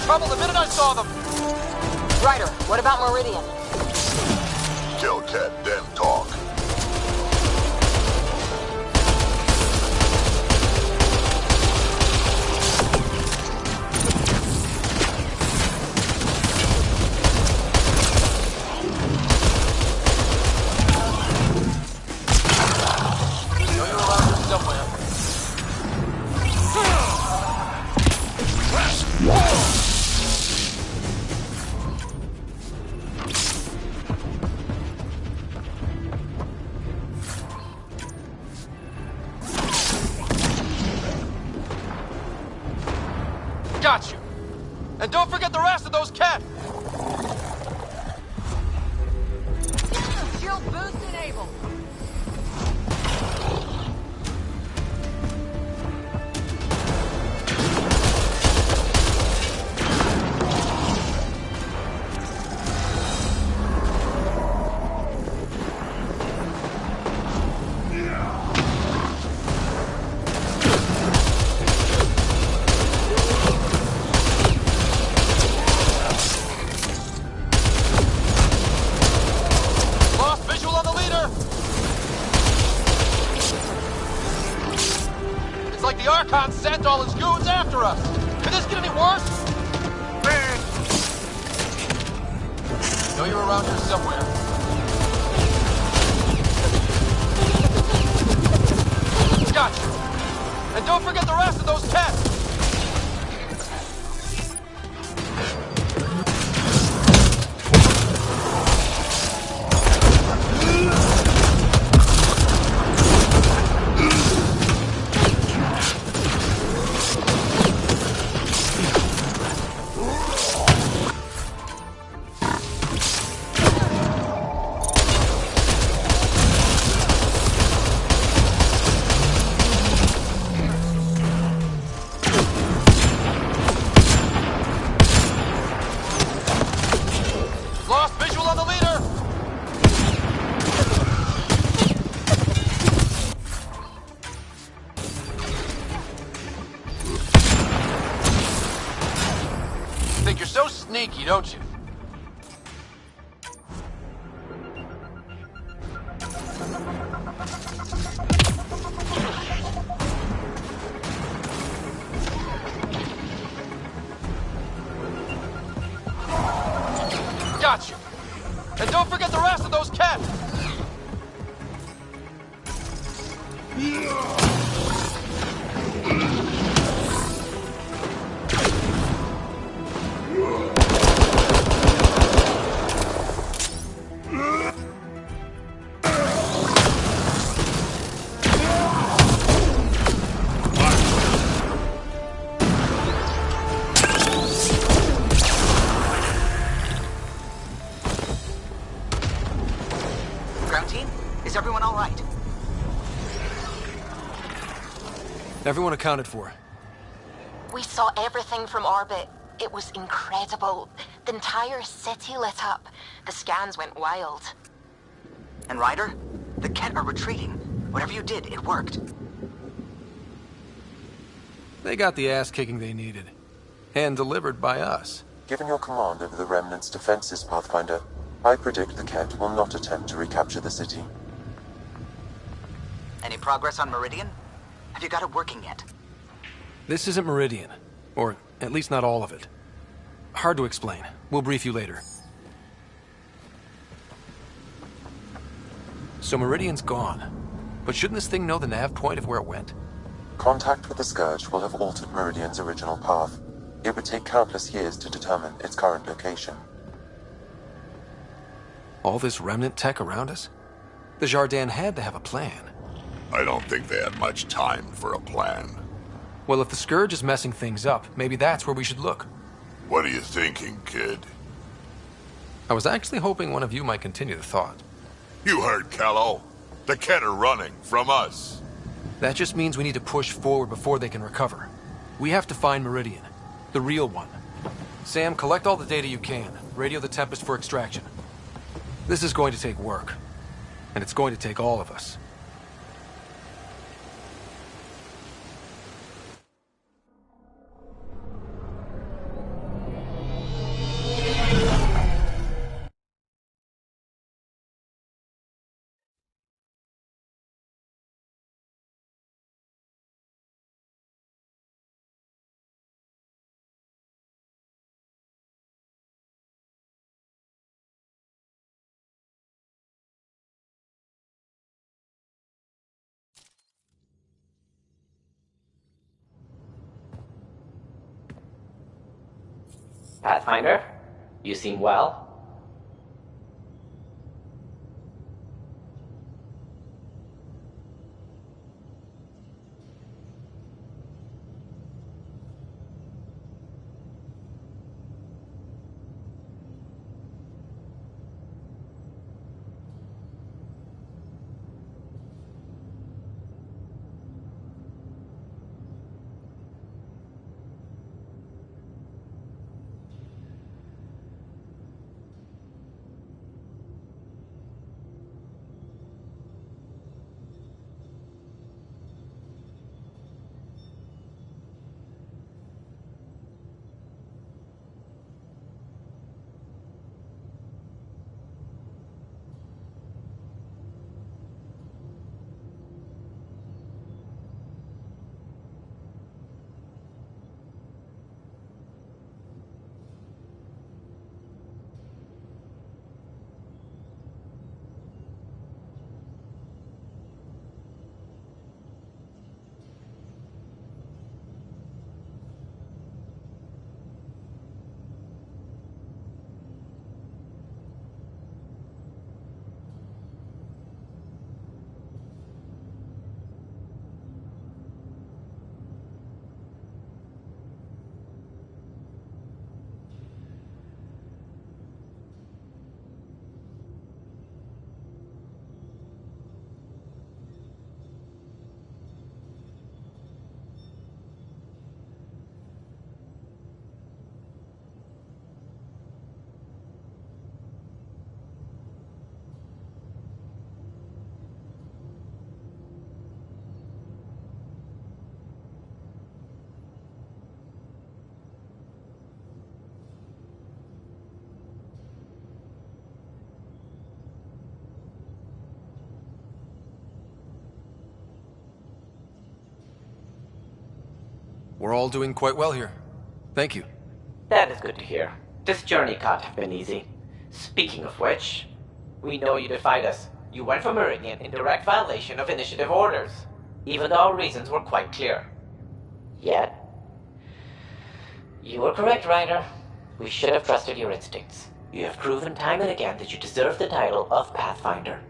trouble the minute I saw them! Ryder, what about Meridian? Tell Cat, then talk. Got you! And don't forget the rest of those cats! Shield boost enabled. Archon sent all his goons after us! Could this get any worse? Know you're around here somewhere. Gotcha! And don't forget the rest of those cats! Sneaky, don't you? Got you! And don't forget the rest of those cats! Everyone accounted for. We saw everything from orbit. It was incredible. The entire city lit up. The scans went wild. And Ryder? The Ket are retreating. Whatever you did, it worked. They got the ass-kicking they needed. And delivered by us. Given your command over the Remnant's defenses, Pathfinder, I predict the Ket will not attempt to recapture the city. Any progress on Meridian? Have you got it working yet? This isn't Meridian. Or at least not all of it. Hard to explain. We'll brief you later. So Meridian's gone. But shouldn't this thing know the nav point of where it went? Contact with the Scourge will have altered Meridian's original path. It would take countless years to determine its current location. All this remnant tech around us? The Jardin had to have a plan. I don't think they had much time for a plan. Well, if the Scourge is messing things up, maybe that's where we should look. What are you thinking, kid? I was actually hoping one of you might continue the thought. You heard Callow. The Ket are running from us. That just means we need to push forward before they can recover. We have to find Meridian. The real one. Sam, collect all the data you can. Radio the Tempest for extraction. This is going to take work. And it's going to take all of us. Pathfinder, you seem well. We're all doing quite well here. Thank you. That is good to hear. This journey can't have been easy. Speaking of which, we know you defied us. You went for Meridian in direct violation of initiative orders, even though our reasons were quite clear. Yet, you were correct, Ryder. We should have trusted your instincts. You have proven time and again that you deserve the title of Pathfinder.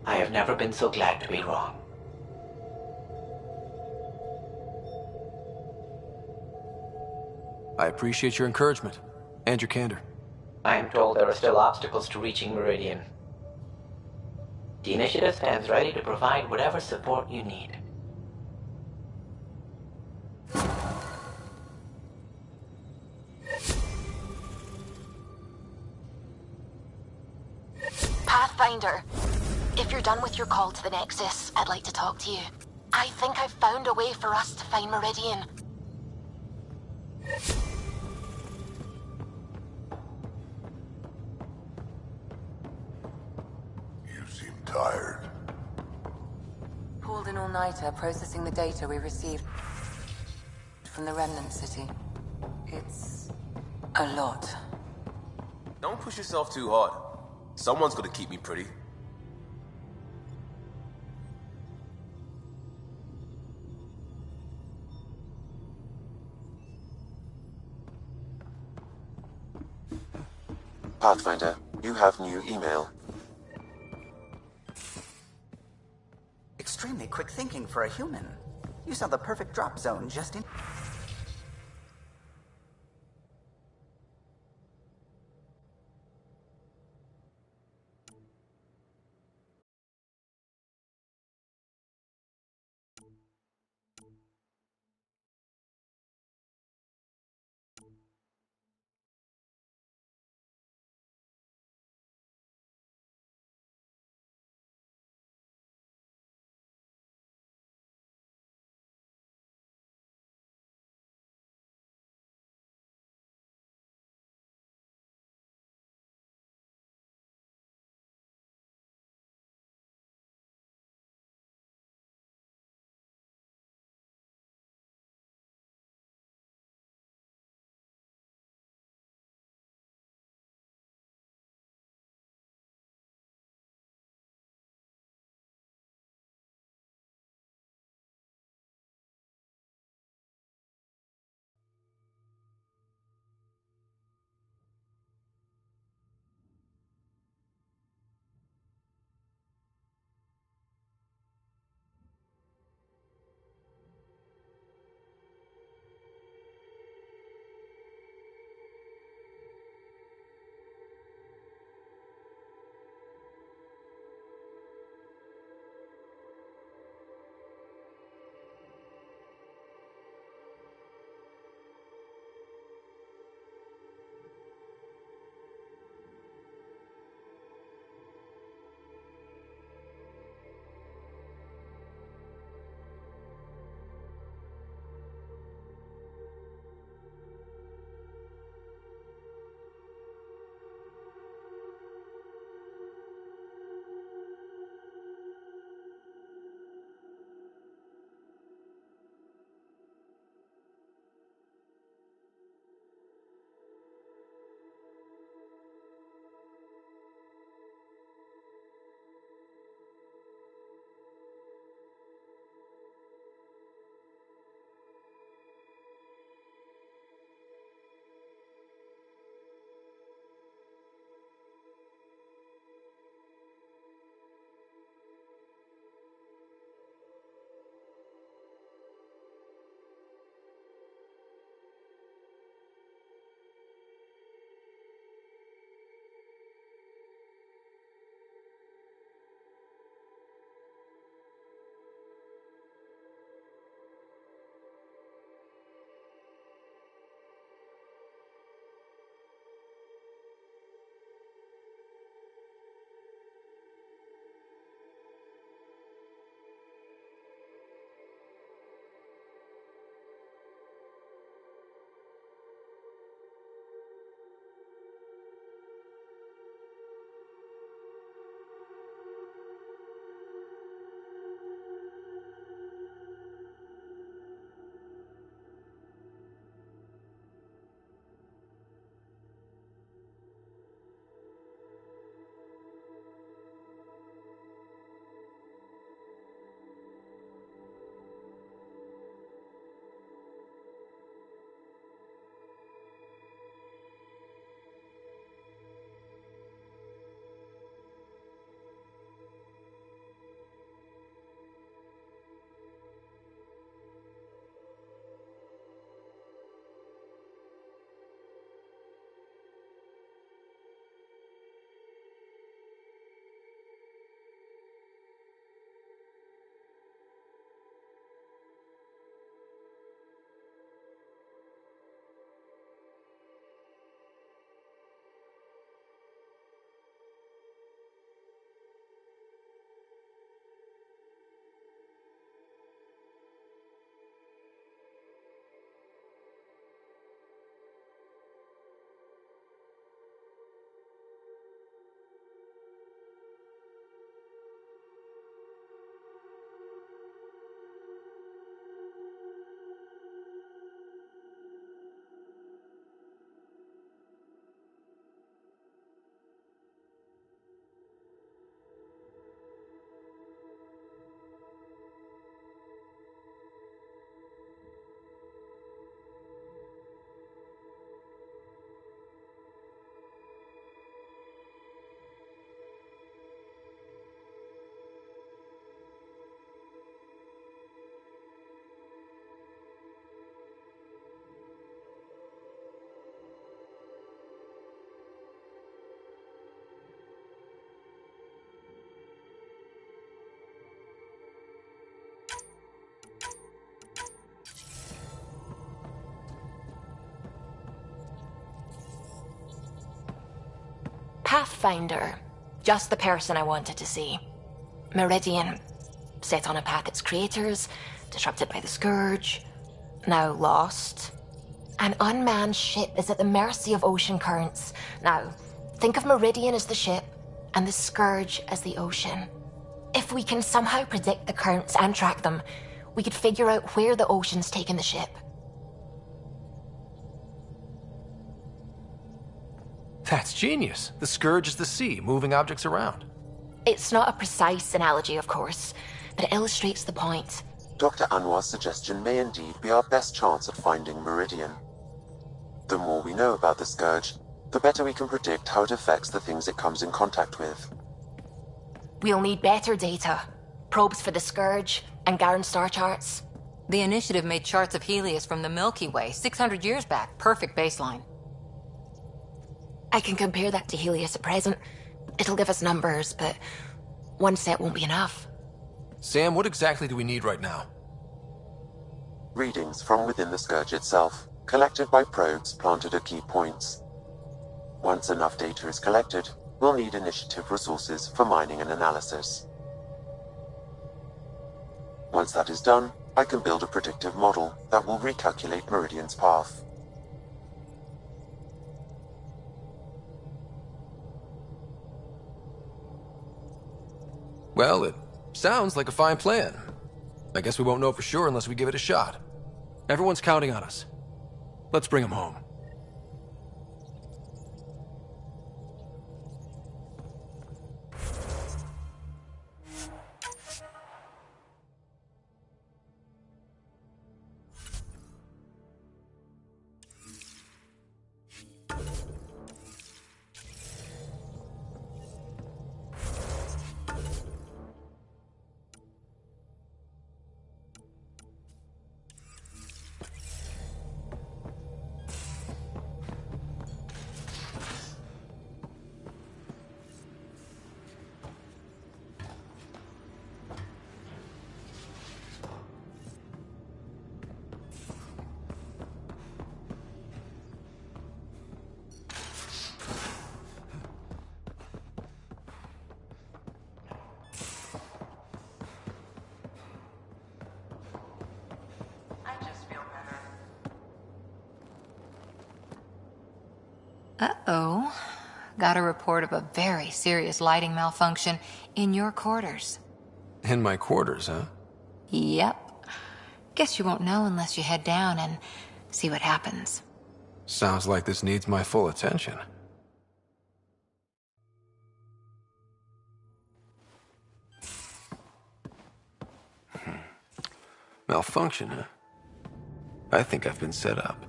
I have never been so glad to be wrong. I appreciate your encouragement and your candor. I am told there are still obstacles to reaching Meridian. The initiative stands ready to provide whatever support you need. Pathfinder, if you're done with your call to the Nexus, I'd like to talk to you. I think I've found a way for us to find Meridian. Tired. Pulled an all-nighter processing the data we received from the remnant city. It's a lot. Don't push yourself too hard. Someone's gonna keep me pretty. Pathfinder, you have new email. Extremely quick thinking for a human. You saw the perfect drop zone just in... Pathfinder. Just the person I wanted to see. Meridian, set on a path its creators, disrupted by the Scourge, now lost. An unmanned ship is at the mercy of ocean currents. Now, think of Meridian as the ship, and the Scourge as the ocean. If we can somehow predict the currents and track them, we could figure out where the ocean's taken the ship. That's genius. The Scourge is the sea, moving objects around. It's not a precise analogy, of course, but it illustrates the point. Dr. Anwar's suggestion may indeed be our best chance at finding Meridian. The more we know about the Scourge, the better we can predict how it affects the things it comes in contact with. We'll need better data. Probes for the Scourge, and Garen star charts. The Initiative made charts of Helios from the Milky Way 600 years back. Perfect baseline. I can compare that to Helios at present. It'll give us numbers, but one set won't be enough. Sam, what exactly do we need right now? Readings from within the Scourge itself, collected by probes planted at key points. Once enough data is collected, we'll need Initiative resources for mining and analysis. Once that is done, I can build a predictive model that will recalculate Meridian's path. Well, it sounds like a fine plan. I guess we won't know for sure unless we give it a shot. Everyone's counting on us. Let's bring them home. Uh-oh. Got a report of a very serious lighting malfunction in your quarters. In my quarters, huh? Yep. Guess you won't know unless you head down and see what happens. Sounds like this needs my full attention. Malfunction, huh? I think I've been set up.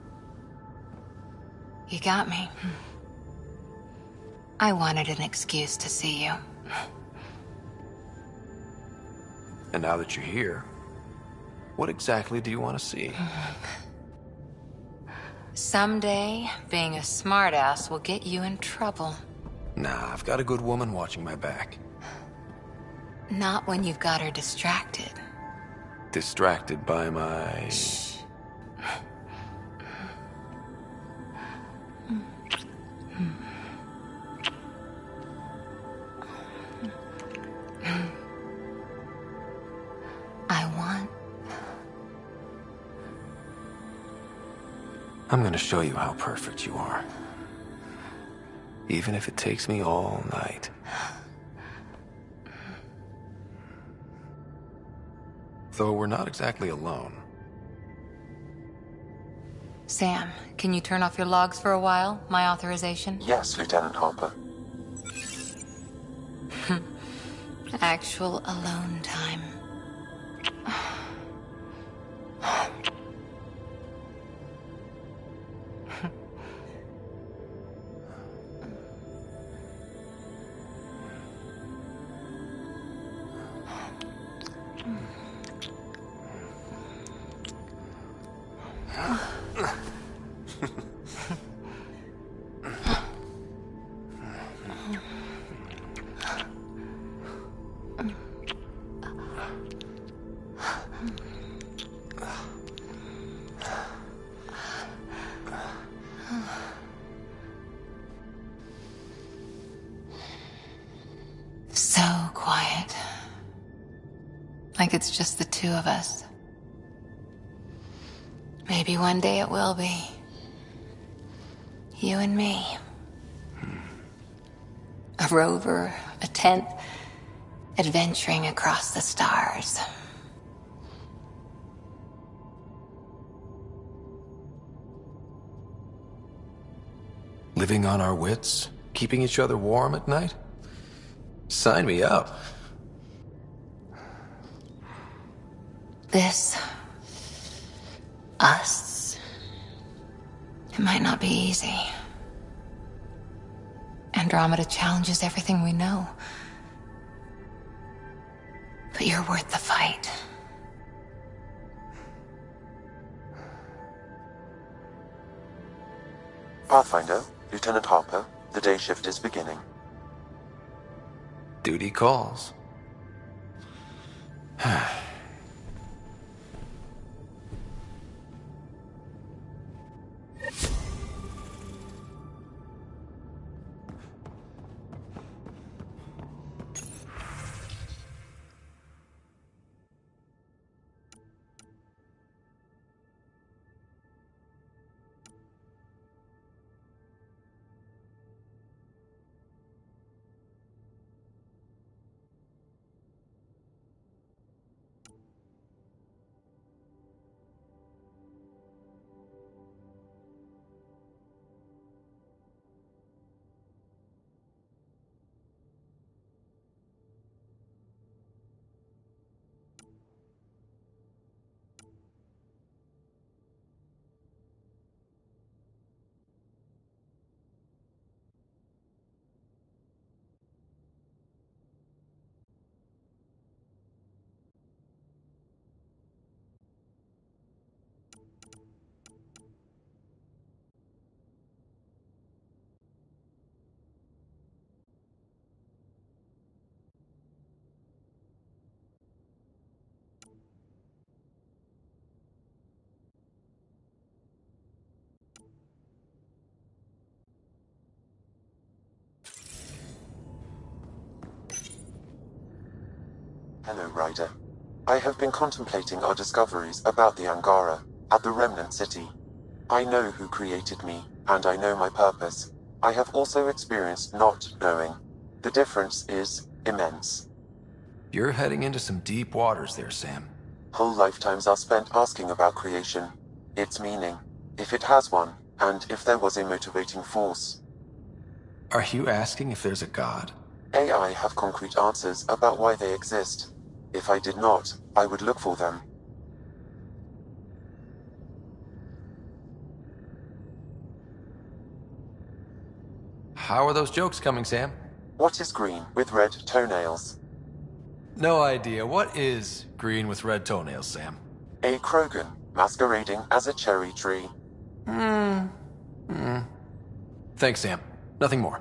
You got me. I wanted an excuse to see you. And now that you're here, what exactly do you want to see? Someday, being a smartass will get you in trouble. Nah, I've got a good woman watching my back. Not when you've got her distracted. Distracted by my... Shh. I'm gonna show you how perfect you are. Even if it takes me all night. Though we're not exactly alone. Sam, can you turn off your logs for a while? My authorization? Yes, Lieutenant Harper. Actual alone time. like it's just the two of us. Maybe one day it will be. You and me. A rover, a tent, adventuring across the stars. Living on our wits? Keeping each other warm at night? Sign me up. This... us... it might not be easy. Andromeda challenges everything we know. But you're worth the fight. Pathfinder, Lieutenant Harper, the day shift is beginning. Duty calls. Hello, Ryder. I have been contemplating our discoveries about the Angara at the Remnant City. I know who created me, and I know my purpose. I have also experienced not knowing. The difference is immense. You're heading into some deep waters there, Sam. Whole lifetimes are spent asking about creation, its meaning, if it has one, and if there was a motivating force. Are you asking if there's a god? AI have concrete answers about why they exist. If I did not, I would look for them. How are those jokes coming, Sam? What is green with red toenails? No idea. What is green with red toenails, Sam? A Krogan masquerading as a cherry tree. Thanks, Sam. Nothing more.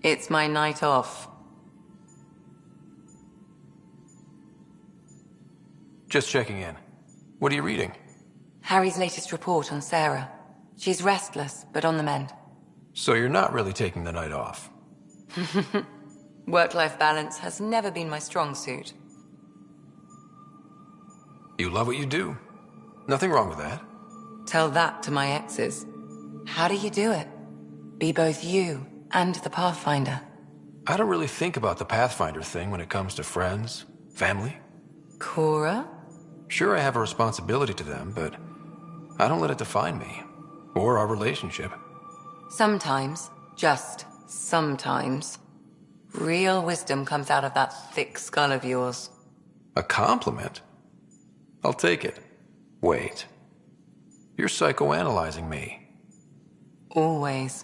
It's my night off. Just checking in. What are you reading? Harry's latest report on Sarah. She's restless, but on the mend. So you're not really taking the night off? Work-life balance has never been my strong suit. You love what you do. Nothing wrong with that. Tell that to my exes. How do you do it? Be both you and the Pathfinder. I don't really think about the Pathfinder thing when it comes to friends, family. Cora? Sure, I have a responsibility to them, but I don't let it define me, or our relationship. Sometimes, just sometimes, real wisdom comes out of that thick skull of yours. A compliment? I'll take it. Wait. You're psychoanalyzing me. Always.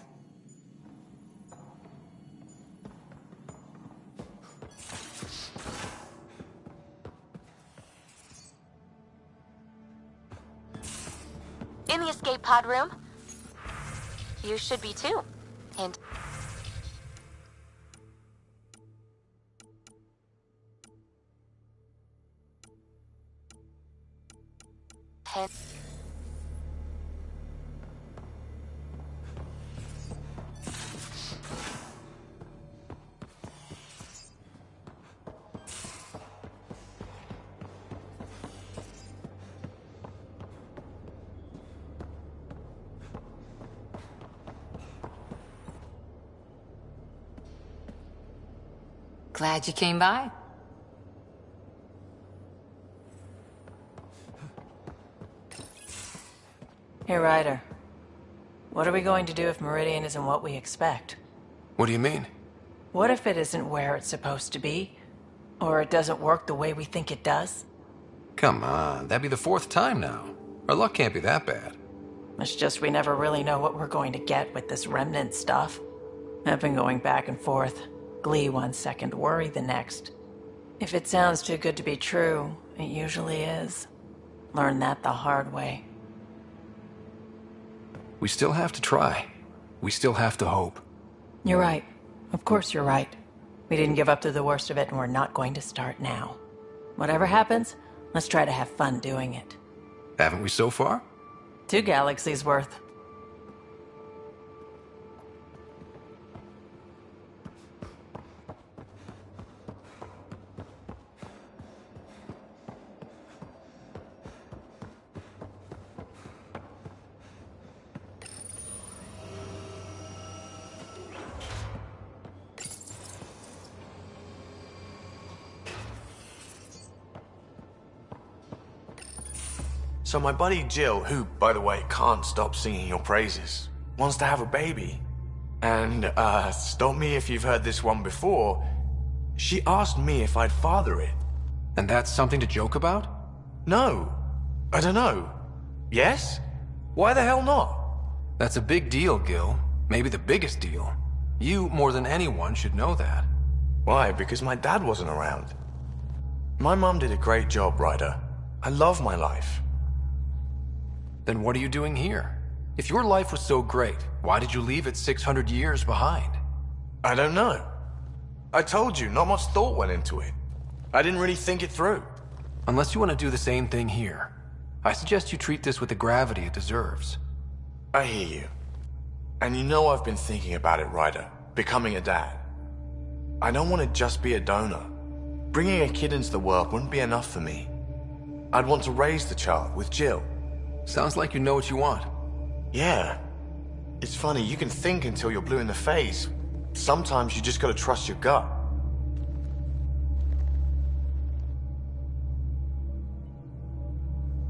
In the escape pod room. You should be too. And 10. Glad you came by. Hey, Ryder. What are we going to do if Meridian isn't what we expect? What do you mean? What if it isn't where it's supposed to be? Or it doesn't work the way we think it does? Come on, that'd be the 4th time now. Our luck can't be that bad. It's just we never really know what we're going to get with this remnant stuff. I've been going back and forth. Glee one second, worry the next. If it sounds too good to be true, it usually is. Learn that the hard way. We still have to try. We still have to hope. You're right. Of course you're right. We didn't give up to the worst of it, and we're not going to start now. Whatever happens, let's try to have fun doing it. Haven't we so far? 2 galaxies worth. So my buddy Jill, who, by the way, can't stop singing your praises, wants to have a baby. And, stop me if you've heard this one before, she asked me if I'd father it. And that's something to joke about? No. I don't know. Yes? Why the hell not? That's a big deal, Gil. Maybe the biggest deal. You, more than anyone, should know that. Why? Because my dad wasn't around. My mum did a great job, Ryder. I love my life. Then what are you doing here? If your life was so great, why did you leave it 600 years behind? I don't know. I told you, not much thought went into it. I didn't really think it through. Unless you want to do the same thing here, I suggest you treat this with the gravity it deserves. I hear you. And you know I've been thinking about it, Ryder. Becoming a dad. I don't want to just be a donor. Bringing a kid into the world wouldn't be enough for me. I'd want to raise the child with Jill. Sounds like you know what you want. Yeah. It's funny, you can think until you're blue in the face. Sometimes you just gotta trust your gut.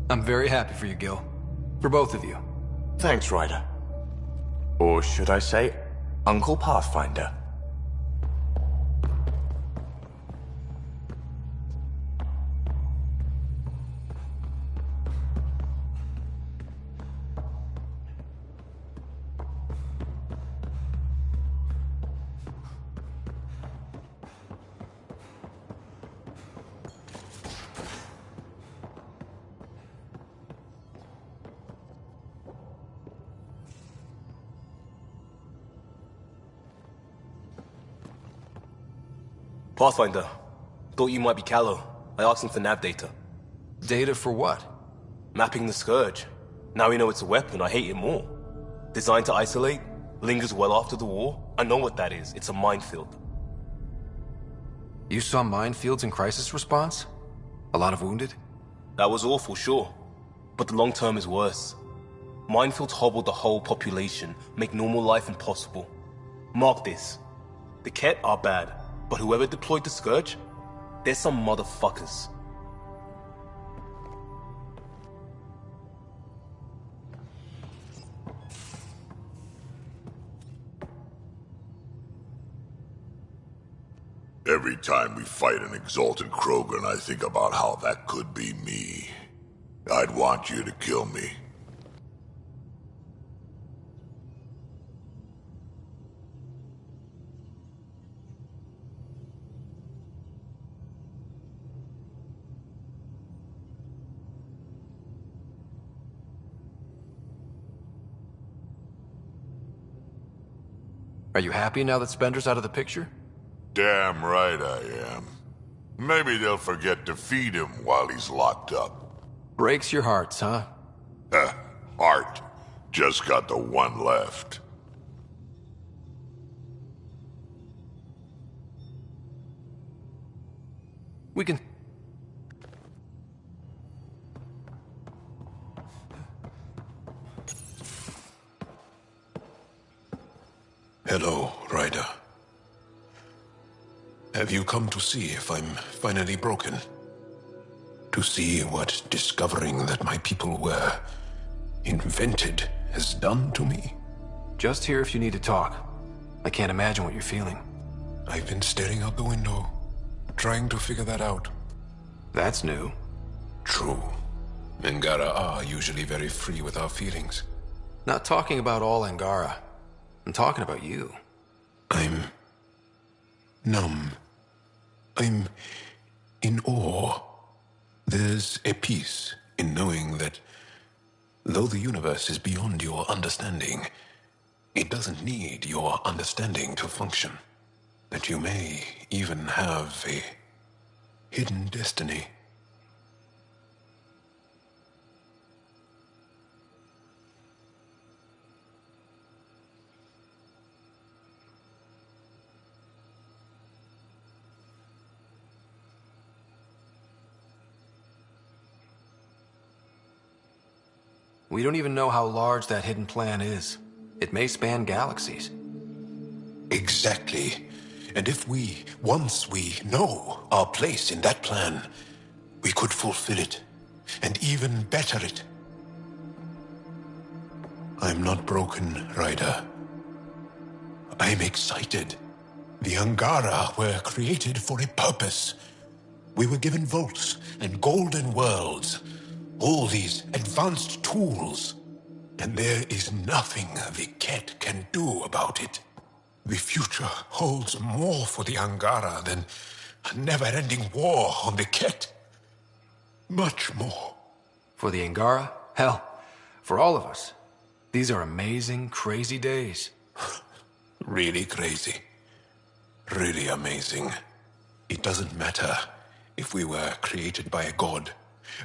I'm very happy for you, Gil. For both of you. Thanks, Ryder. Or should I say, Uncle Pathfinder. Pathfinder, thought you might be Callow. I asked him for nav data. Data for what? Mapping the Scourge. Now we know it's a weapon, I hate it more. Designed to isolate, lingers well after the war. I know what that is, it's a minefield. You saw minefields in crisis response? A lot of wounded? That was awful, sure. But the long term is worse. Minefields hobble the whole population, make normal life impossible. Mark this. The Ket are bad. But whoever deployed the Scourge, they're some motherfuckers. Every time we fight an exalted Krogan, I think about how that could be me. I'd want you to kill me. Are you happy now that Spender's out of the picture? Damn right I am. Maybe they'll forget to feed him while he's locked up. Breaks your hearts, huh? Heart. Just got the one left. We can... Hello, Ryder. Have you come to see if I'm finally broken? To see what discovering that my people were invented has done to me? Just here if you need to talk. I can't imagine what you're feeling. I've been staring out the window, trying to figure that out. That's new. True. Angara are usually very free with our feelings. Not talking about all Angara. I'm talking about you. I'm numb. I'm in awe. There's a peace in knowing that though the universe is beyond your understanding, it doesn't need your understanding to function. That you may even have a hidden destiny. We don't even know how large that hidden plan is. It may span galaxies. Exactly. And if once we know our place in that plan, we could fulfill it, and even better it. I'm not broken, Ryder. I'm excited. The Angara were created for a purpose. We were given vaults and golden worlds. All these advanced tools. And there is nothing the Ket can do about it. The future holds more for the Angara than a never-ending war on the Ket. Much more. For the Angara? Hell, for all of us. These are amazing, crazy days. Really crazy. Really amazing. It doesn't matter if we were created by a god,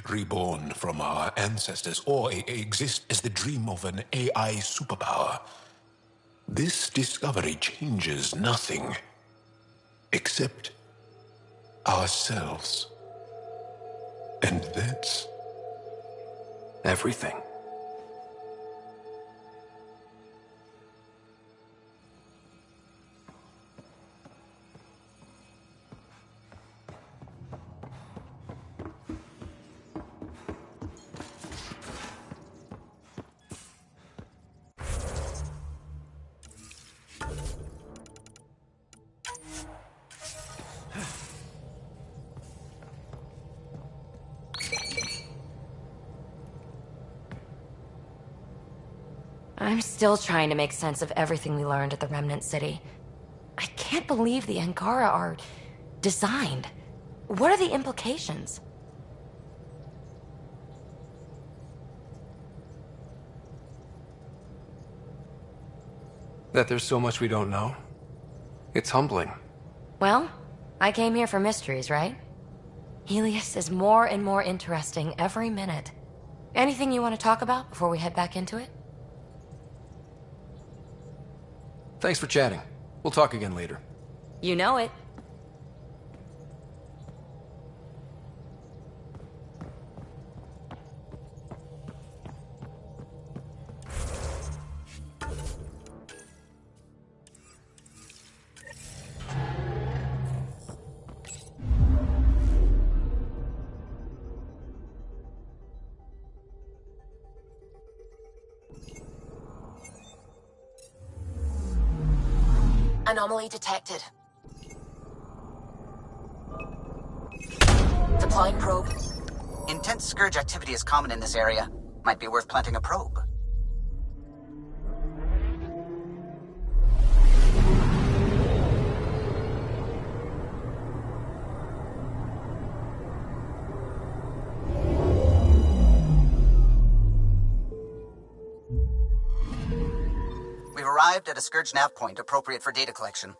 reborn from our ancestors, or exist as the dream of an AI superpower. This discovery changes nothing except ourselves. And that's everything. I'm still trying to make sense of everything we learned at the Remnant City. I can't believe the Angara are designed. What are the implications? That there's so much we don't know. It's humbling. Well, I came here for mysteries, right? Helios is more and more interesting every minute. Anything you want to talk about before we head back into it? Thanks for chatting. We'll talk again later. You know it. Anomaly detected. Deploying probe. Intense scourge activity is common in this area. Might be worth planting a probe. We've arrived at a Scourge nav point appropriate for data collection.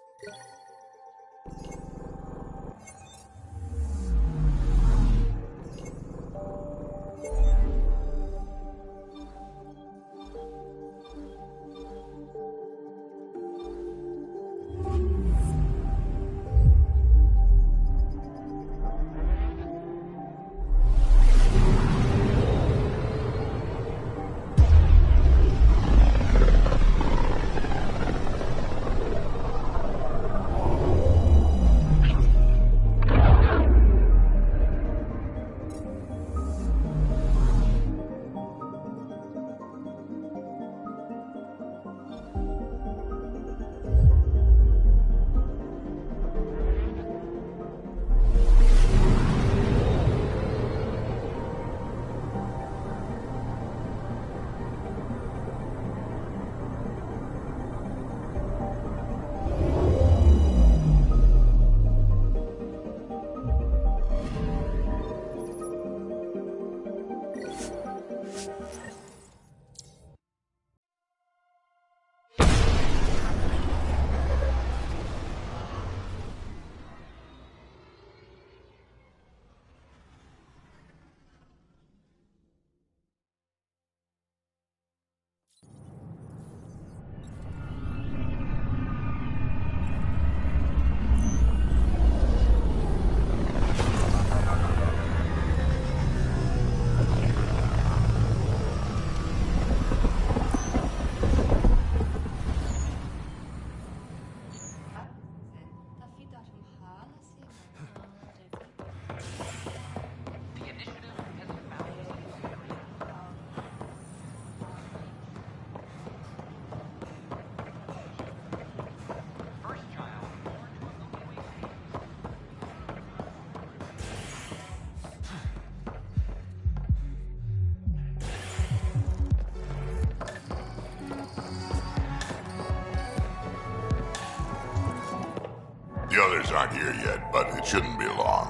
others aren't here yet, but it shouldn't be long.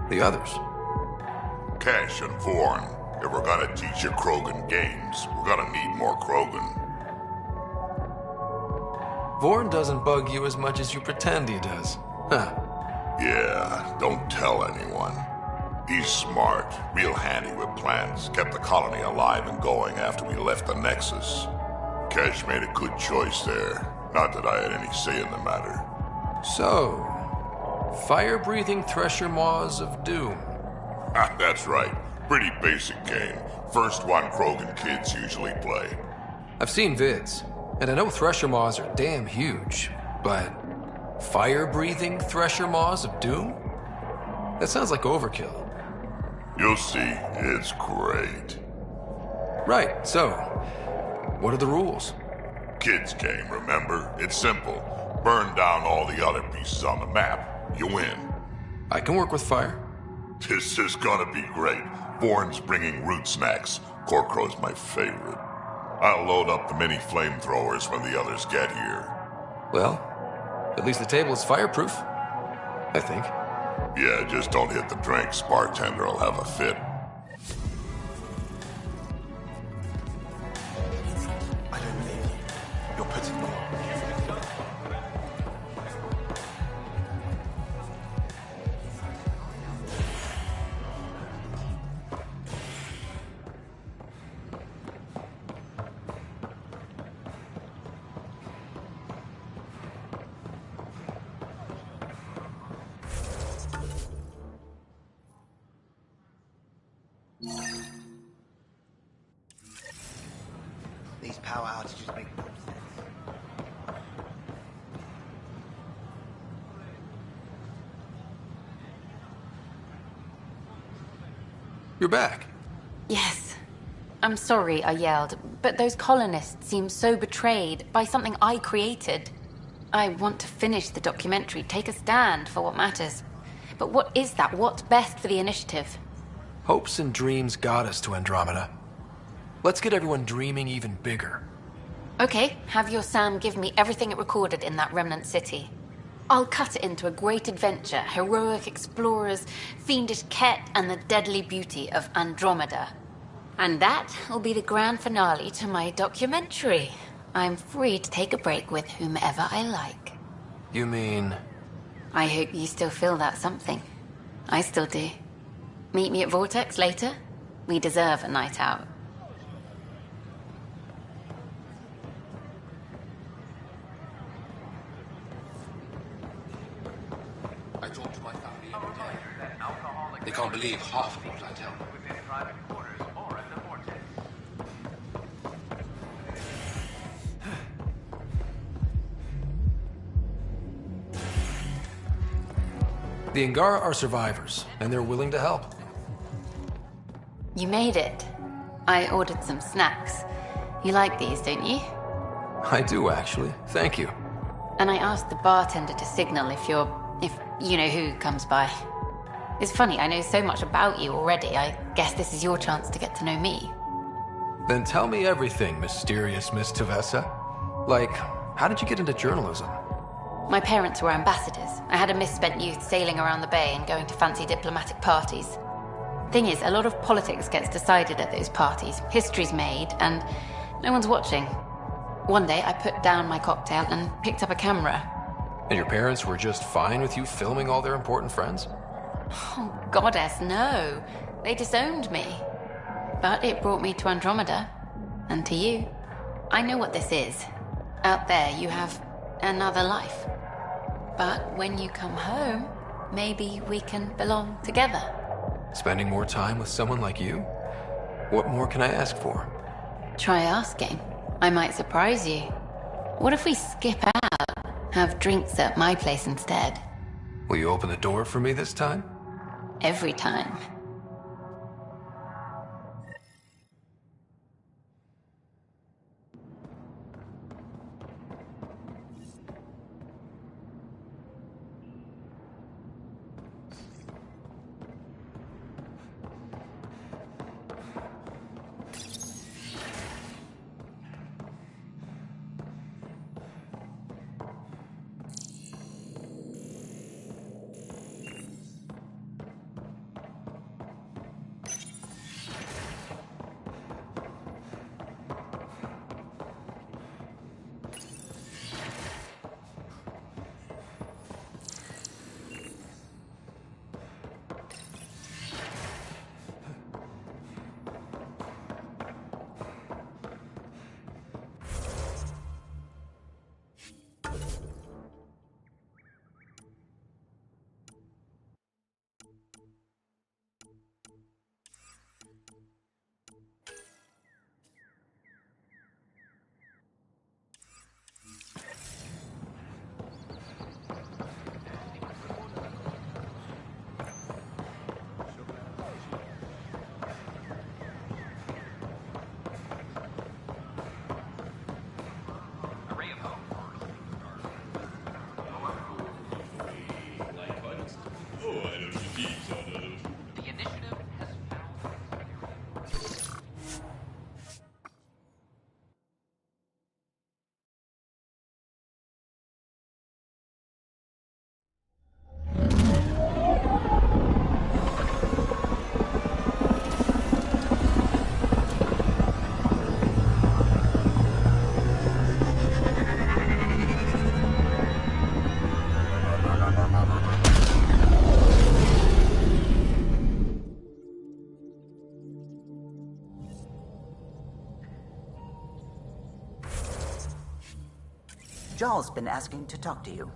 The others? Cash and Vorn. If we're gonna teach you Krogan games, we're gonna need more Krogan. Vorn doesn't bug you as much as you pretend he does. Huh. Yeah, don't tell anyone. He's smart, real handy with plans, kept the colony alive and going after we left the Nexus. Cash made a good choice there. Not that I had any say in the matter. So, fire-breathing thresher maws of doom. That's right. Pretty basic game. First one Krogan kids usually play. I've seen vids, and I know thresher maws are damn huge, but fire-breathing thresher maws of doom? That sounds like overkill. You'll see. It's great. Right, so, what are the rules? Kids game, remember? It's simple. Burn down all the other pieces on the map. You win. I can work with fire. This is gonna be great. Vorn's bringing root snacks. Corcrow's my favorite. I'll load up the mini flamethrowers when the others get here. Well, at least the table is fireproof. I think. Yeah, just don't hit the drinks. Bartender will have a fit. I don't believe you. You're putting me on. These power outages make no sense. You're back. Yes. I'm sorry I yelled, but those colonists seem so betrayed by something I created. I want to finish the documentary, take a stand for what matters. But what is that? What's best for the initiative? Hopes and dreams got us to Andromeda. Let's get everyone dreaming even bigger. Okay, have your Sam give me everything it recorded in that remnant city. I'll cut it into a great adventure, heroic explorers, fiendish Ket, and the deadly beauty of Andromeda. And that will be the grand finale to my documentary. I'm free to take a break with whomever I like. You mean? I hope you still feel that something. I still do. Meet me at Vortex later. We deserve a night out. I talk to my family every day. They can't believe half of what I tell them. Within private quarters or at the Vortex. The Angara are survivors, and they're willing to help. You made it. I ordered some snacks. You like these, don't you? I do, actually. Thank you. And I asked the bartender to signal if you know who comes by. It's funny, I know so much about you already. I guess this is your chance to get to know me. Then tell me everything, mysterious Miss Tavessa. Like, how did you get into journalism? My parents were ambassadors. I had a misspent youth sailing around the bay and going to fancy diplomatic parties. Thing is, a lot of politics gets decided at those parties. History's made, and no one's watching. One day, I put down my cocktail and picked up a camera. And your parents were just fine with you filming all their important friends? Oh, goddess, no. They disowned me. But it brought me to Andromeda. And to you. I know what this is. Out there, you have another life. But when you come home, maybe we can belong together. Spending more time with someone like you? What more can I ask for? Try asking. I might surprise you. What if we skip out, have drinks at my place instead? Will you open the door for me this time? Every time. Jaal's been asking to talk to you.